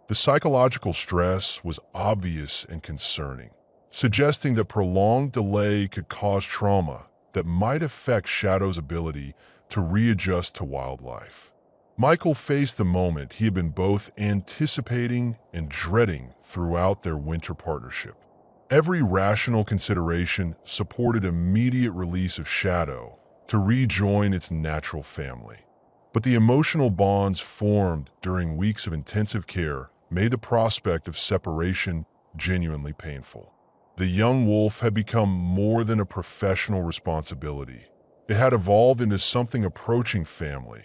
The psychological stress was obvious and concerning, suggesting that prolonged delay could cause trauma that might affect Shadow's ability to readjust to wildlife. Michael faced the moment he had been both anticipating and dreading throughout their winter partnership. Every rational consideration supported immediate release of Shadow to rejoin its natural family. But the emotional bonds formed during weeks of intensive care made the prospect of separation genuinely painful. The young wolf had become more than a professional responsibility. It had evolved into something approaching family,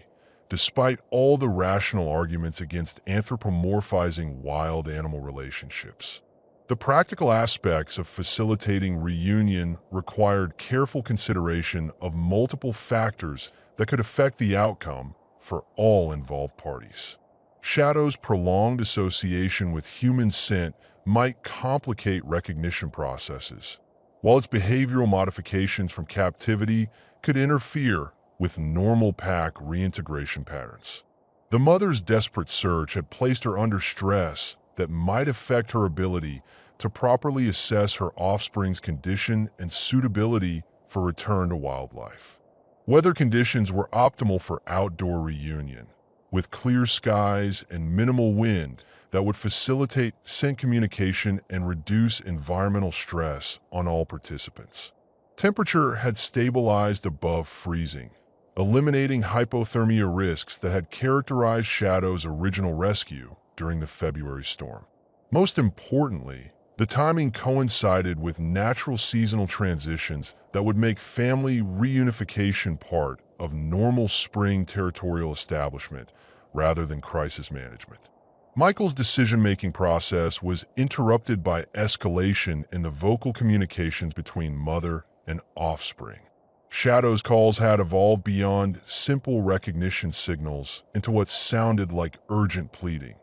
despite all the rational arguments against anthropomorphizing wild animal relationships. The practical aspects of facilitating reunion required careful consideration of multiple factors that could affect the outcome for all involved parties. Shadow's prolonged association with human scent might complicate recognition processes, while its behavioral modifications from captivity could interfere with normal pack reintegration patterns. The mother's desperate search had placed her under stress that might affect her ability to properly assess her offspring's condition and suitability for return to wildlife. Weather conditions were optimal for outdoor reunion, with clear skies and minimal wind that would facilitate scent communication and reduce environmental stress on all participants. Temperature had stabilized above freezing, eliminating hypothermia risks that had characterized Shadow's original rescue during the February storm. Most importantly, the timing coincided with natural seasonal transitions that would make family reunification part of normal spring territorial establishment rather than crisis management. Michael's decision-making process was interrupted by escalation in the vocal communications between mother and offspring. Shadow's calls had evolved beyond simple recognition signals into what sounded like urgent pleading,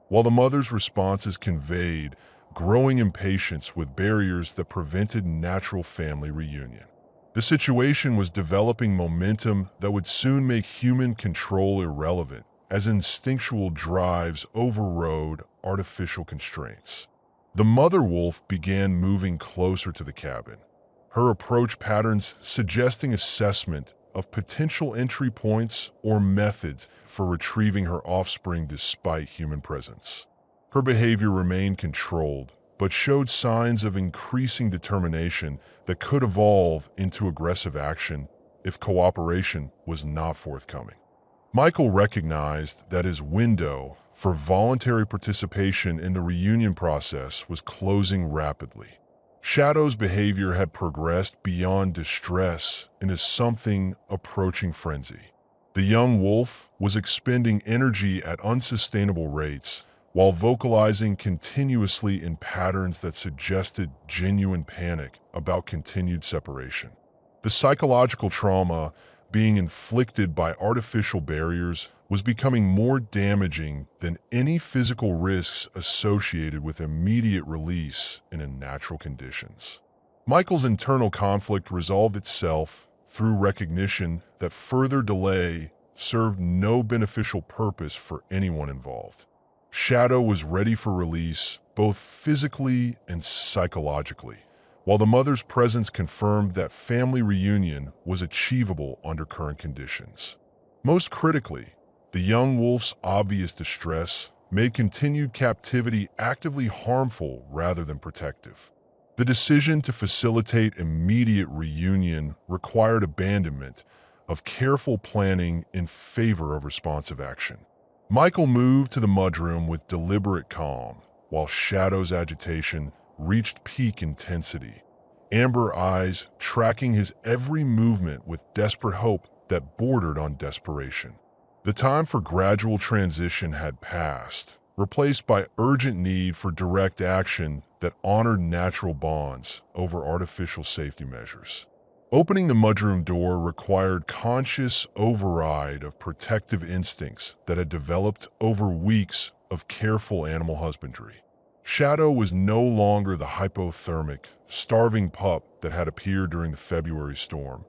while the mother's responses conveyed growing impatience with barriers that prevented natural family reunion. The situation was developing momentum that would soon make human control irrelevant, as instinctual drives overrode artificial constraints. The mother wolf began moving closer to the cabin, her approach patterns suggesting assessment of potential entry points or methods for retrieving her offspring despite human presence. Her behavior remained controlled, but showed signs of increasing determination that could evolve into aggressive action if cooperation was not forthcoming. Michael recognized that his window for voluntary participation in the reunion process was closing rapidly. Shadow's behavior had progressed beyond distress into something approaching frenzy. The young wolf was expending energy at unsustainable rates, while vocalizing continuously in patterns that suggested genuine panic about continued separation. The psychological trauma being inflicted by artificial barriers was becoming more damaging than any physical risks associated with immediate release in natural conditions. Michael's internal conflict resolved itself through recognition that further delay served no beneficial purpose for anyone involved. Shadow was ready for release, both physically and psychologically, while the mother's presence confirmed that family reunion was achievable under current conditions. Most critically, the young wolf's obvious distress made continued captivity actively harmful rather than protective. The decision to facilitate immediate reunion required abandonment of careful planning in favor of responsive action. Michael moved to the mudroom with deliberate calm, while Shadow's agitation reached peak intensity, amber eyes tracking his every movement with desperate hope that bordered on desperation. The time for gradual transition had passed, replaced by urgent need for direct action that honored natural bonds over artificial safety measures. Opening the mudroom door required conscious override of protective instincts that had developed over weeks of careful animal husbandry. Shadow was no longer the hypothermic, starving pup that had appeared during the February storm,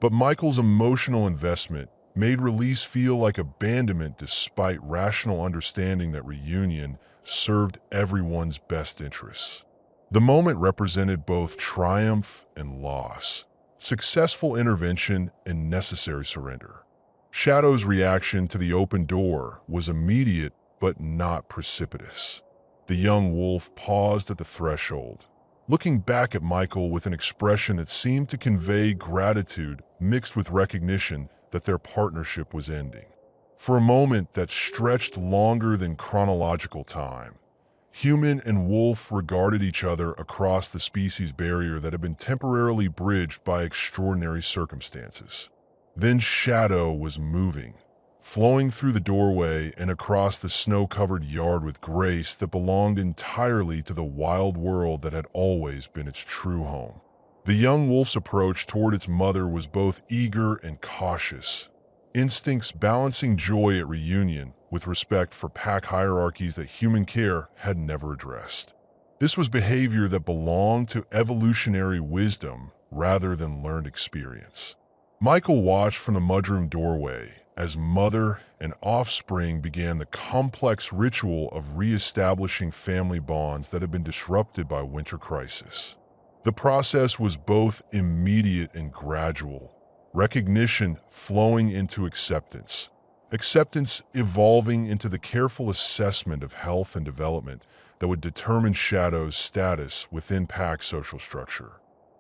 but Michael's emotional investment made release feel like abandonment despite rational understanding that reunion served everyone's best interests. The moment represented both triumph and loss, successful intervention and necessary surrender. Shadow's reaction to the open door was immediate but not precipitous. The young wolf paused at the threshold, looking back at Michael with an expression that seemed to convey gratitude mixed with recognition that their partnership was ending. For a moment that stretched longer than chronological time, human and wolf regarded each other across the species barrier that had been temporarily bridged by extraordinary circumstances. Then Shadow was moving, flowing through the doorway and across the snow-covered yard with grace that belonged entirely to the wild world that had always been its true home. The young wolf's approach toward its mother was both eager and cautious, instincts balancing joy at reunion with respect for pack hierarchies that human care had never addressed. This was behavior that belonged to evolutionary wisdom rather than learned experience. Michael watched from the mudroom doorway as mother and offspring began the complex ritual of reestablishing family bonds that had been disrupted by winter crisis. The process was both immediate and gradual, recognition flowing into acceptance evolving into the careful assessment of health and development that would determine Shadow's status within pack social structure.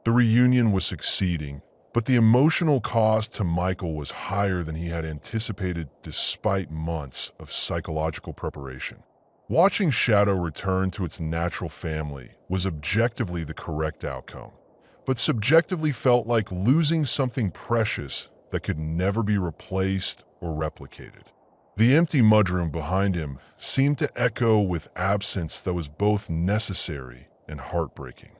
The reunion was succeeding, but the emotional cost to Michael was higher than he had anticipated despite months of psychological preparation. Watching Shadow return to its natural family was objectively the correct outcome, but subjectively felt like losing something precious that could never be replaced or replicated. The empty mudroom behind him seemed to echo with absence that was both necessary and heartbreaking.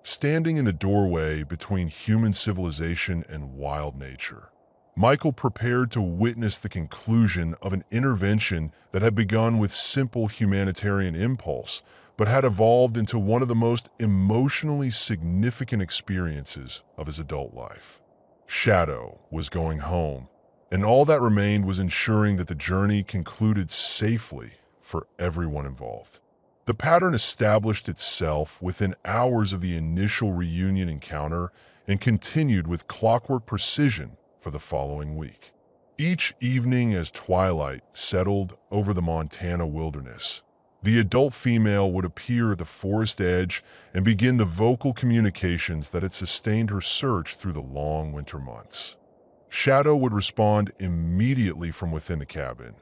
Standing in the doorway between human civilization and wild nature, Michael prepared to witness the conclusion of an intervention that had begun with simple humanitarian impulse, but had evolved into one of the most emotionally significant experiences of his adult life. Shadow was going home, and all that remained was ensuring that the journey concluded safely for everyone involved. The pattern established itself within hours of the initial reunion encounter and continued with clockwork precision for the following week. Each evening as twilight settled over the Montana wilderness, the adult female would appear at the forest edge and begin the vocal communications that had sustained her search through the long winter months. Shadow would respond immediately from within the cabin,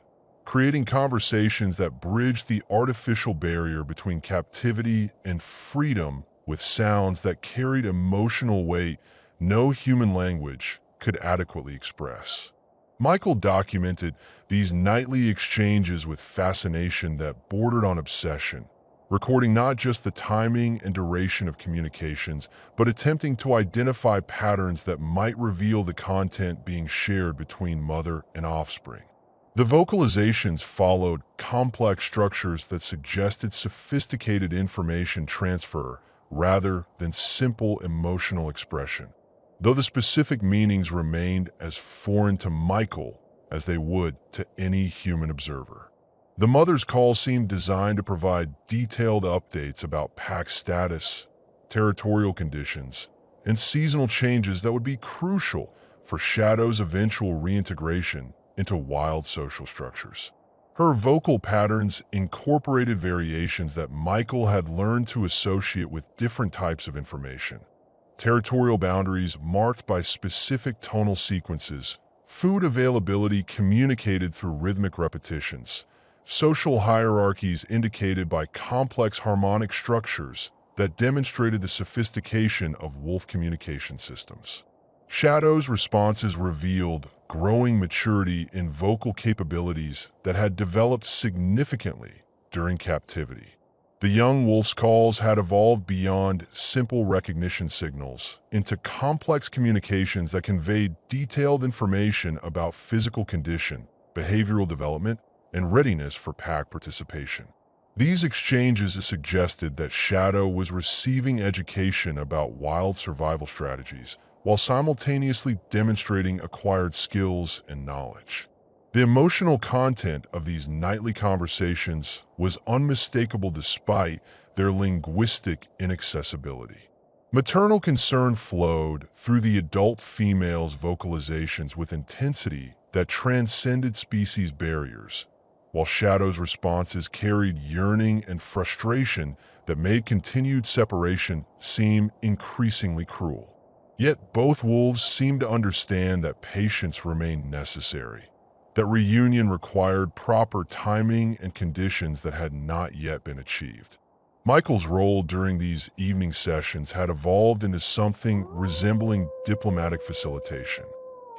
creating conversations that bridged the artificial barrier between captivity and freedom with sounds that carried emotional weight no human language could adequately express. Michael documented these nightly exchanges with fascination that bordered on obsession, recording not just the timing and duration of communications, but attempting to identify patterns that might reveal the content being shared between mother and offspring. The vocalizations followed complex structures that suggested sophisticated information transfer rather than simple emotional expression, though the specific meanings remained as foreign to Michael as they would to any human observer. The mother's call seemed designed to provide detailed updates about pack status, territorial conditions, and seasonal changes that would be crucial for Shadow's eventual reintegration into wild social structures. Her vocal patterns incorporated variations that Michael had learned to associate with different types of information. Territorial boundaries marked by specific tonal sequences, food availability communicated through rhythmic repetitions, social hierarchies indicated by complex harmonic structures that demonstrated the sophistication of wolf communication systems. Shadow's responses revealed growing maturity in vocal capabilities that had developed significantly during captivity. The young wolf's calls had evolved beyond simple recognition signals into complex communications that conveyed detailed information about physical condition, behavioral development, and readiness for pack participation. These exchanges suggested that Shadow was receiving education about wild survival strategies while simultaneously demonstrating acquired skills and knowledge. The emotional content of these nightly conversations was unmistakable despite their linguistic inaccessibility. Maternal concern flowed through the adult female's vocalizations with intensity that transcended species barriers, while Shadow's responses carried yearning and frustration that made continued separation seem increasingly cruel. Yet both wolves seemed to understand that patience remained necessary, that reunion required proper timing and conditions that had not yet been achieved. Michael's role during these evening sessions had evolved into something resembling diplomatic facilitation.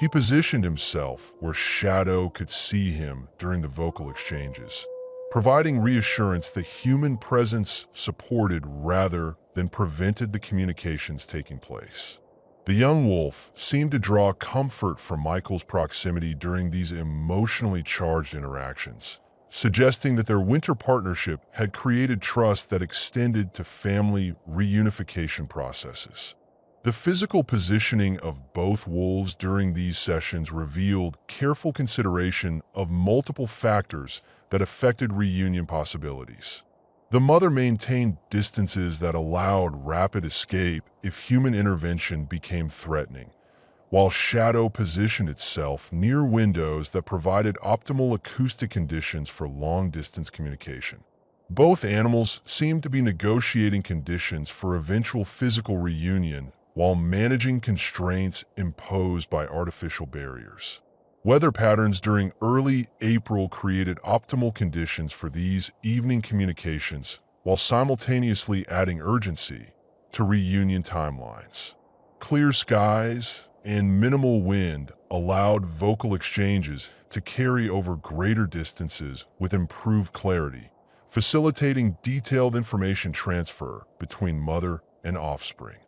He positioned himself where Shadow could see him during the vocal exchanges, providing reassurance that human presence supported rather than prevented the communications taking place. The young wolf seemed to draw comfort from Michael's proximity during these emotionally charged interactions, suggesting that their winter partnership had created trust that extended to family reunification processes. The physical positioning of both wolves during these sessions revealed careful consideration of multiple factors that affected reunion possibilities. The mother maintained distances that allowed rapid escape if human intervention became threatening, while Shadow positioned itself near windows that provided optimal acoustic conditions for long-distance communication. Both animals seemed to be negotiating conditions for eventual physical reunion while managing constraints imposed by artificial barriers. Weather patterns during early April created optimal conditions for these evening communications while simultaneously adding urgency to reunion timelines. Clear skies and minimal wind allowed vocal exchanges to carry over greater distances with improved clarity, facilitating detailed information transfer between mother and offspring.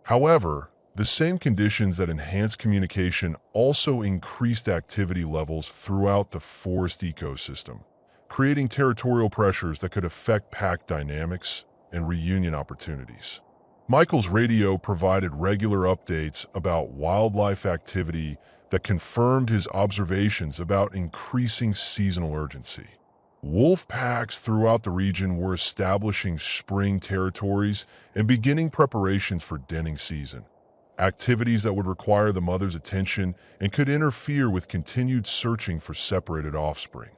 However, the same conditions that enhanced communication also increased activity levels throughout the forest ecosystem, creating territorial pressures that could affect pack dynamics and reunion opportunities. Michael's radio provided regular updates about wildlife activity that confirmed his observations about increasing seasonal urgency. Wolf packs throughout the region were establishing spring territories and beginning preparations for denning season, activities that would require the mother's attention and could interfere with continued searching for separated offspring.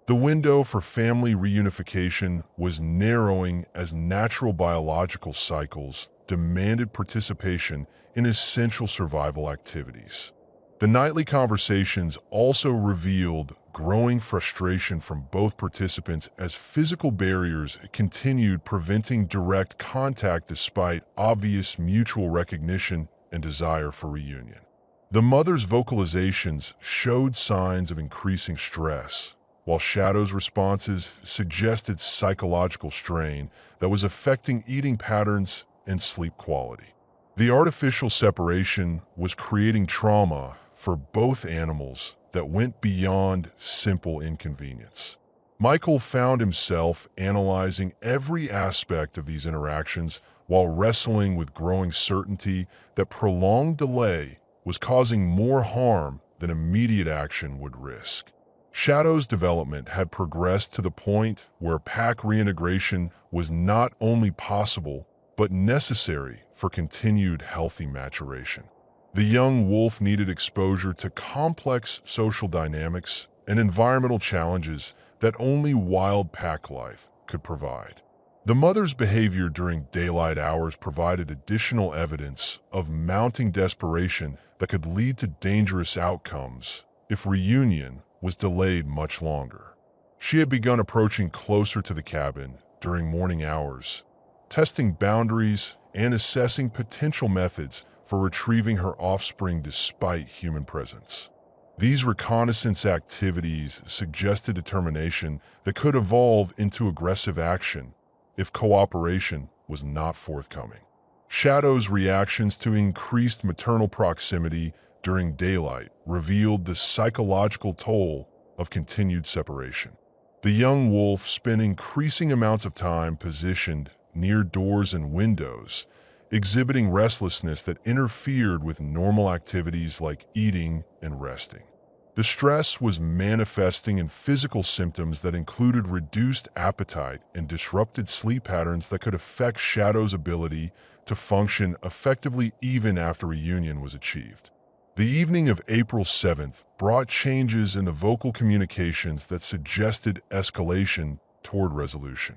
The window for family reunification was narrowing as natural biological cycles demanded participation in essential survival activities. The nightly conversations also revealed growing frustration from both participants as physical barriers continued preventing direct contact despite obvious mutual recognition and desire for reunion. The mother's vocalizations showed signs of increasing stress, while Shadow's responses suggested psychological strain that was affecting eating patterns and sleep quality. The artificial separation was creating trauma for both animals that went beyond simple inconvenience. Michael found himself analyzing every aspect of these interactions while wrestling with growing certainty that prolonged delay was causing more harm than immediate action would risk. Shadow's development had progressed to the point where pack reintegration was not only possible, but necessary for continued healthy maturation. The young wolf needed exposure to complex social dynamics and environmental challenges that only wild pack life could provide. The mother's behavior during daylight hours provided additional evidence of mounting desperation that could lead to dangerous outcomes if reunion was delayed much longer. She had begun approaching closer to the cabin during morning hours, testing boundaries and assessing potential methods for retrieving her offspring despite human presence. These reconnaissance activities suggested determination that could evolve into aggressive action if cooperation was not forthcoming. Shadow's reactions to increased maternal proximity during daylight revealed the psychological toll of continued separation. The young wolf spent increasing amounts of time positioned near doors and windows, exhibiting restlessness that interfered with normal activities like eating and resting. The stress was manifesting in physical symptoms that included reduced appetite and disrupted sleep patterns that could affect Shadow's ability to function effectively even after reunion was achieved. The evening of April 7th brought changes in the vocal communications that suggested escalation toward resolution.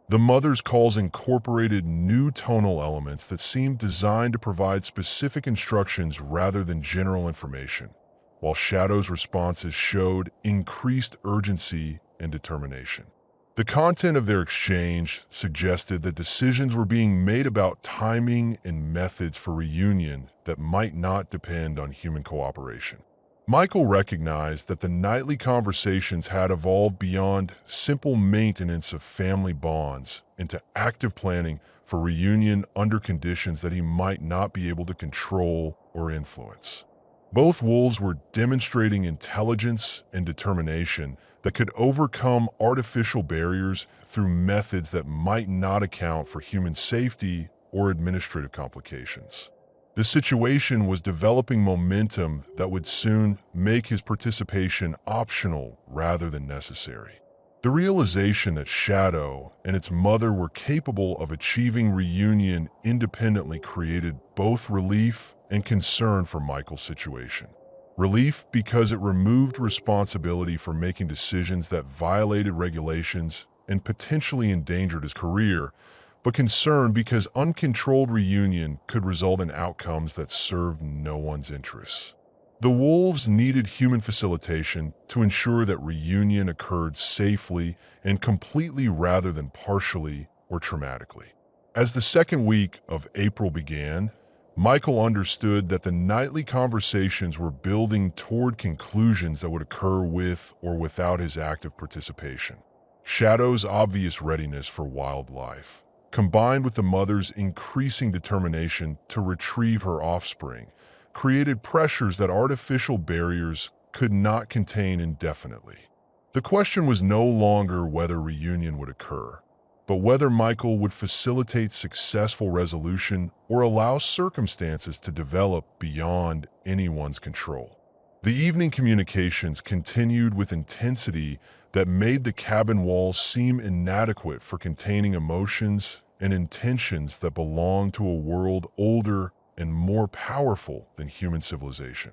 The mother's calls incorporated new tonal elements that seemed designed to provide specific instructions rather than general information, while Shadow's responses showed increased urgency and determination. The content of their exchange suggested that decisions were being made about timing and methods for reunion that might not depend on human cooperation. Michael recognized that the nightly conversations had evolved beyond simple maintenance of family bonds into active planning for reunion under conditions that he might not be able to control or influence. Both wolves were demonstrating intelligence and determination that could overcome artificial barriers through methods that might not account for human safety or administrative complications. The situation was developing momentum that would soon make his participation optional rather than necessary. The realization that Shadow and its mother were capable of achieving reunion independently created both relief and concern for Michael's situation. Relief because it removed responsibility for making decisions that violated regulations and potentially endangered his career, but concern because uncontrolled reunion could result in outcomes that served no one's interests. The wolves needed human facilitation to ensure that reunion occurred safely and completely rather than partially or traumatically. As the second week of April began, Michael understood that the nightly conversations were building toward conclusions that would occur with or without his active participation. Shadow's obvious readiness for wildlife, combined with the mother's increasing determination to retrieve her offspring, created pressures that artificial barriers could not contain indefinitely. The question was no longer whether reunion would occur, but whether Michael would facilitate successful resolution or allow circumstances to develop beyond anyone's control. The evening communications continued with intensity that made the cabin walls seem inadequate for containing emotions and intentions that belonged to a world older and more powerful than human civilization.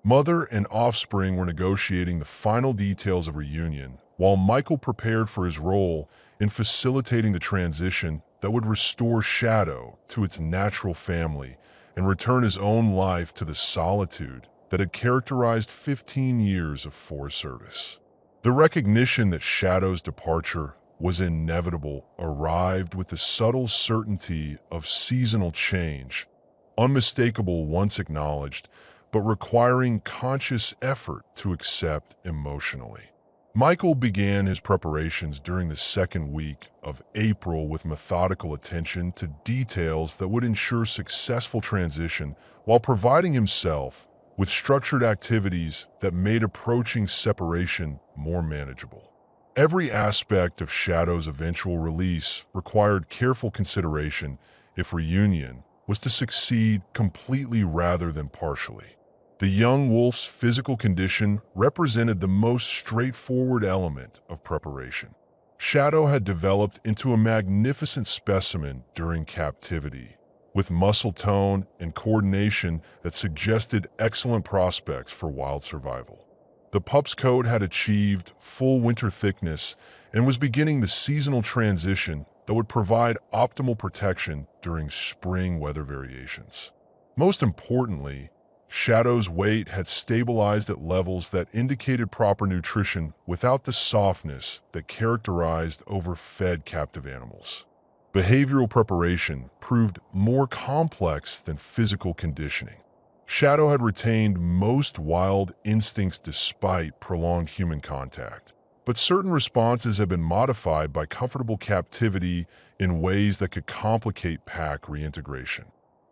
Mother and offspring were negotiating the final details of reunion, while Michael prepared for his role in facilitating the transition that would restore Shadow to its natural family and return his own life to the solitude that had characterized 15 years of forest service. The recognition that Shadow's departure was inevitable arrived with the subtle certainty of seasonal change, unmistakable once acknowledged, but requiring conscious effort to accept emotionally. Michael began his preparations during the second week of April with methodical attention to details that would ensure successful transition while providing himself with structured activities that made approaching separation more manageable. Every aspect of Shadow's eventual release required careful consideration if reunion was to succeed completely rather than partially. The young wolf's physical condition represented the most straightforward element of preparation. Shadow had developed into a magnificent specimen during captivity, with muscle tone and coordination that suggested excellent prospects for wild survival. The pup's coat had achieved full winter thickness and was beginning the seasonal transition that would provide optimal protection during spring weather variations. Most importantly, Shadow's weight had stabilized at levels that indicated proper nutrition without the softness that characterized overfed captive animals. Behavioral preparation proved more complex than physical conditioning. Shadow had retained most wild instincts despite prolonged human contact, but certain responses have been modified by comfortable captivity in ways that could complicate pack reintegration.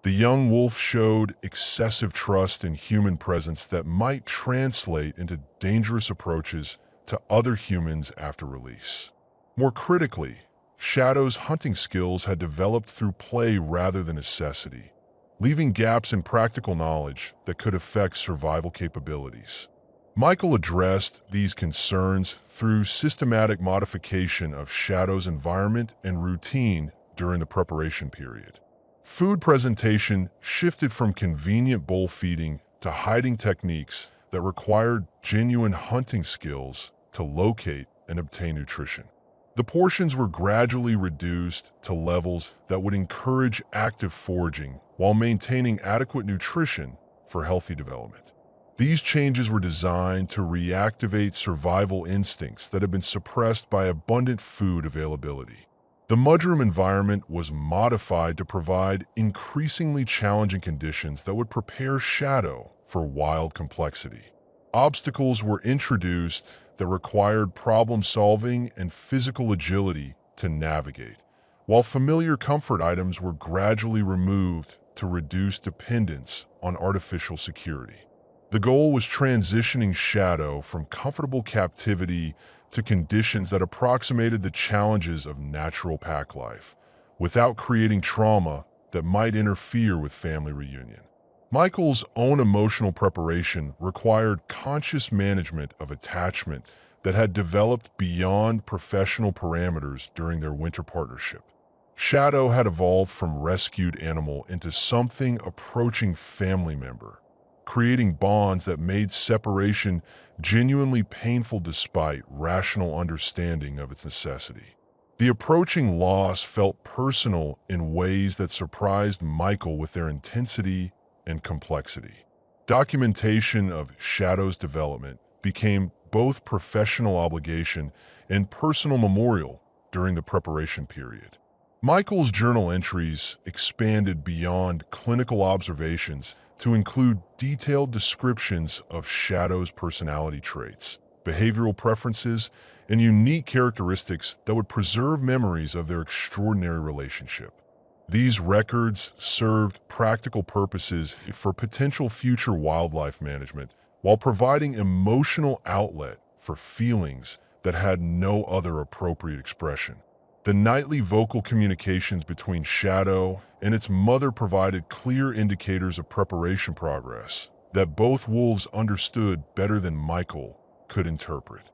The young wolf showed excessive trust in human presence that might translate into dangerous approaches to other humans after release. More critically, Shadow's hunting skills had developed through play rather than necessity, leaving gaps in practical knowledge that could affect survival capabilities. Michael addressed these concerns through systematic modification of Shadow's environment and routine during the preparation period. Food presentation shifted from convenient bowl feeding to hiding techniques that required genuine hunting skills to locate and obtain nutrition. The portions were gradually reduced to levels that would encourage active foraging while maintaining adequate nutrition for healthy development. These changes were designed to reactivate survival instincts that had been suppressed by abundant food availability. The mudroom environment was modified to provide increasingly challenging conditions that would prepare Shadow for wild complexity. Obstacles were introduced that required problem-solving and physical agility to navigate, while familiar comfort items were gradually removed to reduce dependence on artificial security. The goal was transitioning Shadow from comfortable captivity to conditions that approximated the challenges of natural pack life, without creating trauma that might interfere with family reunion. Michael's own emotional preparation required conscious management of attachment that had developed beyond professional parameters during their winter partnership. Shadow had evolved from rescued animal into something approaching family member, creating bonds that made separation genuinely painful despite rational understanding of its necessity. The approaching loss felt personal in ways that surprised Michael with their intensity and complexity. Documentation of Shadow's development became both professional obligation and personal memorial during the preparation period. Michael's journal entries expanded beyond clinical observations to include detailed descriptions of Shadow's personality traits, behavioral preferences, and unique characteristics that would preserve memories of their extraordinary relationship. These records served practical purposes for potential future wildlife management while providing emotional outlet for feelings that had no other appropriate expression. The nightly vocal communications between Shadow and its mother provided clear indicators of preparation progress that both wolves understood better than Michael could interpret.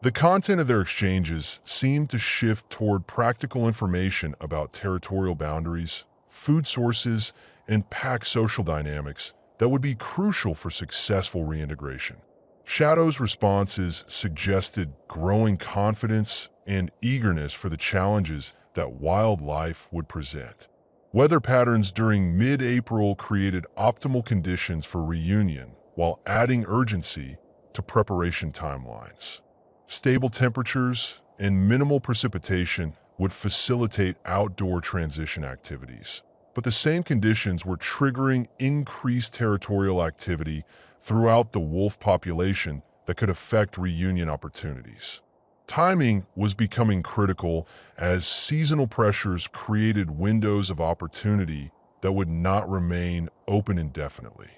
The content of their exchanges seemed to shift toward practical information about territorial boundaries, food sources, and pack social dynamics that would be crucial for successful reintegration. Shadow's responses suggested growing confidence and eagerness for the challenges that wildlife would present. Weather patterns during mid-April created optimal conditions for reunion while adding urgency to preparation timelines. Stable temperatures and minimal precipitation would facilitate outdoor transition activities, but the same conditions were triggering increased territorial activity throughout the wolf population that could affect reunion opportunities. Timing was becoming critical as seasonal pressures created windows of opportunity that would not remain open indefinitely.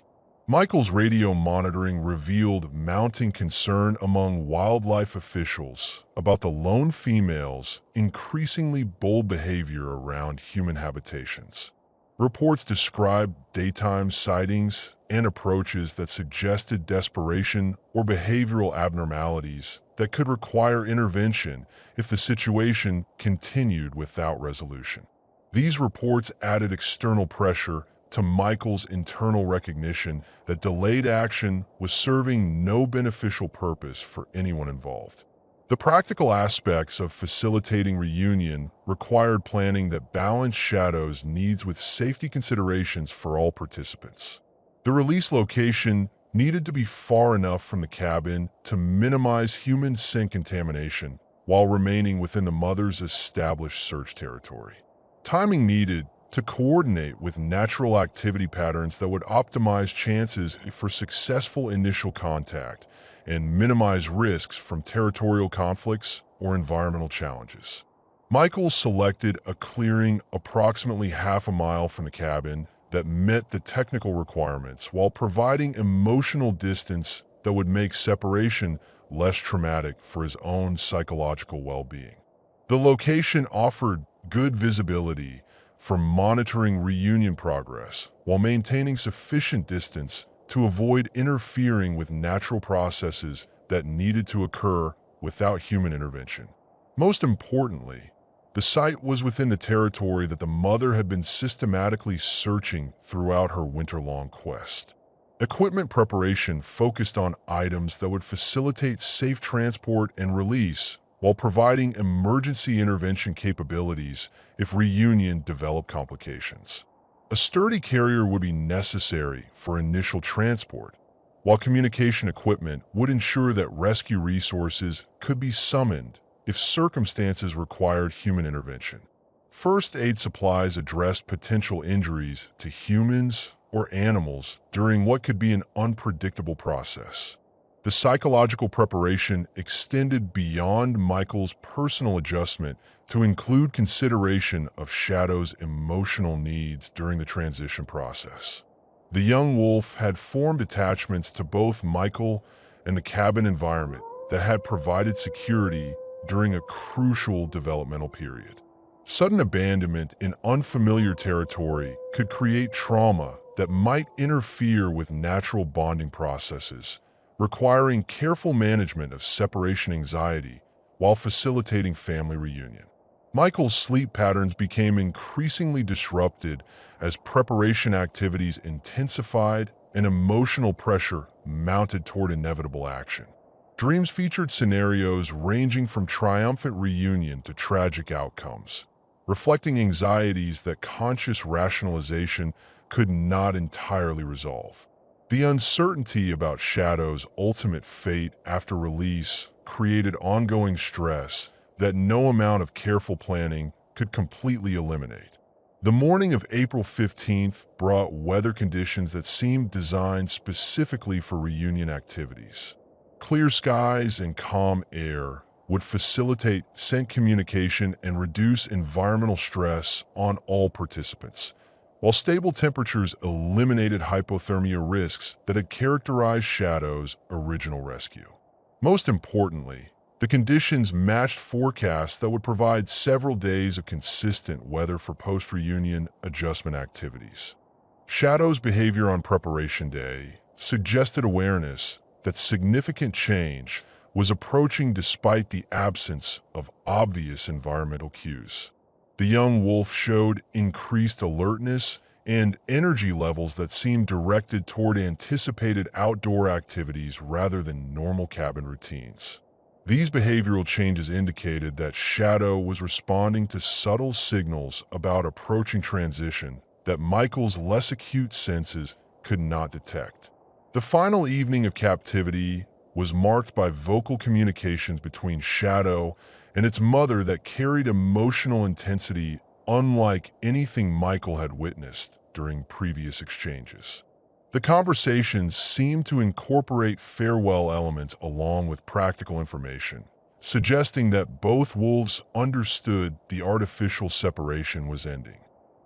Michael's radio monitoring revealed mounting concern among wildlife officials about the lone female's increasingly bold behavior around human habitations. Reports described daytime sightings and approaches that suggested desperation or behavioral abnormalities that could require intervention if the situation continued without resolution. These reports added external pressure to Michael's internal recognition that delayed action was serving no beneficial purpose for anyone involved. The practical aspects of facilitating reunion required planning that balanced Shadow's needs with safety considerations for all participants. The release location needed to be far enough from the cabin to minimize human scent contamination while remaining within the mother's established search territory. Timing needed to coordinate with natural activity patterns that would optimize chances for successful initial contact and minimize risks from territorial conflicts or environmental challenges. Michael selected a clearing approximately half a mile from the cabin that met the technical requirements while providing emotional distance that would make separation less traumatic for his own psychological well-being. The location offered good visibility for monitoring reunion progress while maintaining sufficient distance to avoid interfering with natural processes that needed to occur without human intervention. Most importantly, the site was within the territory that the mother had been systematically searching throughout her winter-long quest. Equipment preparation focused on items that would facilitate safe transport and release while providing emergency intervention capabilities if reunion developed complications. A sturdy carrier would be necessary for initial transport, while communication equipment would ensure that rescue resources could be summoned if circumstances required human intervention. First aid supplies addressed potential injuries to humans or animals during what could be an unpredictable process. The psychological preparation extended beyond Michael's personal adjustment to include consideration of Shadow's emotional needs during the transition process. The young wolf had formed attachments to both Michael and the cabin environment that had provided security during a crucial developmental period. Sudden abandonment in unfamiliar territory could create trauma that might interfere with natural bonding processes, requiring careful management of separation anxiety while facilitating family reunion. Michael's sleep patterns became increasingly disrupted as preparation activities intensified and emotional pressure mounted toward inevitable action. Dreams featured scenarios ranging from triumphant reunion to tragic outcomes, reflecting anxieties that conscious rationalization could not entirely resolve. The uncertainty about Shadow's ultimate fate after release created ongoing stress that no amount of careful planning could completely eliminate. The morning of April 15th brought weather conditions that seemed designed specifically for reunion activities. Clear skies and calm air would facilitate scent communication and reduce environmental stress on all participants, while stable temperatures eliminated hypothermia risks that had characterized Shadow's original rescue. Most importantly, the conditions matched forecasts that would provide several days of consistent weather for post-reunion adjustment activities. Shadow's behavior on preparation day suggested awareness that significant change was approaching despite the absence of obvious environmental cues. The young wolf showed increased alertness and energy levels that seemed directed toward anticipated outdoor activities rather than normal cabin routines. These behavioral changes indicated that Shadow was responding to subtle signals about approaching transition that Michael's less acute senses could not detect. The final evening of captivity was marked by vocal communications between Shadow and its mother that carried emotional intensity unlike anything Michael had witnessed during previous exchanges. The conversations seemed to incorporate farewell elements along with practical information, suggesting that both wolves understood the artificial separation was ending.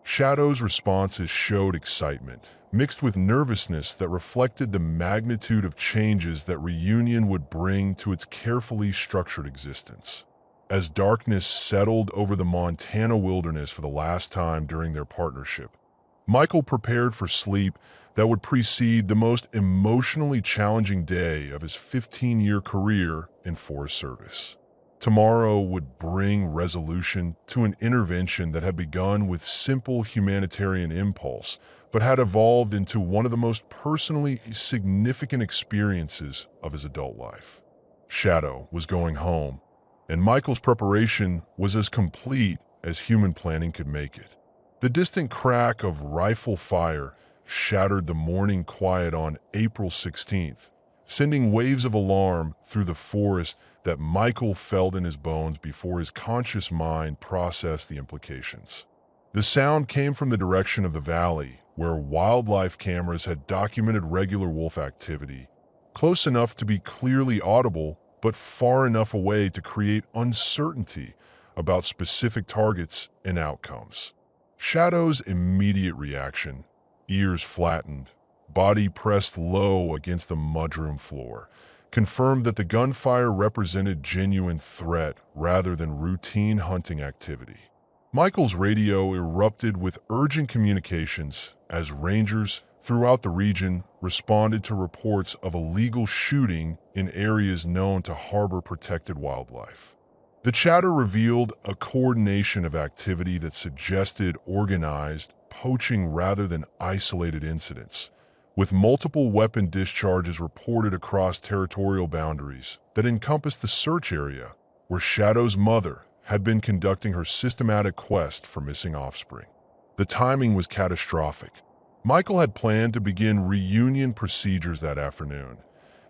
Shadow's responses showed excitement, mixed with nervousness that reflected the magnitude of changes that reunion would bring to its carefully structured existence. As darkness settled over the Montana wilderness for the last time during their partnership, Michael prepared for sleep that would precede the most emotionally challenging day of his 15-year career in Forest Service. Tomorrow would bring resolution to an intervention that had begun with simple humanitarian impulse, but had evolved into one of the most personally significant experiences of his adult life. Shadow was going home, and Michael's preparation was as complete as human planning could make it. The distant crack of rifle fire shattered the morning quiet on April 16th, sending waves of alarm through the forest that Michael felt in his bones before his conscious mind processed the implications. The sound came from the direction of the valley, where wildlife cameras had documented regular wolf activity, close enough to be clearly audible, but far enough away to create uncertainty about specific targets and outcomes. Shadow's immediate reaction, ears flattened, body pressed low against the mudroom floor, confirmed that the gunfire represented genuine threat rather than routine hunting activity. Michael's radio erupted with urgent communications as rangers throughout the region responded to reports of illegal shooting in areas known to harbor protected wildlife. The chatter revealed a coordination of activity that suggested organized poaching rather than isolated incidents, with multiple weapon discharges reported across territorial boundaries that encompassed the search area where Shadow's mother had been conducting her systematic quest for missing offspring. The timing was catastrophic. Michael had planned to begin reunion procedures that afternoon,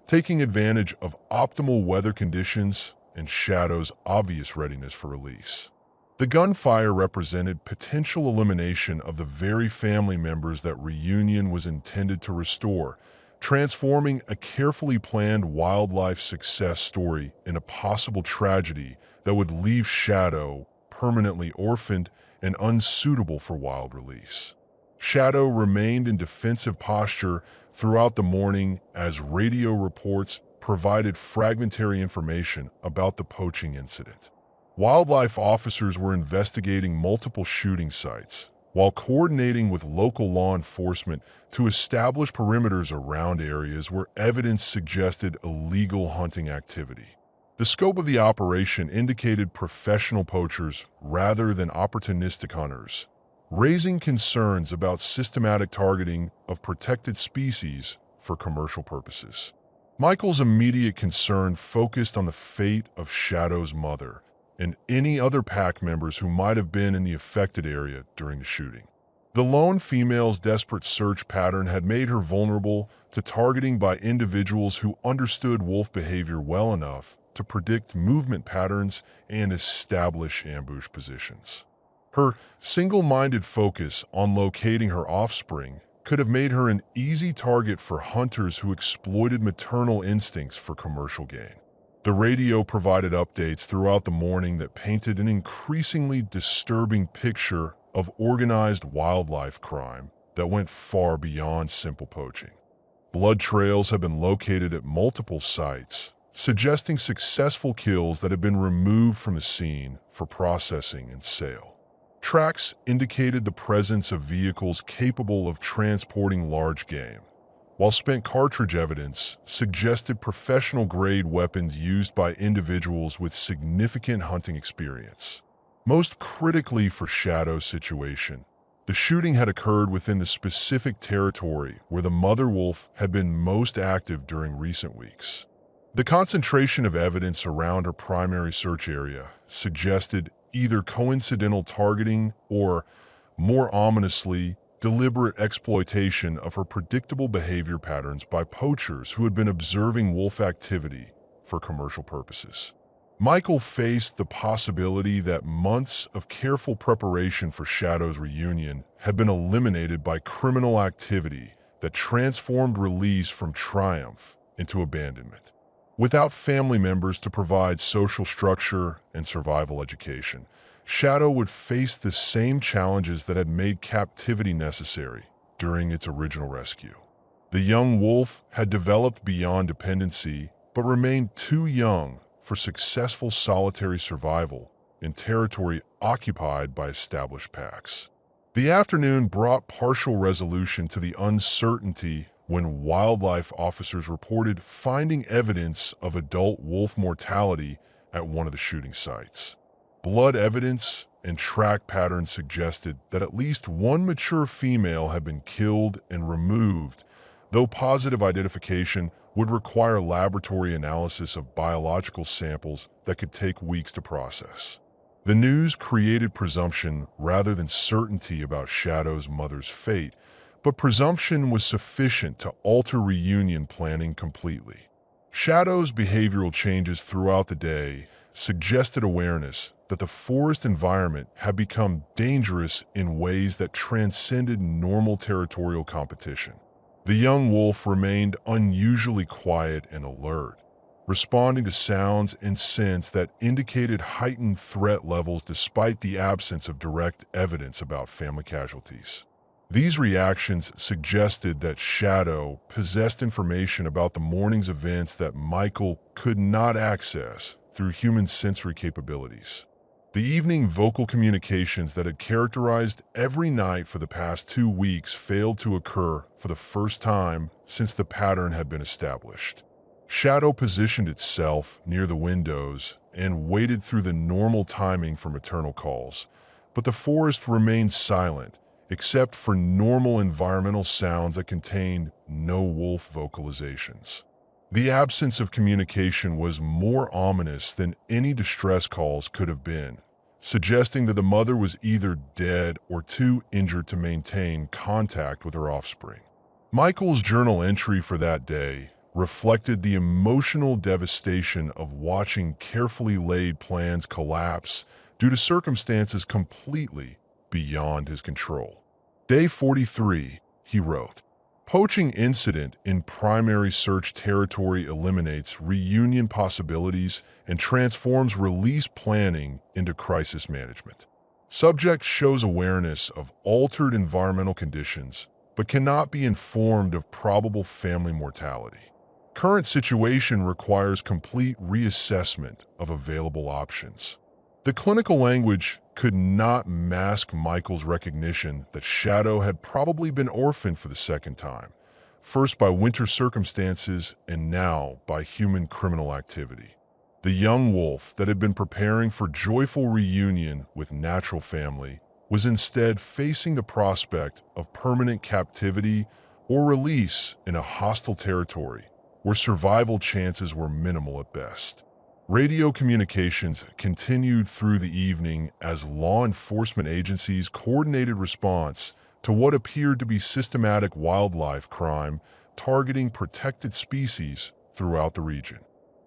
taking advantage of optimal weather conditions and Shadow's obvious readiness for release. The gunfire represented potential elimination of the very family members that reunion was intended to restore, transforming a carefully planned wildlife success story in a possible tragedy that would leave Shadow permanently orphaned and unsuitable for wild release. Shadow remained in defensive posture throughout the morning as radio reports provided fragmentary information about the poaching incident. Wildlife officers were investigating multiple shooting sites, while coordinating with local law enforcement to establish perimeters around areas where evidence suggested illegal hunting activity. The scope of the operation indicated professional poachers rather than opportunistic hunters, raising concerns about systematic targeting of protected species for commercial purposes. Michael's immediate concern focused on the fate of Shadow's mother and any other pack members who might have been in the affected area during the shooting. The lone female's desperate search pattern had made her vulnerable to targeting by individuals who understood wolf behavior well enough to predict movement patterns and establish ambush positions. Her single-minded focus on locating her offspring could have made her an easy target for hunters who exploited maternal instincts for commercial gain. The radio provided updates throughout the morning that painted an increasingly disturbing picture of organized wildlife crime that went far beyond simple poaching. Blood trails have been located at multiple sites, suggesting successful kills that had been removed from the scene for processing and sale. Tracks indicated the presence of vehicles capable of transporting large game, while spent cartridge evidence suggested professional-grade weapons used by individuals with significant hunting experience. Most critically for Shadow's situation, the shooting had occurred within the specific territory where the mother wolf had been most active during recent weeks. The concentration of evidence around her primary search area suggested either coincidental targeting or, more ominously, deliberate exploitation of her predictable behavior patterns by poachers who had been observing wolf activity for commercial purposes. Michael faced the possibility that months of careful preparation for Shadow's reunion had been eliminated by criminal activity that transformed release from triumph into abandonment. Without family members to provide social structure and survival education, Shadow would face the same challenges that had made captivity necessary during its original rescue. The young wolf had developed beyond dependency, but remained too young for successful solitary survival in territory occupied by established packs. The afternoon brought partial resolution to the uncertainty when wildlife officers reported finding evidence of adult wolf mortality at one of the shooting sites. Blood evidence and track patterns suggested that at least one mature female had been killed and removed, though positive identification would require laboratory analysis of biological samples that could take weeks to process. The news created presumption rather than certainty about Shadow's mother's fate, but presumption was sufficient to alter reunion planning completely. Shadow's behavioral changes throughout the day suggested awareness that the forest environment had become dangerous in ways that transcended normal territorial competition. The young wolf remained unusually quiet and alert, responding to sounds and scents that indicated heightened threat levels despite the absence of direct evidence about family casualties. These reactions suggested that Shadow possessed information about the morning's events that Michael could not access through human sensory capabilities. The evening vocal communications that had characterized every night for the past 2 weeks failed to occur for the first time since the pattern had been established. Shadow positioned itself near the windows and waited through the normal timing for maternal calls, but the forest remained silent, except for normal environmental sounds that contained no wolf vocalizations. The absence of communication was more ominous than any distress calls could have been, suggesting that the mother was either dead or too injured to maintain contact with her offspring. Michael's journal entry for that day reflected the emotional devastation of watching carefully laid plans collapse due to circumstances completely beyond his control. Day 43, he wrote, "Poaching incident in primary search territory eliminates reunion possibilities and transforms release planning into crisis management. Subject shows awareness of altered environmental conditions, but cannot be informed of probable family mortality. Current situation requires complete reassessment of available options." The clinical language could not mask Michael's recognition that Shadow had probably been orphaned for the second time, first by winter circumstances and now by human criminal activity. The young wolf that had been preparing for joyful reunion with natural family was instead facing the prospect of permanent captivity or release in a hostile territory where survival chances were minimal at best. Radio communications continued through the evening as law enforcement agencies coordinated response to what appeared to be systematic wildlife crime targeting protected species throughout the region.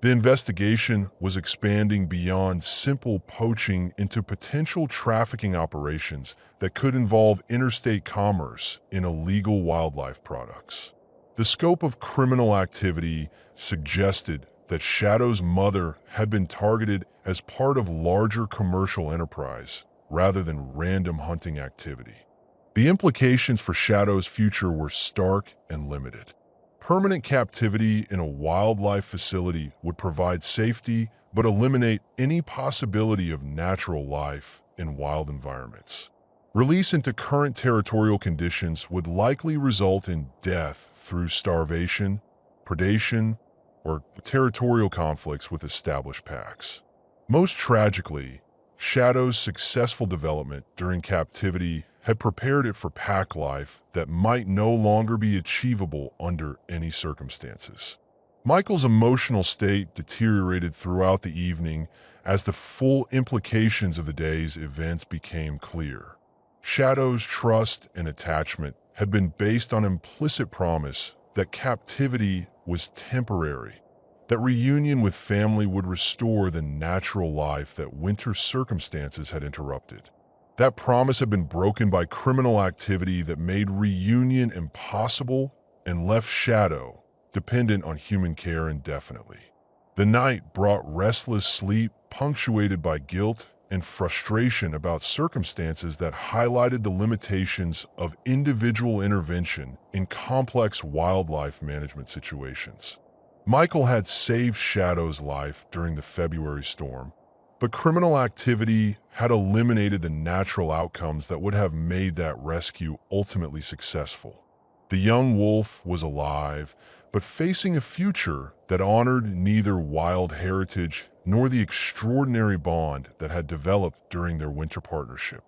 The investigation was expanding beyond simple poaching into potential trafficking operations that could involve interstate commerce in illegal wildlife products. The scope of criminal activity suggested that Shadow's mother had been targeted as part of larger commercial enterprise rather than random hunting activity. The implications for Shadow's future were stark and limited. Permanent captivity in a wildlife facility would provide safety but eliminate any possibility of natural life in wild environments. Release into current territorial conditions would likely result in death through starvation, predation, or territorial conflicts with established packs. Most tragically, Shadow's successful development during captivity had prepared it for pack life that might no longer be achievable under any circumstances. Michael's emotional state deteriorated throughout the evening as the full implications of the day's events became clear. Shadow's trust and attachment had been based on implicit promise that captivity was temporary, that reunion with family would restore the natural life that winter circumstances had interrupted. That promise had been broken by criminal activity that made reunion impossible and left Shadow dependent on human care indefinitely. The night brought restless sleep punctuated by guilt and frustration about circumstances that highlighted the limitations of individual intervention in complex wildlife management situations. Michael had saved Shadow's life during the February storm, But criminal activity had eliminated the natural outcomes that would have made that rescue ultimately successful. The young wolf was alive, but facing a future that honored neither wild heritage nor the extraordinary bond that had developed during their winter partnership.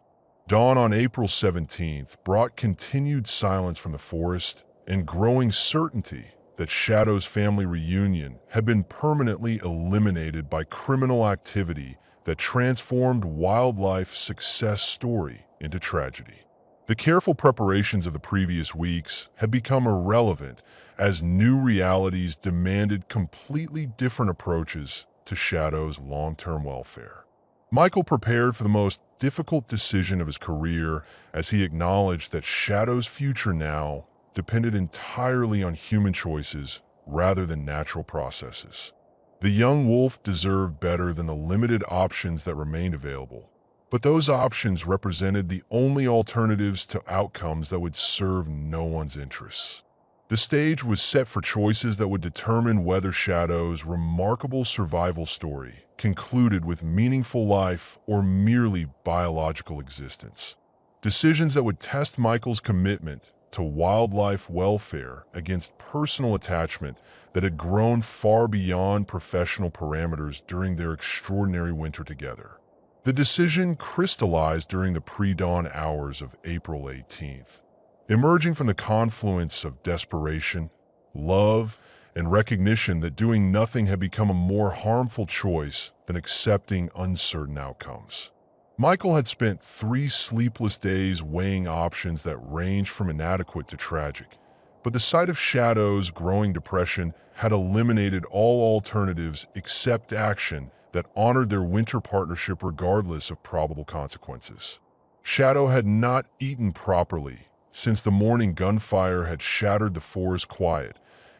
Dawn on April 17th brought continued silence from the forest and growing certainty that Shadow's family reunion had been permanently eliminated by criminal activity that transformed wildlife's success story into tragedy. The careful preparations of the previous weeks had become irrelevant as new realities demanded completely different approaches to Shadow's long-term welfare. Michael prepared for the most difficult decision of his career as he acknowledged that Shadow's future now depended entirely on human choices rather than natural processes. The young wolf deserved better than the limited options that remained available, but those options represented the only alternatives to outcomes that would serve no one's interests. The stage was set for choices that would determine whether Shadow's remarkable survival story concluded with meaningful life or merely biological existence. Decisions that would test Michael's commitment to wildlife welfare against personal attachment that had grown far beyond professional parameters during their extraordinary winter together. The decision crystallized during the pre-dawn hours of April 18th. Emerging from the confluence of desperation, love, and recognition that doing nothing had become a more harmful choice than accepting uncertain outcomes. Michael had spent 3 sleepless days weighing options that ranged from inadequate to tragic, but the sight of Shadow's growing depression had eliminated all alternatives except action that honored their winter partnership regardless of probable consequences. Shadow had not eaten properly since the morning gunfire had shattered the forest quiet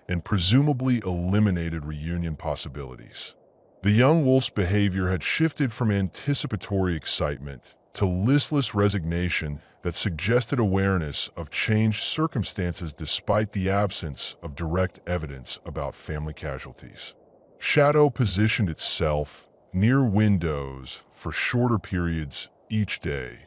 and presumably eliminated reunion possibilities. The young wolf's behavior had shifted from anticipatory excitement to listless resignation that suggested awareness of changed circumstances despite the absence of direct evidence about family casualties. Shadow positioned itself near windows for shorter periods each day,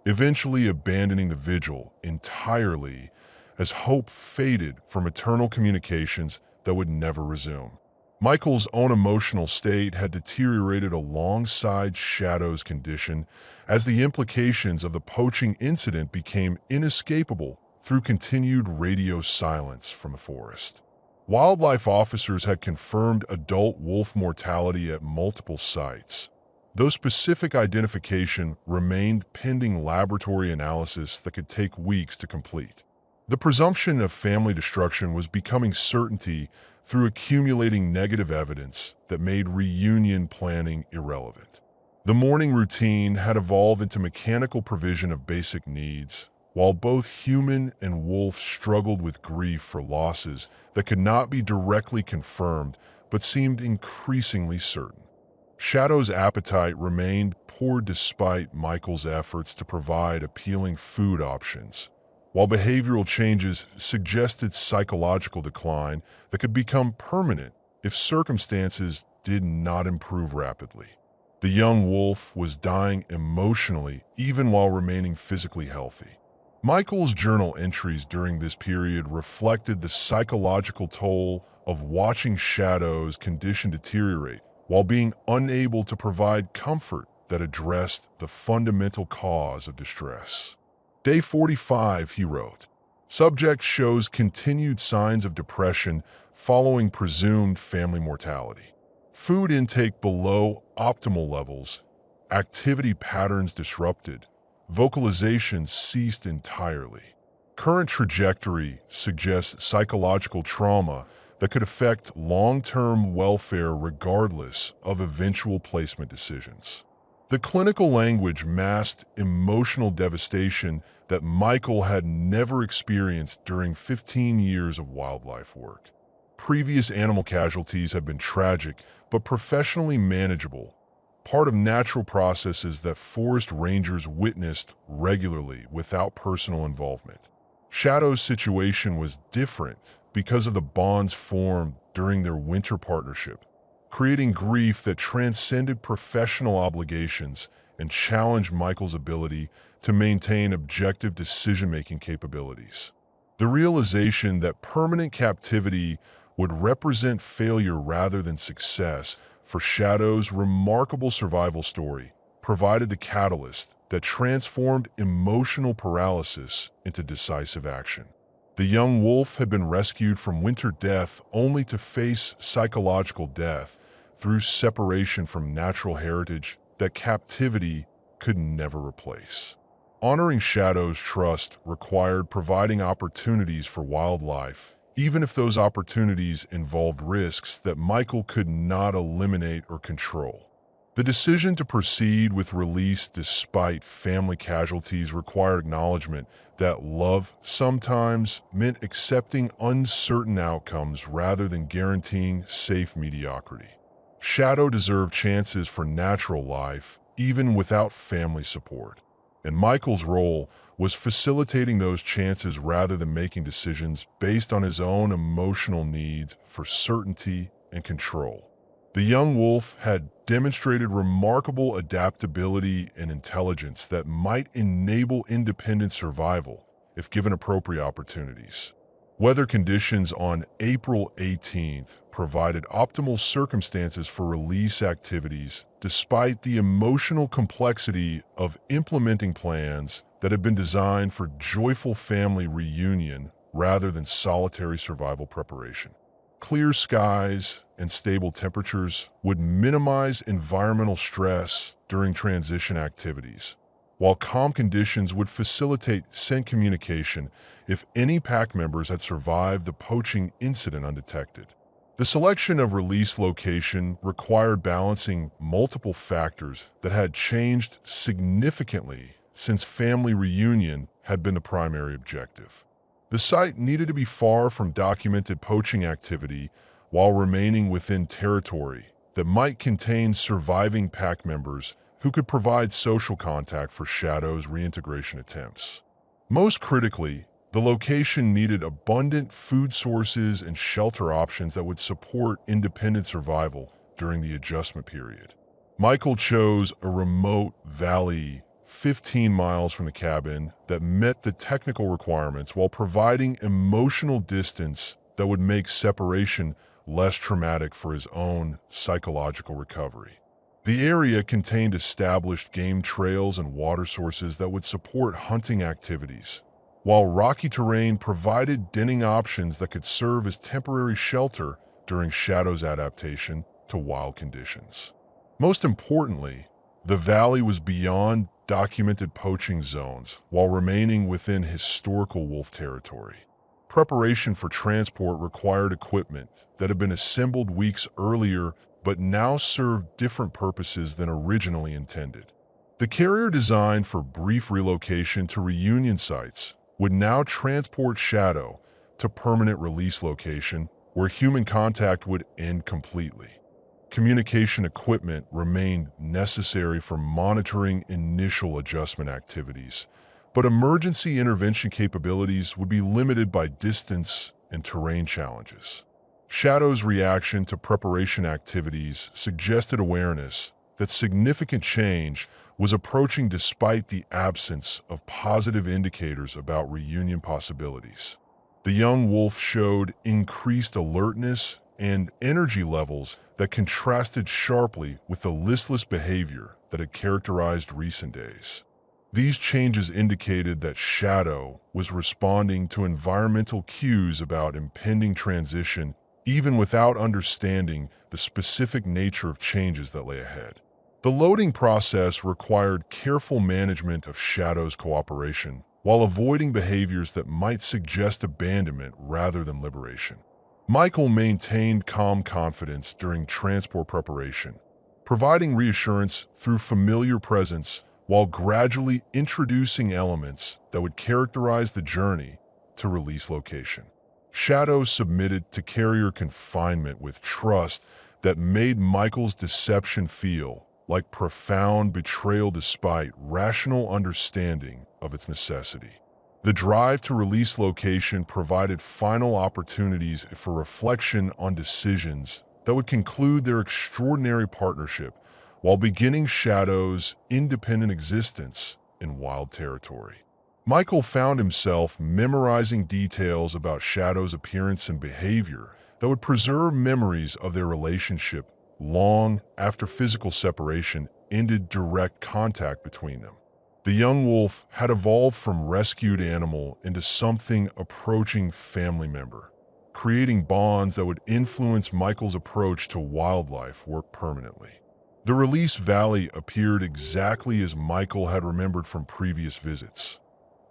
eventually abandoning the vigil entirely as hope faded from eternal communications that would never resume. Michael's own emotional state had deteriorated alongside Shadow's condition as the implications of the poaching incident became inescapable through continued radio silence from the forest. Wildlife officers had confirmed adult wolf mortality at multiple sites, though specific identification remained pending laboratory analysis that could take weeks to complete. The presumption of family destruction was becoming certainty through accumulating negative evidence that made reunion planning irrelevant. The morning routine had evolved into mechanical provision of basic needs, while both human and wolf struggled with grief for losses that could not be directly confirmed but seemed increasingly certain. Shadow's appetite remained poor despite Michael's efforts to provide appealing food options, while behavioral changes suggested psychological decline that could become permanent if circumstances did not improve rapidly. The young wolf was dying emotionally even while remaining physically healthy. Michael's journal entries during this period reflected the psychological toll of watching Shadow's condition deteriorate while being unable to provide comfort that addressed the fundamental cause of distress. Day 45, he wrote. Subject shows continued signs of depression following presumed family mortality. Food intake below optimal levels, activity patterns disrupted, vocalization ceased entirely. Current trajectory suggests psychological trauma that could affect long-term welfare regardless of eventual placement decisions. The clinical language masked emotional devastation that Michael had never experienced during 15 years of wildlife work. Previous animal casualties had been tragic, but professionally manageable, part of natural processes that forest rangers witnessed regularly without personal involvement. Shadow's situation was different because of the bonds formed during their winter partnership. creating grief that transcended professional obligations and challenged Michael's ability to maintain objective decision-making capabilities. The realization that permanent captivity would represent failure rather than success for Shadow's remarkable survival story provided the catalyst that transformed emotional paralysis into decisive action. The young wolf had been rescued from winter death only to face psychological death through separation from natural heritage that captivity could never replace. Honoring Shadow's trust required providing opportunities for wildlife, even if those opportunities involved risks that Michael could not eliminate or control. The decision to proceed with release despite family casualties required acknowledgement that love sometimes meant accepting uncertain outcomes rather than guaranteeing safe mediocrity. Shadow deserved chances for natural life, even without family support. And Michael's role was facilitating those chances rather than making decisions based on his own emotional needs for certainty and control. The young wolf had demonstrated remarkable adaptability and intelligence that might enable independent survival if given appropriate opportunities. Weather conditions on April 18th provided optimal circumstances for release activities despite the emotional complexity of implementing plans that had been designed for joyful family reunion rather than solitary survival preparation. Clear skies and stable temperatures would minimize environmental stress during transition activities, while calm conditions would facilitate scent communication if any pack members had survived the poaching incident undetected. The selection of release location required balancing multiple factors that had changed significantly since family reunion had been the primary objective. The site needed to be far from documented poaching activity while remaining within territory that might contain surviving pack members who could provide social contact for Shadow's reintegration attempts. Most critically, the location needed abundant food sources and shelter options that would support independent survival during the adjustment period. Michael chose a remote valley 15 miles from the cabin that met the technical requirements while providing emotional distance that would make separation less traumatic for his own psychological recovery. The area contained established game trails and water sources that would support hunting activities, while rocky terrain provided denning options that could serve as temporary shelter during Shadow's adaptation to wild conditions. Most importantly, the valley was beyond documented poaching zones while remaining within historical wolf territory. Preparation for transport required equipment that had been assembled weeks earlier but now served different purposes than originally intended. The carrier designed for brief relocation to reunion sites would now transport Shadow to permanent release location where human contact would end completely. Communication equipment remained necessary for monitoring initial adjustment activities, but emergency intervention capabilities would be limited by distance and terrain challenges. Shadow's reaction to preparation activities suggested awareness that significant change was approaching despite the absence of positive indicators about reunion possibilities. The young wolf showed increased alertness and energy levels that contrasted sharply with the listless behavior that had characterized recent days. These changes indicated that Shadow was responding to environmental cues about impending transition even without understanding the specific nature of changes that lay ahead. The loading process required careful management of Shadow's cooperation while avoiding behaviors that might suggest abandonment rather than liberation. Michael maintained calm confidence during transport preparation, providing reassurance through familiar presence while gradually introducing elements that would characterize the journey to release location. Shadow submitted to carrier confinement with trust that made Michael's deception feel like profound betrayal despite rational understanding of its necessity. The drive to release location provided final opportunities for reflection on decisions that would conclude their extraordinary partnership while beginning Shadow's independent existence in wild territory. Michael found himself memorizing details about Shadow's appearance and behavior that would preserve memories of their relationship long after physical separation ended direct contact between them. The young wolf had evolved from rescued animal into something approaching family member, creating bonds that would influence Michael's approach to wildlife work permanently. The Release Valley appeared exactly as Michael had remembered from previous visits.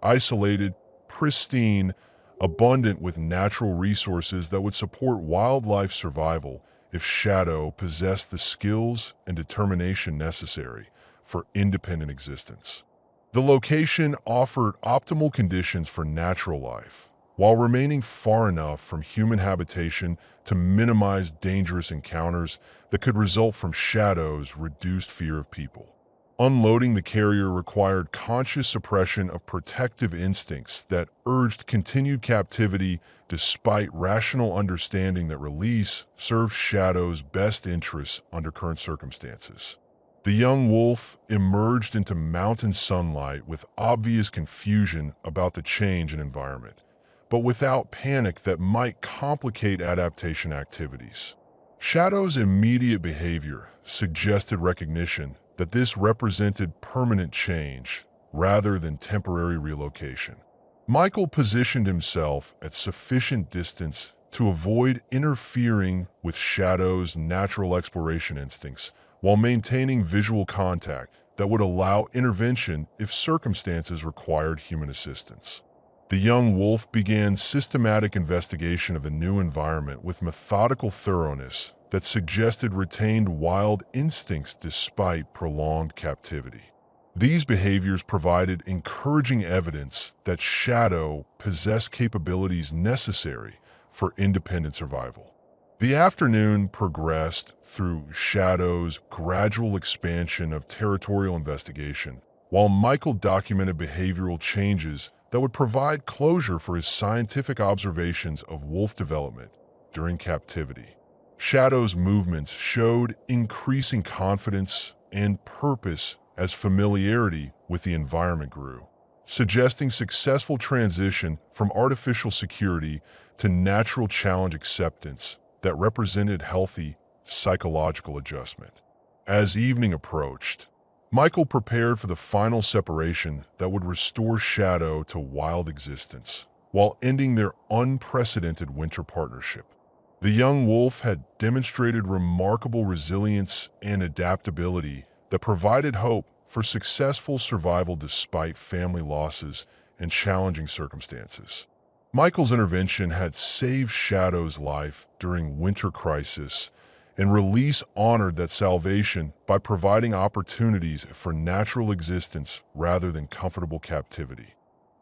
Isolated, pristine, abundant with natural resources that would support wildlife survival if Shadow possessed the skills and determination necessary for independent existence. The location offered optimal conditions for natural life, while remaining far enough from human habitation to minimize dangerous encounters that could result from Shadow's reduced fear of people. Unloading the carrier required conscious suppression of protective instincts that urged continued captivity despite rational understanding that release served Shadow's best interests under current circumstances. The young wolf emerged into mountain sunlight with obvious confusion about the change in environment, but without panic that might complicate adaptation activities. Shadow's immediate behavior suggested recognition that this represented permanent change rather than temporary relocation. Michael positioned himself at sufficient distance to avoid interfering with Shadow's natural exploration instincts while maintaining visual contact that would allow intervention if circumstances required human assistance. The young wolf began systematic investigation of the new environment with methodical thoroughness that suggested retained wild instincts despite prolonged captivity. These behaviors provided encouraging evidence that Shadow possessed capabilities necessary for independent survival. The afternoon progressed through Shadow's gradual expansion of territorial investigation, while Michael documented behavioral changes that would provide closure for his scientific observations of wolf development during captivity. Shadow's movements showed increasing confidence and purpose as familiarity with the environment grew, suggesting successful transition from artificial security to natural challenge acceptance that represented healthy psychological adjustment. As evening approached, Michael prepared for the final separation that would restore Shadow to wild existence, while ending their unprecedented winter partnership. The young wolf had demonstrated remarkable resilience and adaptability that provided hope for successful survival despite family losses and challenging circumstances. Michael's intervention had saved Shadow's life during winter crisis, and Release honored that salvation by providing opportunities for natural existence rather than comfortable captivity.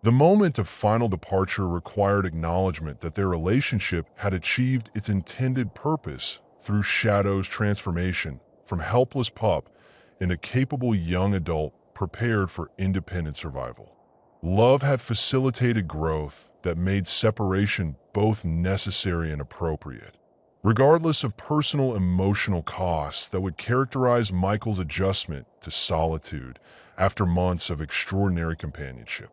The moment of final departure required acknowledgement that their relationship had achieved its intended purpose through Shadow's transformation from helpless pup into capable young adult prepared for independent survival. Love had facilitated growth that made separation both necessary and appropriate. Regardless of personal emotional costs that would characterize Michael's adjustment to solitude after months of extraordinary companionship.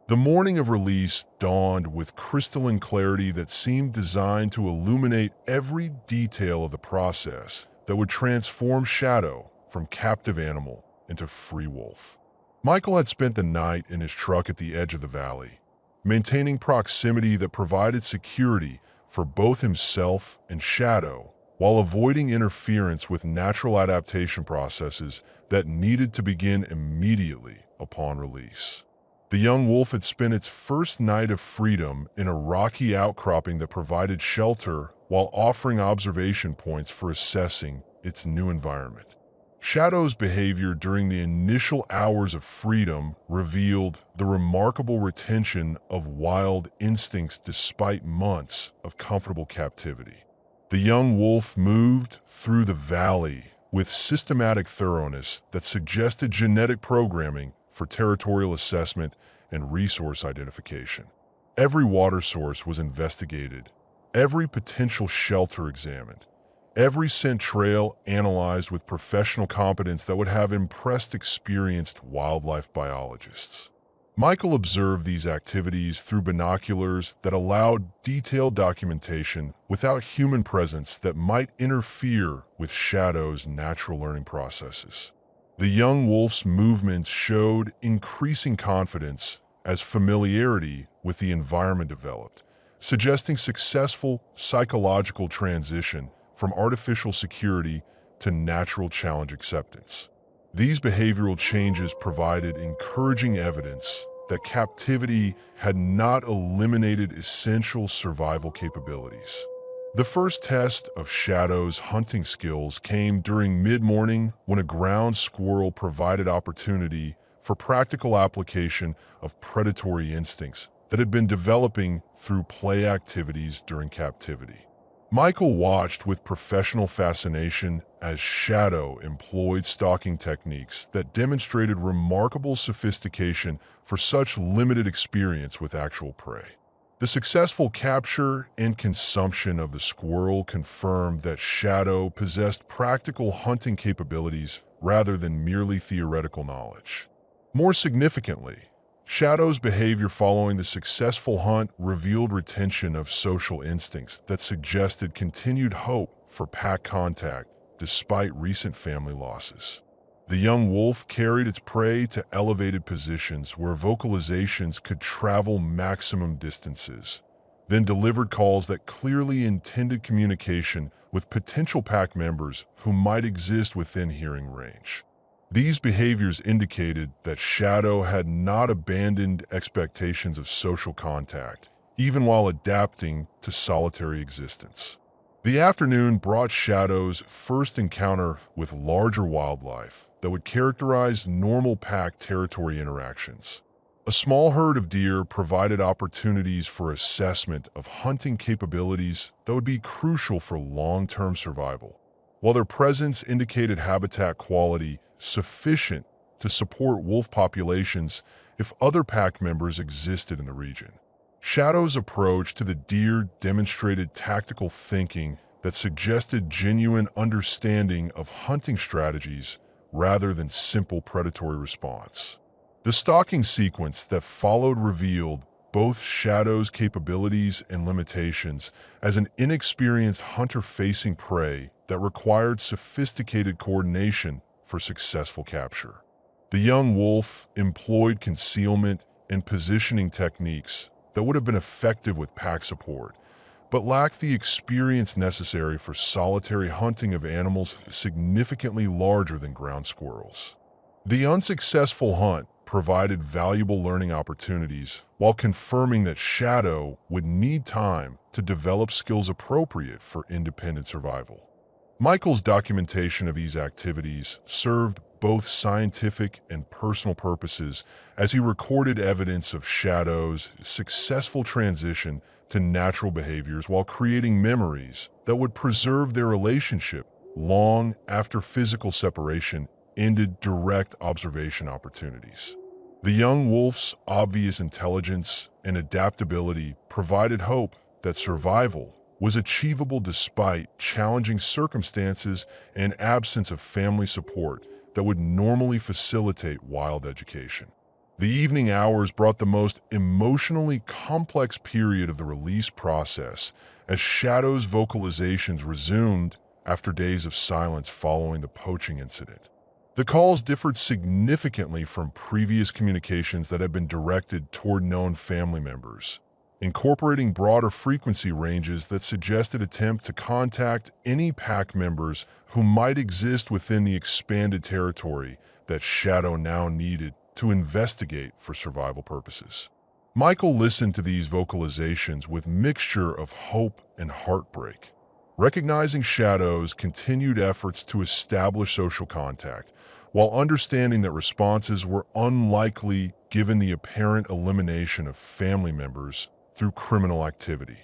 The morning of release dawned with crystalline clarity that seemed designed to illuminate every detail of the process that would transform Shadow from captive animal into free wolf. Michael had spent the night in his truck at the edge of the valley, maintaining proximity that provided security for both himself and Shadow, while avoiding interference with natural adaptation processes that needed to begin immediately upon release. The young wolf had spent its first night of freedom in a rocky outcropping that provided shelter while offering observation points for assessing its new environment. Shadow's behavior during the initial hours of freedom revealed the remarkable retention of wild instincts despite months of comfortable captivity. The young wolf moved through the valley with systematic thoroughness that suggested genetic programming for territorial assessment and resource identification. Every water source was investigated, every potential shelter examined, Every scent trail analyzed with professional competence that would have impressed experienced wildlife biologists. Michael observed these activities through binoculars that allowed detailed documentation without human presence that might interfere with Shadow's natural learning processes. The young wolf's movements showed increasing confidence as familiarity with the environment developed, suggesting successful psychological transition from artificial security to natural challenge acceptance. These behavioral changes provided encouraging evidence that captivity had not eliminated essential survival capabilities. The first test of Shadow's hunting skills came during mid-morning when a ground squirrel provided opportunity for practical application of predatory instincts that had been developing through play activities during captivity. Michael watched with professional fascination as Shadow employed stalking techniques that demonstrated remarkable sophistication for such limited experience with actual prey. The successful capture and consumption of the squirrel confirmed that Shadow possessed practical hunting capabilities rather than merely theoretical knowledge. More significantly, Shadow's behavior following the successful hunt revealed retention of social instincts that suggested continued hope for pack contact despite recent family losses. The young wolf carried its prey to elevated positions where vocalizations could travel maximum distances, then delivered calls that clearly intended communication with potential pack members who might exist within hearing range. These behaviors indicated that Shadow had not abandoned expectations of social contact, even while adapting to solitary existence. The afternoon brought Shadow's first encounter with larger wildlife that would characterize normal pack territory interactions. A small herd of deer provided opportunities for assessment of hunting capabilities that would be crucial for long-term survival, while their presence indicated habitat quality sufficient to support wolf populations if other pack members existed in the region. Shadow's approach to the deer demonstrated tactical thinking that suggested genuine understanding of hunting strategies rather than simple predatory response. The stalking sequence that followed revealed both Shadow's capabilities and limitations as an inexperienced hunter facing prey that required sophisticated coordination for successful capture. The young wolf employed concealment and positioning techniques that would have been effective with pack support, but lacked the experience necessary for solitary hunting of animals significantly larger than ground squirrels. The unsuccessful hunt provided valuable learning opportunities while confirming that Shadow would need time to develop skills appropriate for independent survival. Michael's documentation of these activities served both scientific and personal purposes as he recorded evidence of Shadow's successful transition to natural behaviors while creating memories that would preserve their relationship long after physical separation ended direct observation opportunities. The young wolf's obvious intelligence and adaptability provided hope that survival was achievable despite challenging circumstances and absence of family support that would normally facilitate wild education. The evening hours brought the most emotionally complex period of the release process as Shadow's vocalizations resumed after days of silence following the poaching incident. The calls differed significantly from previous communications that had been directed toward known family members, incorporating broader frequency ranges that suggested attempt to contact any pack members who might exist within the expanded territory that Shadow now needed to investigate for survival purposes. Michael listened to these vocalizations with mixture of hope and heartbreak, recognizing Shadow's continued efforts to establish social contact, while understanding that responses were unlikely given the apparent elimination of family members through criminal activity.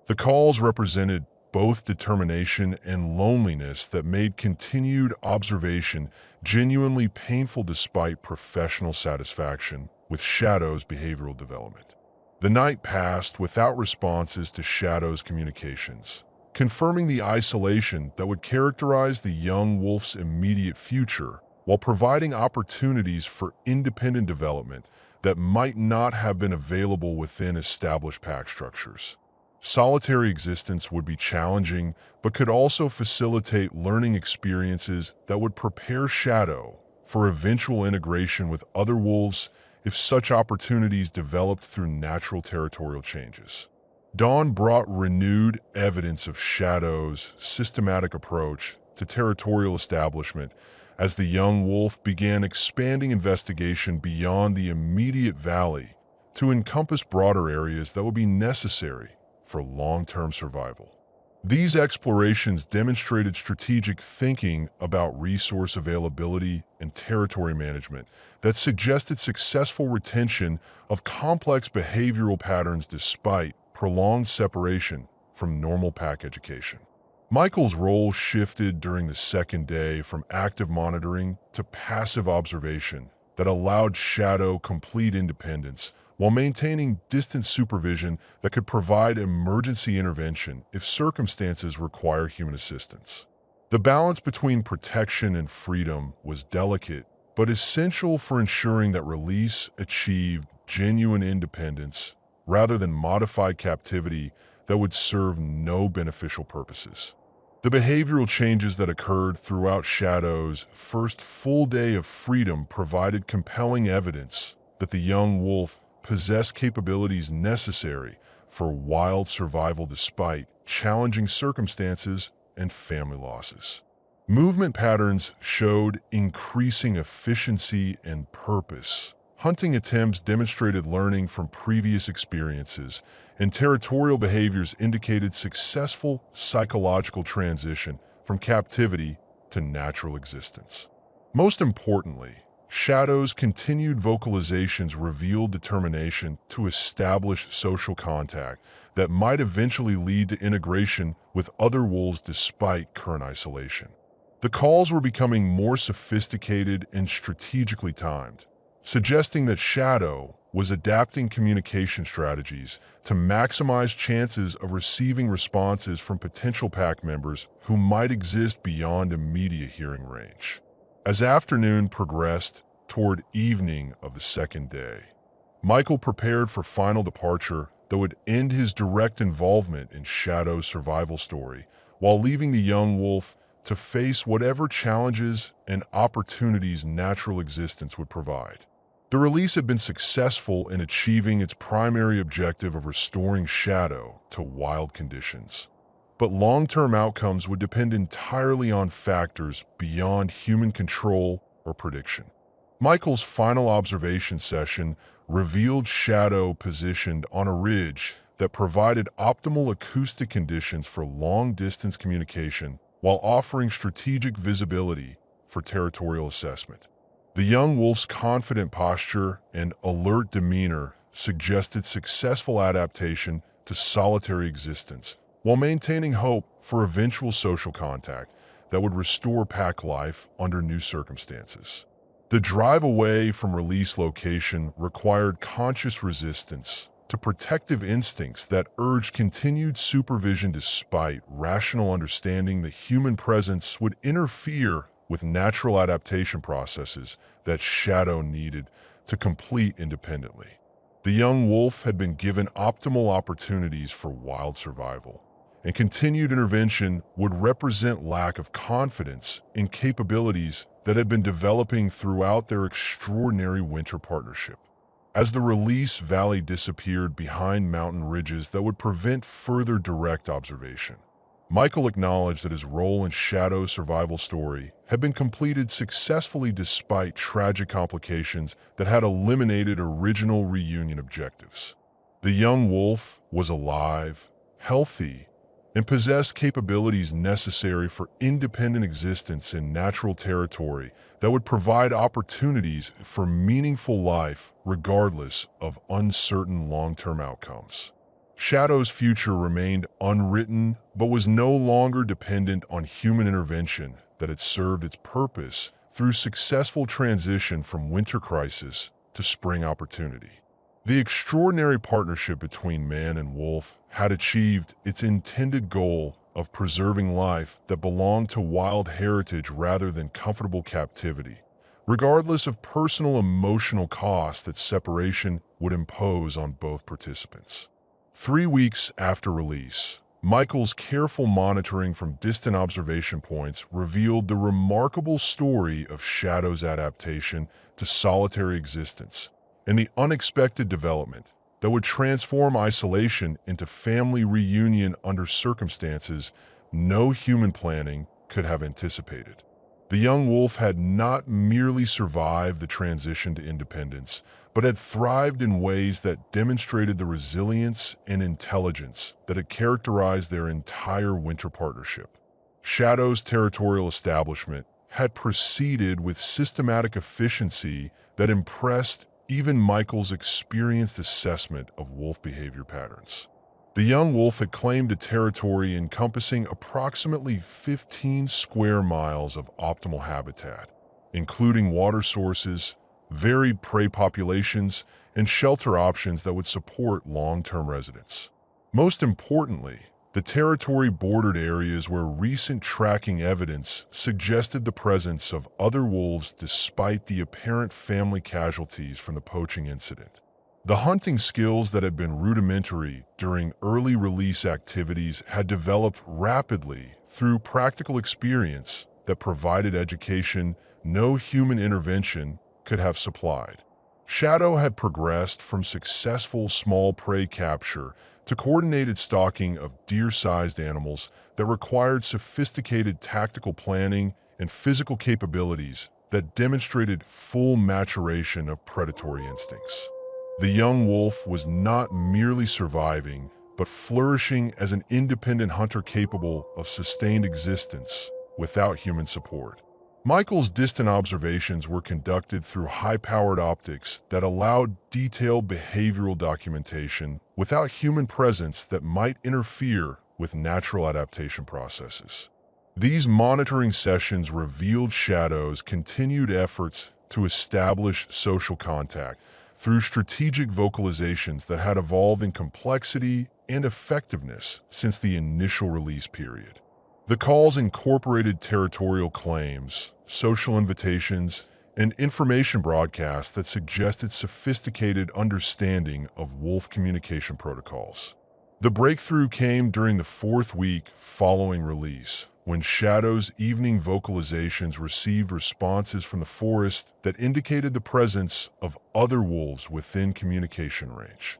The calls represented both determination and loneliness that made continued observation genuinely painful despite professional satisfaction with Shadow's behavioral development. The night passed without responses to Shadow's communications, confirming the isolation that would characterize the young wolf's immediate future, while providing opportunities for independent development that might not have been available within established pack structures. Solitary existence would be challenging, but could also facilitate learning experiences that would prepare Shadow for eventual integration with other wolves if such opportunities developed through natural territorial changes. Dawn brought renewed evidence of Shadow's systematic approach to territorial establishment as the young wolf began expanding investigation beyond the immediate valley to encompass broader areas that would be necessary for long-term survival. These explorations demonstrated strategic thinking about resource availability and territory management that suggested successful retention of complex behavioral patterns despite prolonged separation from normal pack education. Michael's role shifted during the second day from active monitoring to passive observation that allowed Shadow complete independence while maintaining distant supervision that could provide emergency intervention if circumstances require human assistance. The balance between protection and freedom was delicate, but essential for ensuring that release achieved genuine independence rather than modified captivity that would serve no beneficial purposes. The behavioral changes that occurred throughout Shadow's first full day of freedom provided compelling evidence that the young wolf possessed capabilities necessary for wild survival despite challenging circumstances and family losses. Movement patterns showed increasing efficiency and purpose. Hunting attempts demonstrated learning from previous experiences, and territorial behaviors indicated successful psychological transition from captivity to natural existence. Most importantly, Shadow's continued vocalizations revealed determination to establish social contact that might eventually lead to integration with other wolves despite current isolation. The calls were becoming more sophisticated and strategically timed, suggesting that Shadow was adapting communication strategies to maximize chances of receiving responses from potential pack members who might exist beyond immediate hearing range. As afternoon progressed toward evening of the second day, Michael prepared for final departure that would end his direct involvement in Shadow's survival story, while leaving the young wolf to face whatever challenges and opportunities natural existence would provide. The release had been successful in achieving its primary objective of restoring Shadow to wild conditions. But long-term outcomes would depend entirely on factors beyond human control or prediction. Michael's final observation session revealed Shadow positioned on a ridge that provided optimal acoustic conditions for long-distance communication while offering strategic visibility for territorial assessment. The young wolf's confident posture and alert demeanor suggested successful adaptation to solitary existence, while maintaining hope for eventual social contact that would restore pack life under new circumstances. The drive away from release location required conscious resistance to protective instincts that urged continued supervision despite rational understanding that human presence would interfere with natural adaptation processes that Shadow needed to complete independently. The young wolf had been given optimal opportunities for wild survival, and continued intervention would represent lack of confidence in capabilities that had been developing throughout their extraordinary winter partnership. As the release valley disappeared behind mountain ridges that would prevent further direct observation, Michael acknowledged that his role in Shadow's survival story had been completed successfully despite tragic complications that had eliminated original reunion objectives. The young wolf was alive, healthy, and possessed capabilities necessary for independent existence in natural territory that would provide opportunities for meaningful life regardless of uncertain long-term outcomes. Shadow's future remained unwritten, but was no longer dependent on human intervention that had served its purpose through successful transition from winter crisis to spring opportunity. The extraordinary partnership between man and wolf had achieved its intended goal of preserving life that belonged to wild heritage rather than comfortable captivity, regardless of personal emotional cost that separation would impose on both participants. 3 weeks after release, Michael's careful monitoring from distant observation points revealed the remarkable story of Shadow's adaptation to solitary existence and the unexpected development that would transform isolation into family reunion under circumstances no human planning could have anticipated. The young wolf had not merely survived the transition to independence, but had thrived in ways that demonstrated the resilience and intelligence that had characterized their entire winter partnership. Shadow's territorial establishment had proceeded with systematic efficiency that impressed even Michael's experienced assessment of wolf behavior patterns. The young wolf had claimed a territory encompassing approximately 15 square miles of optimal habitat, including water sources, varied prey populations, and shelter options that would support long-term residents. Most importantly, the territory bordered areas where recent tracking evidence suggested the presence of other wolves despite the apparent family casualties from the poaching incident. The hunting skills that had been rudimentary during early release activities had developed rapidly through practical experience that provided education no human intervention could have supplied. Shadow had progressed from successful small prey capture to coordinated stalking of deer-sized animals that required sophisticated tactical planning and physical capabilities that demonstrated full maturation of predatory instincts. The young wolf was not merely surviving, but flourishing as an independent hunter capable of sustained existence without human support. Michael's distant observations were conducted through high-powered optics that allowed detailed behavioral documentation without human presence that might interfere with natural adaptation processes. These monitoring sessions revealed Shadow's continued efforts to establish social contact through strategic vocalizations that had evolved in complexity and effectiveness since the initial release period. The calls incorporated territorial claims, social invitations, and information broadcasts that suggested sophisticated understanding of wolf communication protocols. The breakthrough came during the 4th week following release, when Shadow's evening vocalizations received responses from the forest that indicated the presence of other wolves within communication range.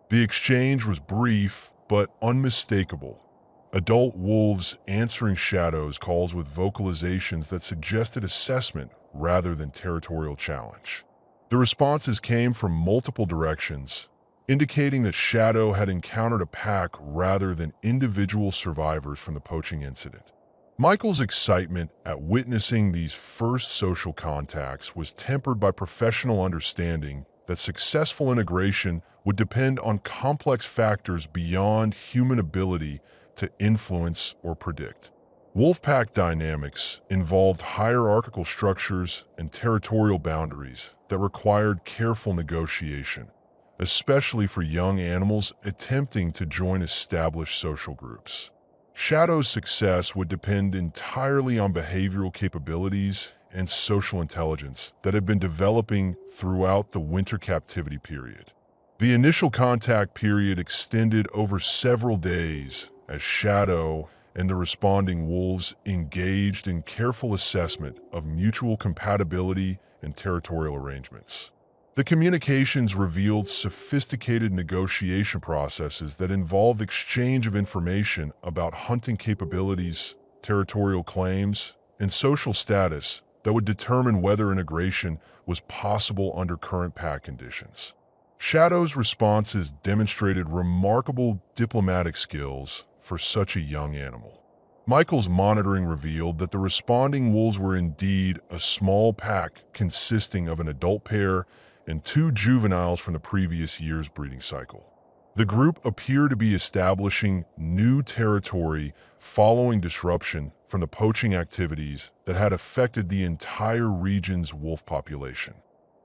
The exchange was brief but unmistakable. Adult wolves answering Shadow's calls with vocalizations that suggested assessment rather than territorial challenge. The responses came from multiple directions, indicating that Shadow had encountered a pack rather than individual survivors from the poaching incident. Michael's excitement at witnessing these first social contacts was tempered by professional understanding that successful integration would depend on complex factors beyond human ability to influence or predict. Wolfpack dynamics involved hierarchical structures and territorial boundaries that required careful negotiation, especially for young animals attempting to join established social groups. Shadow's success would depend entirely on behavioral capabilities and social intelligence that had been developing throughout the winter captivity period. The initial contact period extended over several days as Shadow and the responding wolves engaged in careful assessment of mutual compatibility and territorial arrangements. The communications revealed sophisticated negotiation processes that involved exchange of information about hunting capabilities, territorial claims, and social status that would determine whether integration was possible under current pack conditions. Shadow's responses demonstrated remarkable diplomatic skills for such a young animal. Michael's monitoring revealed that the responding wolves were indeed a small pack consisting of an adult pair and 2 juveniles from the previous year's breeding cycle. The group appeared to be establishing new territory following disruption from the poaching activities that had affected the entire region's wolf population.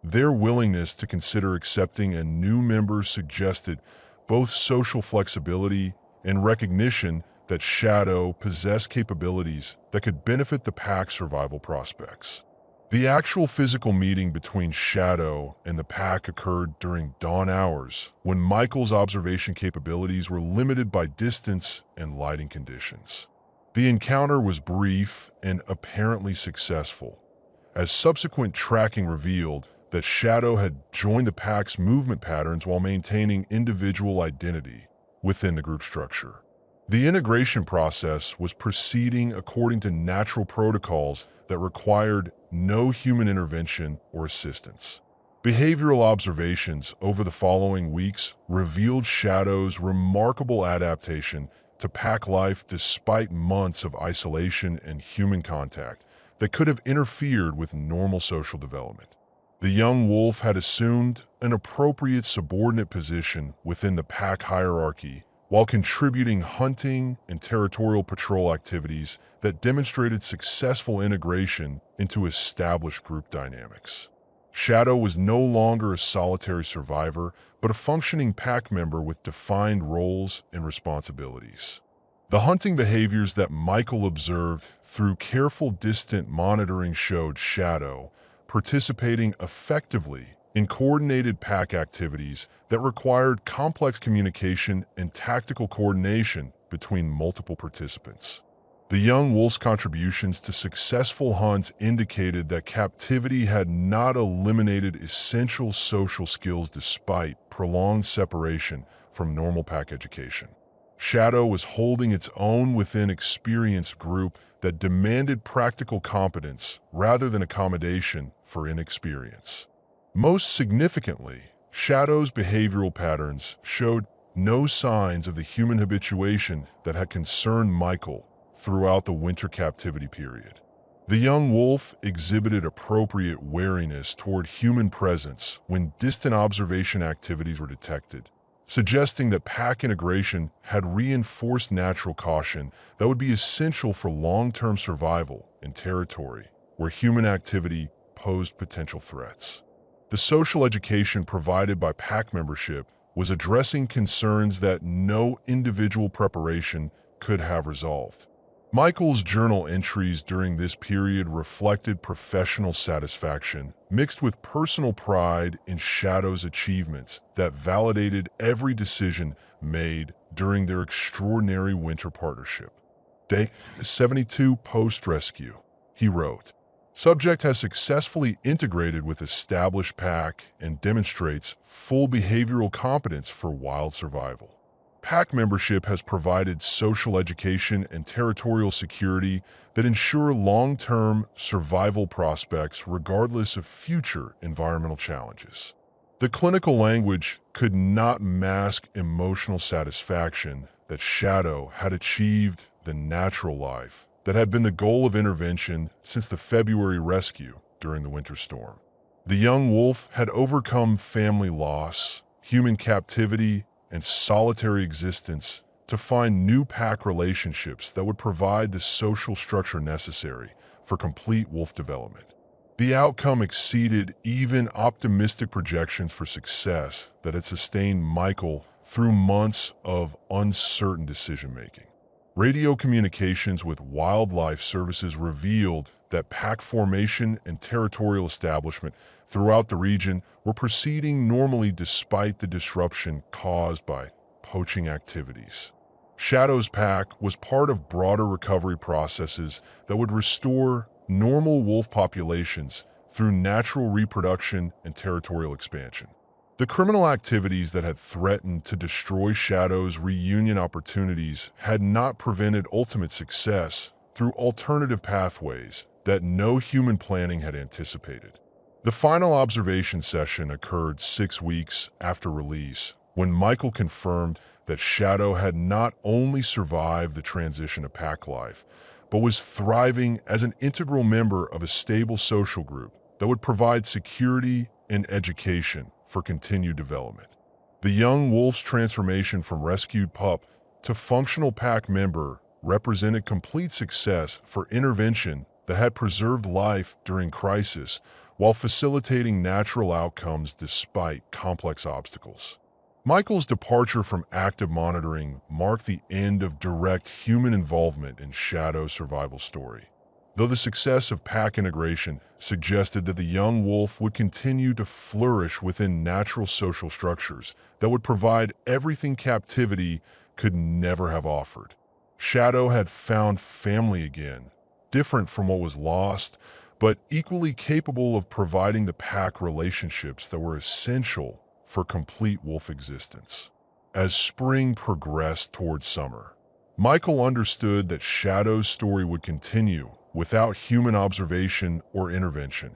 Their willingness to consider accepting a new member suggested both social flexibility and recognition that Shadow possessed capabilities that could benefit the pack's survival prospects. The actual physical meeting between Shadow and the pack occurred during dawn hours, when Michael's observation capabilities were limited by distance and lighting conditions. The encounter was brief and apparently successful, as subsequent tracking revealed that Shadow had joined the pack's movement patterns while maintaining individual identity within the group structure. The integration process was proceeding according to natural protocols that required no human intervention or assistance. Behavioral observations over the following weeks revealed Shadow's remarkable adaptation to pack life despite months of isolation and human contact that could have interfered with normal social development. The young wolf had assumed an appropriate subordinate position within the pack hierarchy while contributing hunting and territorial patrol activities that demonstrated successful integration into established group dynamics. Shadow was no longer a solitary survivor, but a functioning pack member with defined roles and responsibilities. The hunting behaviors that Michael observed through careful distant monitoring showed Shadow participating effectively in coordinated pack activities that required complex communication and tactical coordination between multiple participants. The young wolf's contributions to successful hunts indicated that captivity had not eliminated essential social skills despite prolonged separation from normal pack education. Shadow was holding its own within an experienced group that demanded practical competence rather than accommodation for inexperience. Most significantly, Shadow's behavioral patterns showed no signs of the human habituation that had concerned Michael throughout the winter captivity period. The young wolf exhibited appropriate wariness toward human presence when distant observation activities were detected, suggesting that pack integration had reinforced natural caution that would be essential for long-term survival in territory where human activity posed potential threats. The social education provided by pack membership was addressing concerns that no individual preparation could have resolved. Michael's journal entries during this period reflected professional satisfaction mixed with personal pride in Shadow's achievements that validated every decision made during their extraordinary winter partnership. Day 72 post-rescue, he wrote, "Subject has successfully integrated with established pack and demonstrates full behavioral competence for wild survival. Pack membership has provided social education and territorial security that ensure long-term survival prospects regardless of future environmental challenges." The clinical language could not mask emotional satisfaction that Shadow had achieved the natural life that had been the goal of intervention since the February rescue during the winter storm. The young wolf had overcome family loss, human captivity, and solitary existence to find new pack relationships that would provide the social structure necessary for complete wolf development. The outcome exceeded even optimistic projections for success that had sustained Michael through months of uncertain decision-making. Radio communications with wildlife services revealed that pack formation and territorial establishment throughout the region were proceeding normally despite the disruption caused by poaching activities. Shadow's pack was part of broader recovery processes that would restore normal wolf populations through natural reproduction and territorial expansion. The criminal activities that had threatened to destroy Shadow's reunion opportunities had not prevented ultimate success through alternative pathways that no human planning had anticipated. The final observation session occurred 6 weeks after release, when Michael confirmed that Shadow had not only survived the transition to pack life, but was thriving as an integral member of a stable social group that would provide security and education for continued development. The young wolf's transformation from rescued pup to functional pack member represented complete success for intervention that had preserved life during crisis while facilitating natural outcomes despite complex obstacles. Michael's departure from active monitoring marked the end of direct human involvement in Shadow's survival story. Though the success of pack integration suggested that the young wolf would continue to flourish within natural social structures that would provide everything captivity could never have offered. Shadow had found family again, different from what was lost, but equally capable of providing the pack relationships that were essential for complete wolf existence. As spring progressed toward summer, Michael understood that Shadow's story would continue without human observation or intervention,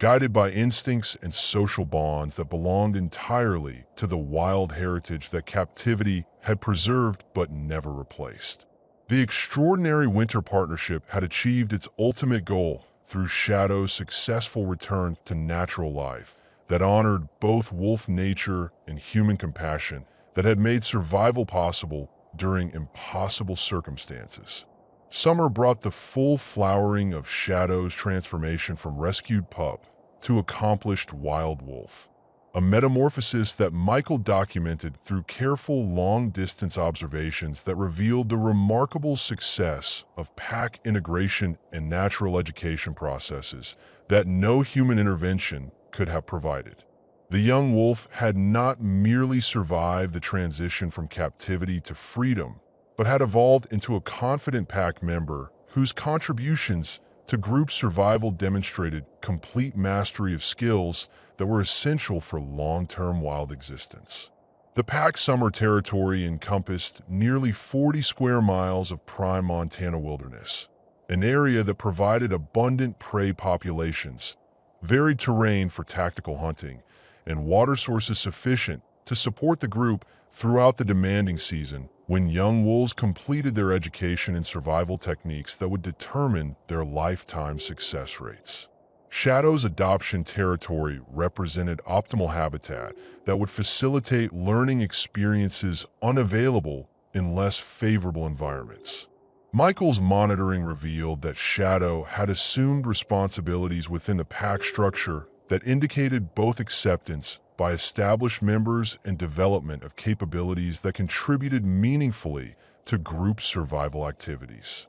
guided by instincts and social bonds that belonged entirely to the wild heritage that captivity had preserved but never replaced. The extraordinary winter partnership had achieved its ultimate goal through Shadow's successful return to natural life that honored both wolf nature and human compassion that had made survival possible during impossible circumstances. Summer brought the full flowering of Shadow's transformation from rescued pup to accomplished wild wolf, a metamorphosis that Michael documented through careful long-distance observations that revealed the remarkable success of pack integration and natural education processes that no human intervention could have provided. The young wolf had not merely survived the transition from captivity to freedom, but had evolved into a confident pack member whose contributions to group survival demonstrated complete mastery of skills that were essential for long-term wild existence. The pack summer territory encompassed nearly 40 square miles of prime Montana wilderness, an area that provided abundant prey populations, varied terrain for tactical hunting, and water sources sufficient to support the group throughout the demanding season when young wolves completed their education in survival techniques that would determine their lifetime success rates. Shadow's adoption territory represented optimal habitat that would facilitate learning experiences unavailable in less favorable environments. Michael's monitoring revealed that Shadow had assumed responsibilities within the pack structure that indicated both acceptance by established members and development of capabilities that contributed meaningfully to group survival activities.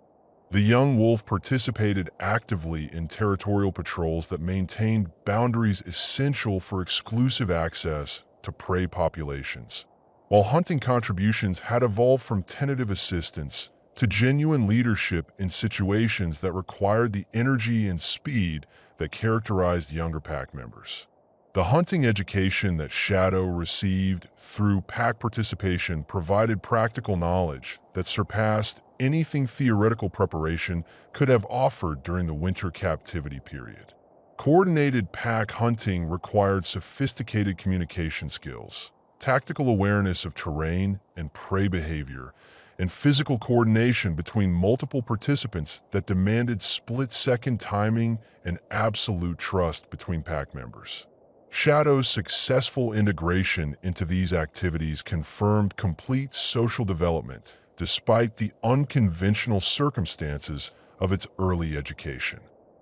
The young wolf participated actively in territorial patrols that maintained boundaries essential for exclusive access to prey populations, while hunting contributions had evolved from tentative assistance to genuine leadership in situations that required the energy and speed that characterized younger pack members. The hunting education that Shadow received through pack participation provided practical knowledge that surpassed anything theoretical preparation could have offered during the winter captivity period. Coordinated pack hunting required sophisticated communication skills, tactical awareness of terrain and prey behavior, and physical coordination between multiple participants that demanded split-second timing and absolute trust between pack members. Shadow's successful integration into these activities confirmed complete social development despite the unconventional circumstances of its early education.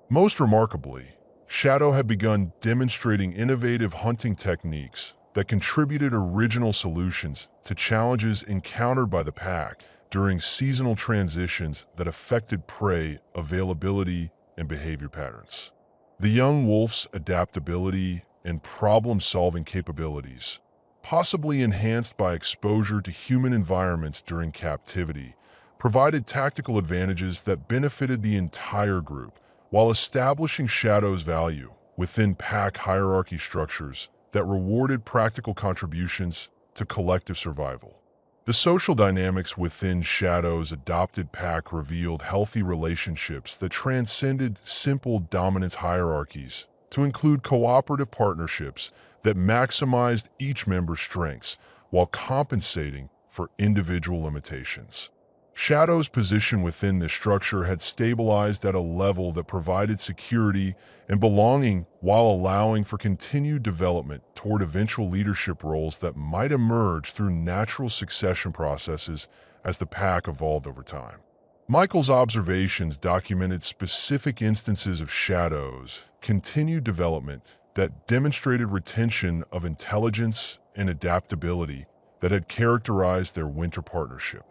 Most remarkably, Shadow had begun demonstrating innovative hunting techniques that contributed original solutions to challenges encountered by the pack during seasonal transitions that affected prey availability and behavior patterns. The young wolf's adaptability and problem-solving capabilities, possibly enhanced by exposure to human environments during captivity, provided tactical advantages that benefited the entire group while establishing Shadow's value within pack hierarchy structures that rewarded practical contributions to collective survival. The social dynamics within Shadow's adopted pack revealed healthy relationships that transcended simple dominance hierarchies to include cooperative partnerships that maximized each member's strengths while compensating for individual limitations. Shadow's position within this structure had stabilized at a level that provided security and belonging while allowing for continued development toward eventual leadership roles that might emerge through natural succession processes as the pack evolved over time. Michael's observations documented specific instances of Shadow's continued development that demonstrated retention of intelligence and adaptability that had characterized their winter partnership.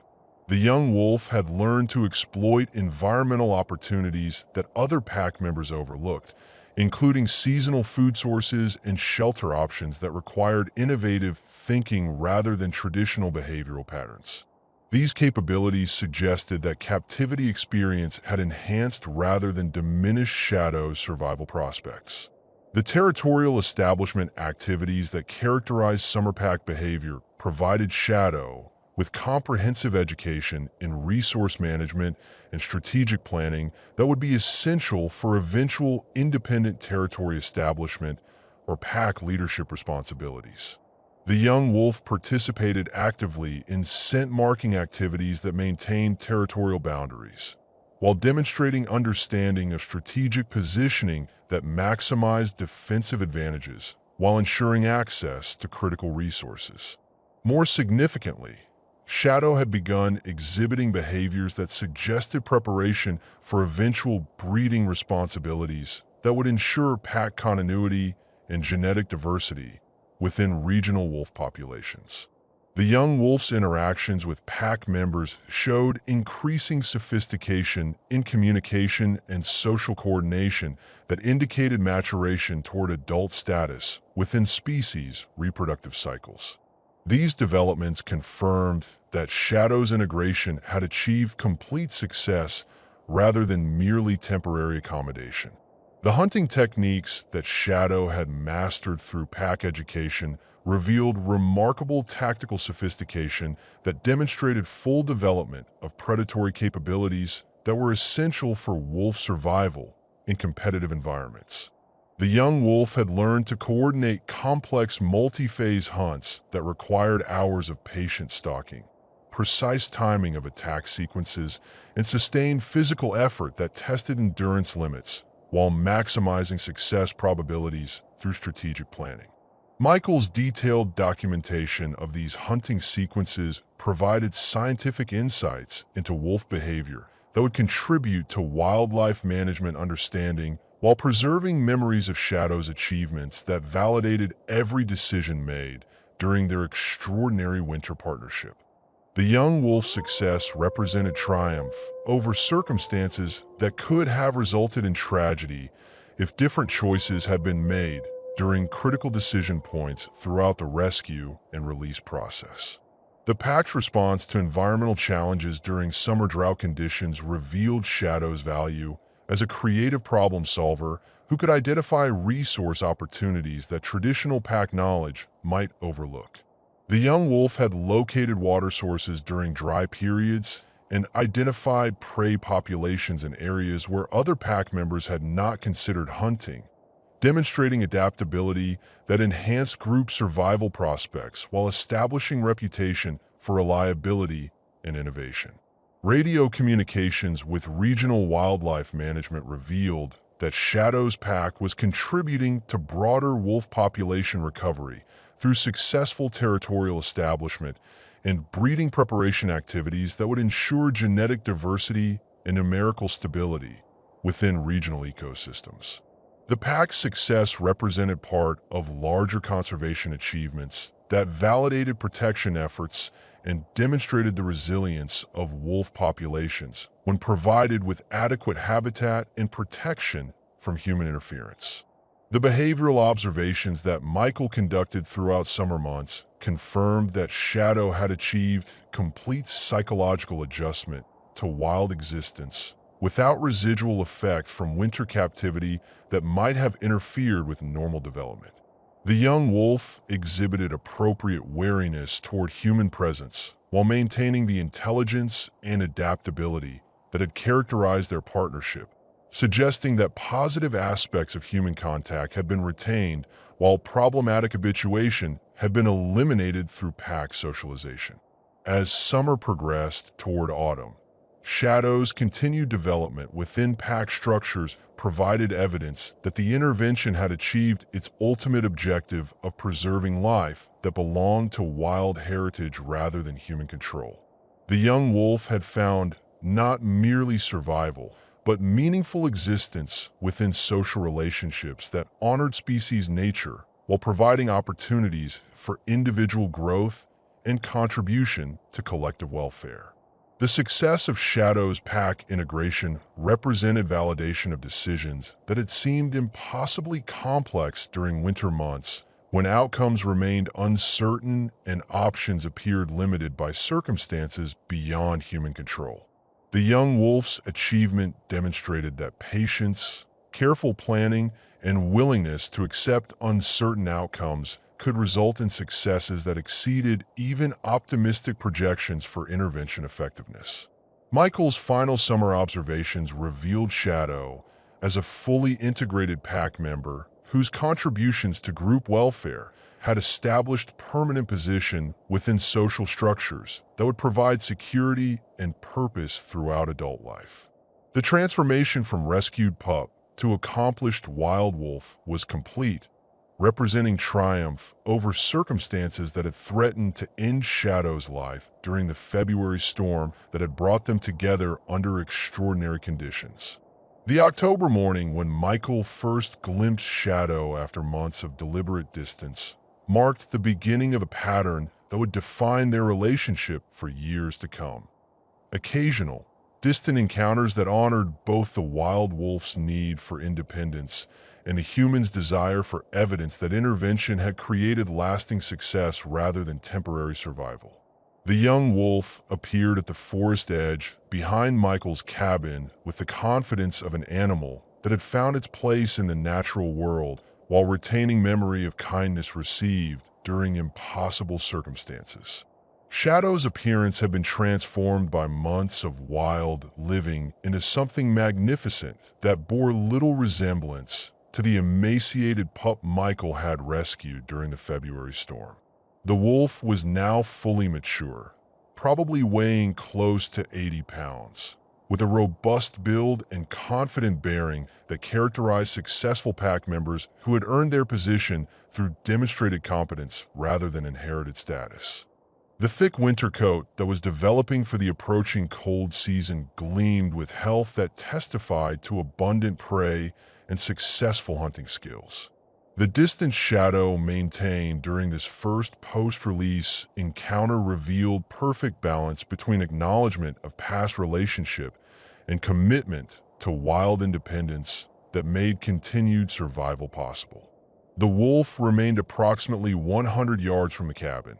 The young wolf had learned to exploit environmental opportunities that other pack members overlooked, including seasonal food sources and shelter options that required innovative thinking rather than traditional behavioral patterns. These capabilities suggested that captivity experience had enhanced rather than diminished Shadow's survival prospects. The territorial establishment activities that characterized summer pack behavior provided Shadow with comprehensive education in resource management and strategic planning that would be essential for eventual independent territory establishment or pack leadership responsibilities. The young wolf participated actively in scent marking activities that maintained territorial boundaries, while demonstrating understanding of strategic positioning that maximized defensive advantages while ensuring access to critical resources. More significantly, Shadow had begun exhibiting behaviors that suggested preparation for eventual breeding responsibilities that would ensure pack continuity and genetic diversity within regional wolf populations. The young wolf's interactions with pack members showed increasing sophistication in communication and social coordination that indicated maturation toward adult status within species' reproductive cycles. These developments confirmed that Shadow's integration had achieved complete success rather than merely temporary accommodation. The hunting techniques that Shadow had mastered through pack education revealed remarkable tactical sophistication that demonstrated full development of predatory capabilities that were essential for wolf survival in competitive environments. The young wolf had learned to coordinate complex multi-phase hunts that required hours of patient stalking, precise timing of attack sequences, and sustained physical effort that tested endurance limits while maximizing success probabilities through strategic planning. Michael's detailed documentation of these hunting sequences provided scientific insights into wolf behavior that would contribute to wildlife management understanding while preserving memories of Shadow's achievements that validated every decision made during their extraordinary winter partnership. The young wolf's success represented triumph over circumstances that could have resulted in tragedy if different choices had been made during critical decision points throughout the rescue and release process. The pack's response to environmental challenges during summer drought conditions revealed Shadow's value as a creative problem solver who could identify resource opportunities that traditional pack knowledge might overlook. The young wolf had located water sources during dry periods and identified prey populations in areas where other pack members had not considered hunting, demonstrating adaptability that enhanced group survival prospects while establishing reputation for reliability and innovation. Radio communications with regional wildlife management revealed that Shadow's pack was contributing to broader wolf population recovery through successful territorial establishment and breeding preparation activities that would ensure genetic diversity and numerical stability within regional ecosystems. The pack's success represented part of larger conservation achievements that validated protection efforts and demonstrated the resilience of wolf populations when provided with adequate habitat and protection from human interference. The behavioral observations that Michael conducted throughout summer months confirmed that Shadow had achieved complete psychological adjustment to wild existence without residual effect from winter captivity that might have interfered with normal development. The young wolf exhibited appropriate wariness toward human presence while maintaining the intelligence and adaptability that had characterized their partnership, suggesting that positive aspects of human contact had been retained while problematic habituation had been eliminated through pack socialization. As summer progressed toward autumn, Shadow's continued development within pack structures provided evidence that the intervention had achieved its ultimate objective of preserving life that belonged to wild heritage rather than human control. The young wolf had found not merely survival, but meaningful existence within social relationships that honored species nature while providing opportunities for individual growth and contribution to collective welfare. The success of Shadow's pack integration represented validation of decisions that had seemed impossibly complex during winter months, when outcomes remained uncertain and options appeared limited by circumstances beyond human control. The young wolf's achievement demonstrated that patience, careful planning, and willingness to accept uncertain outcomes could result in successes that exceeded even optimistic projections for intervention effectiveness. Michael's final summer observations revealed Shadow as a fully integrated pack member whose contributions to group welfare had established permanent position within social structures that would provide security and purpose throughout adult life. The transformation from rescued pup to accomplished wild wolf was complete, representing triumph over circumstances that had threatened to end Shadow's life during the February storm that had brought them together under extraordinary conditions. The October morning when Michael first glimpsed Shadow after months of deliberate distance marked the beginning of a pattern that would define their relationship for years to come. Occasional, distant encounters that honored both the wild wolf's need for independence and the human's desire for evidence that intervention had created lasting success rather than temporary survival. The young wolf appeared at the forest edge behind Michael's cabin with the confidence of an animal that had found its place in the natural world while retaining memory of kindness received during impossible circumstances. Shadow's appearance had been transformed by months of wild living into something magnificent that bore little resemblance to the emaciated pup Michael had rescued during the February storm. The wolf was now fully mature, probably weighing close to 80 pounds, with a robust build and confident bearing that characterized successful pack members who had earned their position through demonstrated competence rather than inherited status. The thick winter coat that was developing for the approaching cold season gleamed with health that testified to abundant prey and successful hunting skills. The distance Shadow maintained during this first post-release encounter revealed perfect balance between acknowledgement of past relationship and commitment to wild independence that made continued survival possible. The wolf remained approximately 100 yards from the cabin,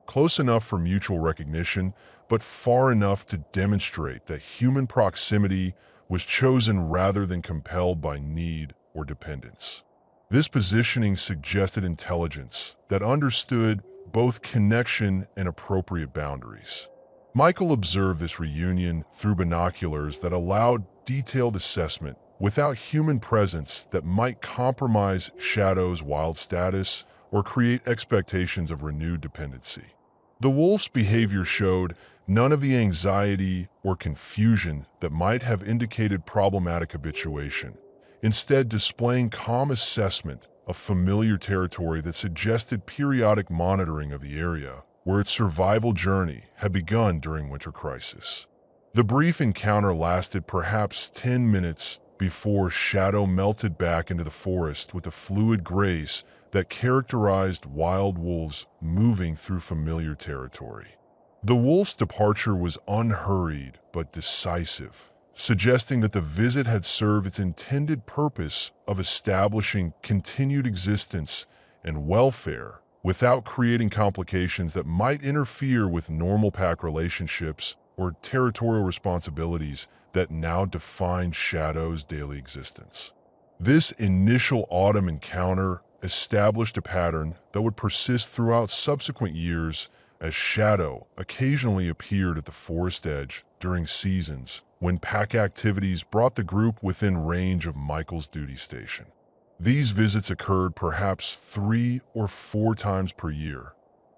close enough for mutual recognition, but far enough to demonstrate that human proximity was chosen rather than compelled by need or dependence. This positioning suggested intelligence that understood both connection and appropriate boundaries. Michael observed this reunion through binoculars that allowed detailed assessment without human presence that might compromise Shadow's wild status or create expectations of renewed dependency. The wolf's behavior showed none of the anxiety or confusion that might have indicated problematic habituation, instead displaying calm assessment of familiar territory that suggested periodic monitoring of the area where its survival journey had begun during winter crisis. The brief encounter lasted perhaps 10 minutes before Shadow melted back into the forest with a fluid grace that characterized wild wolves moving through familiar territory. The wolf's departure was unhurried but decisive, suggesting that the visit had served its intended purpose of establishing continued existence and welfare without creating complications that might interfere with normal pack relationships or territorial responsibilities that now defined Shadow's daily existence. This initial autumn encounter established a pattern that would persist throughout subsequent years as Shadow occasionally appeared at the forest edge during seasons when pack activities brought the group within range of Michael's duty station. These visits occurred perhaps 3 or 4 times per year,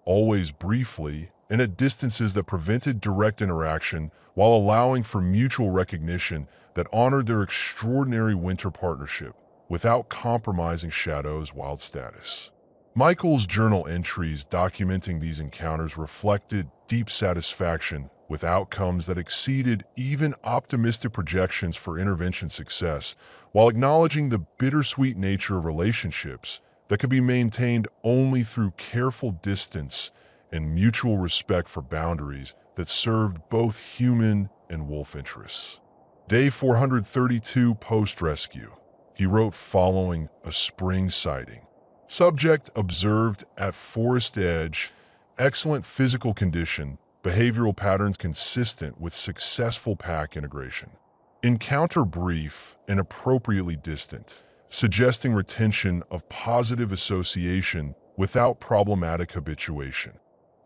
always briefly and at distances that prevented direct interaction while allowing for mutual recognition that honored their extraordinary winter partnership without compromising Shadow's wild status. Michael's journal entries documenting these encounters reflected deep satisfaction with outcomes that exceeded even optimistic projections for intervention success, while acknowledging the bittersweet nature of relationships that could be maintained only through careful distance and mutual respect for boundaries that served both human and wolf interests. Day 432 post-rescue. He wrote following a spring sighting. Subject observed at forest edge, excellent physical condition, behavioral patterns consistent with successful pack integration. Encounter brief and appropriately distant, suggesting retention of positive association without problematic habituation.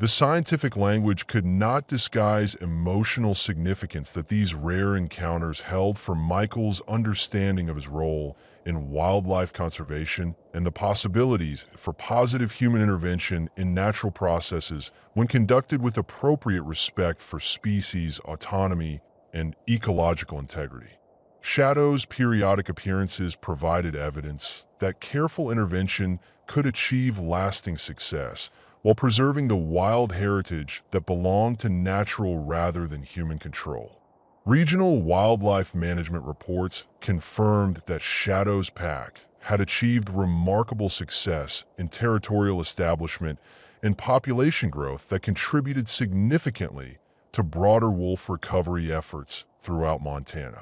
The scientific language could not disguise emotional significance that these rare encounters held for Michael's understanding of his role in wildlife conservation and the possibilities for positive human intervention in natural processes when conducted with appropriate respect for species autonomy and ecological integrity. Shadow's periodic appearances provided evidence that careful intervention could achieve lasting success while preserving the wild heritage that belonged to natural rather than human control. Regional wildlife management reports confirmed that Shadow's pack had achieved remarkable success in territorial establishment and population growth that contributed significantly to broader wolf recovery efforts throughout Montana.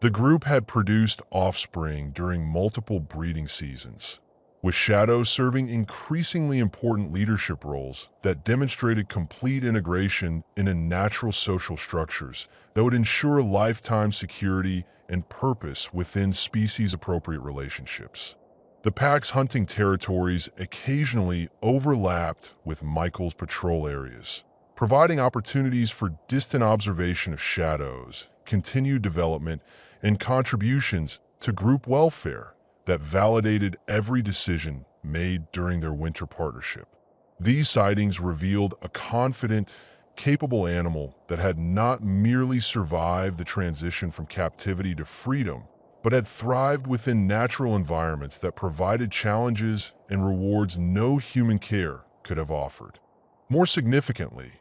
The group had produced offspring during multiple breeding seasons, with Shadow serving increasingly important leadership roles that demonstrated complete integration into natural social structures that would ensure lifetime security and purpose within species-appropriate relationships. The pack's hunting territories occasionally overlapped with Michael's patrol areas, providing opportunities for distant observation of shadows, continued development, and contributions to group welfare that validated every decision made during their winter partnership. These sightings revealed a confident, capable animal that had not merely survived the transition from captivity to freedom, but had thrived within natural environments that provided challenges and rewards no human care could have offered. More significantly,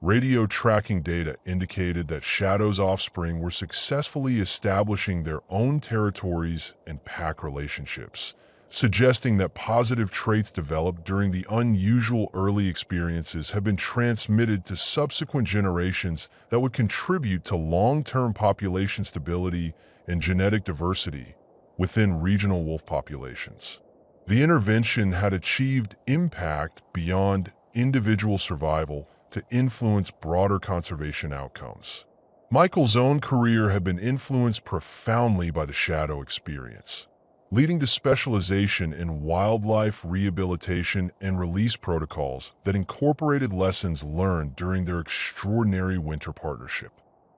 radio tracking data indicated that Shadow's offspring were successfully establishing their own territories and pack relationships, suggesting that positive traits developed during the unusual early experiences have been transmitted to subsequent generations that would contribute to long-term population stability and genetic diversity within regional wolf populations. The intervention had achieved impact beyond individual survival to influence broader conservation outcomes. Michael's own career had been influenced profoundly by the Shadow experience, leading to specialization in wildlife rehabilitation and release protocols that incorporated lessons learned during their extraordinary winter partnership.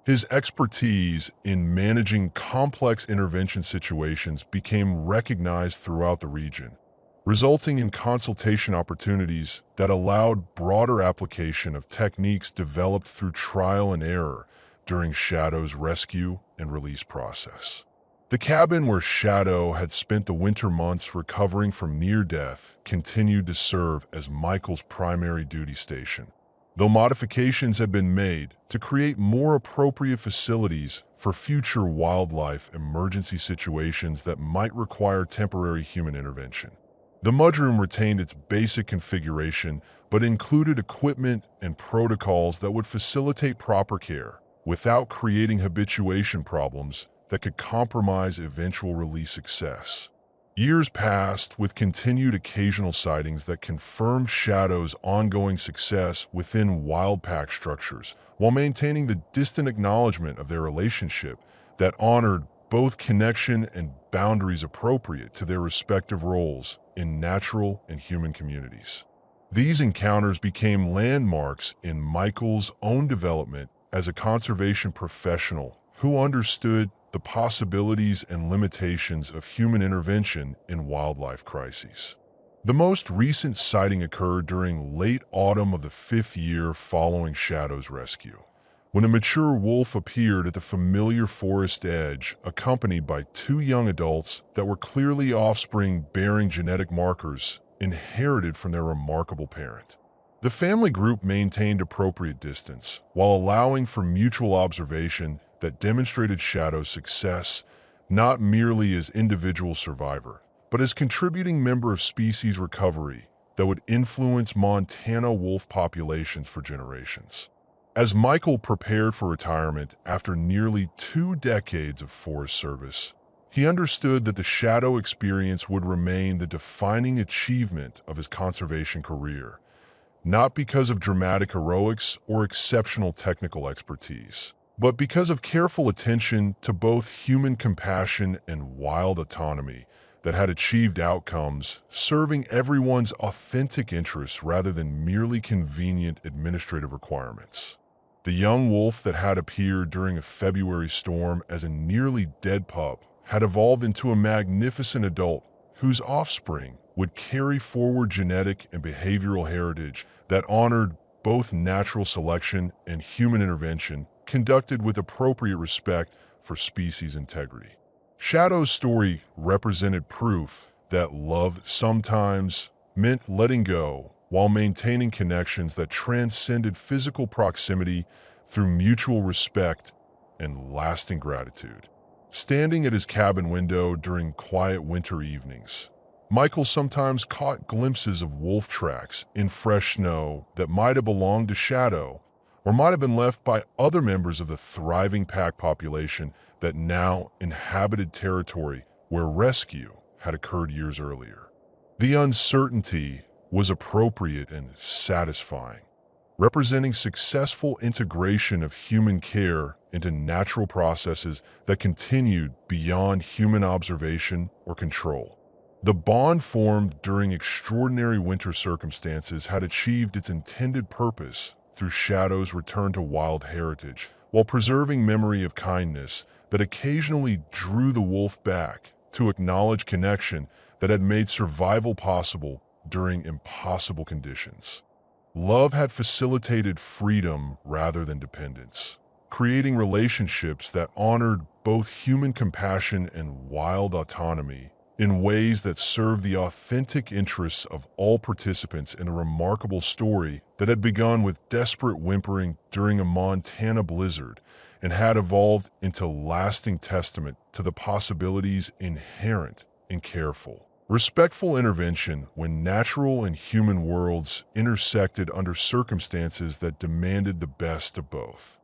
His expertise in managing complex intervention situations became recognized throughout the region, resulting in consultation opportunities that allowed broader application of techniques developed through trial and error during Shadow's rescue and release process. The cabin where Shadow had spent the winter months recovering from near death continued to serve as Michael's primary duty station, though modifications had been made to create more appropriate facilities for future wildlife emergency situations that might require temporary human intervention. The mudroom retained its basic configuration, but included equipment and protocols that would facilitate proper care without creating habituation problems that could compromise eventual release success. Years passed with continued occasional sightings that confirmed Shadow's ongoing success within wild pack structures, while maintaining the distant acknowledgement of their relationship that honored both connection and boundaries appropriate to their respective roles in natural and human communities. These encounters became landmarks in Michael's own development as a conservation professional who understood the possibilities and limitations of human intervention in wildlife crises. The most recent sighting occurred during late autumn of the 5th year following Shadow's rescue, when a mature wolf appeared at the familiar forest edge, accompanied by 2 young adults that were clearly offspring bearing genetic markers inherited from their remarkable parent. The family group maintained appropriate distance, while allowing for mutual observation that demonstrated Shadow's success, not merely as individual survivor, but as contributing member of species recovery that would influence Montana wolf populations for generations. As Michael prepared for retirement after nearly 2 decades of forest service, he understood that the shadow experience would remain the defining achievement of his conservation career, not because of dramatic heroics or exceptional technical expertise, but because of careful attention to both human compassion and wild autonomy that had achieved outcomes serving everyone's authentic interests rather than merely convenient administrative requirements. The young wolf that had appeared during a February storm as a nearly dead pup had evolved into a magnificent adult whose offspring would carry forward genetic and behavioral heritage that honored both natural selection and human intervention conducted with appropriate respect for species integrity. Shadow's story represented proof that love sometimes meant letting go while maintaining connections that transcended physical proximity through mutual respect and lasting gratitude. Standing at his cabin window during quiet winter evenings, Michael sometimes caught glimpses of wolf tracks in fresh snow that might have belonged to Shadow or might have been left by other members of the thriving pack population that now inhabited territory where rescue had occurred years earlier. The uncertainty was appropriate and satisfying, representing successful integration of human care into natural processes that continued beyond human observation or control. The bond formed during extraordinary winter circumstances had achieved its intended purpose through Shadow's return to wild heritage, while preserving memory of kindness that occasionally drew the wolf back to acknowledge connection that had made survival possible during impossible conditions. Love had facilitated freedom rather than dependence, creating relationships that honored both human compassion and wild autonomy in ways that served the authentic interests of all participants in a remarkable story that had begun with desperate whimpering during a Montana blizzard and had evolved into lasting testament to the possibilities inherent in careful, respectful intervention when natural and human worlds intersected under circumstances that demanded the best of both.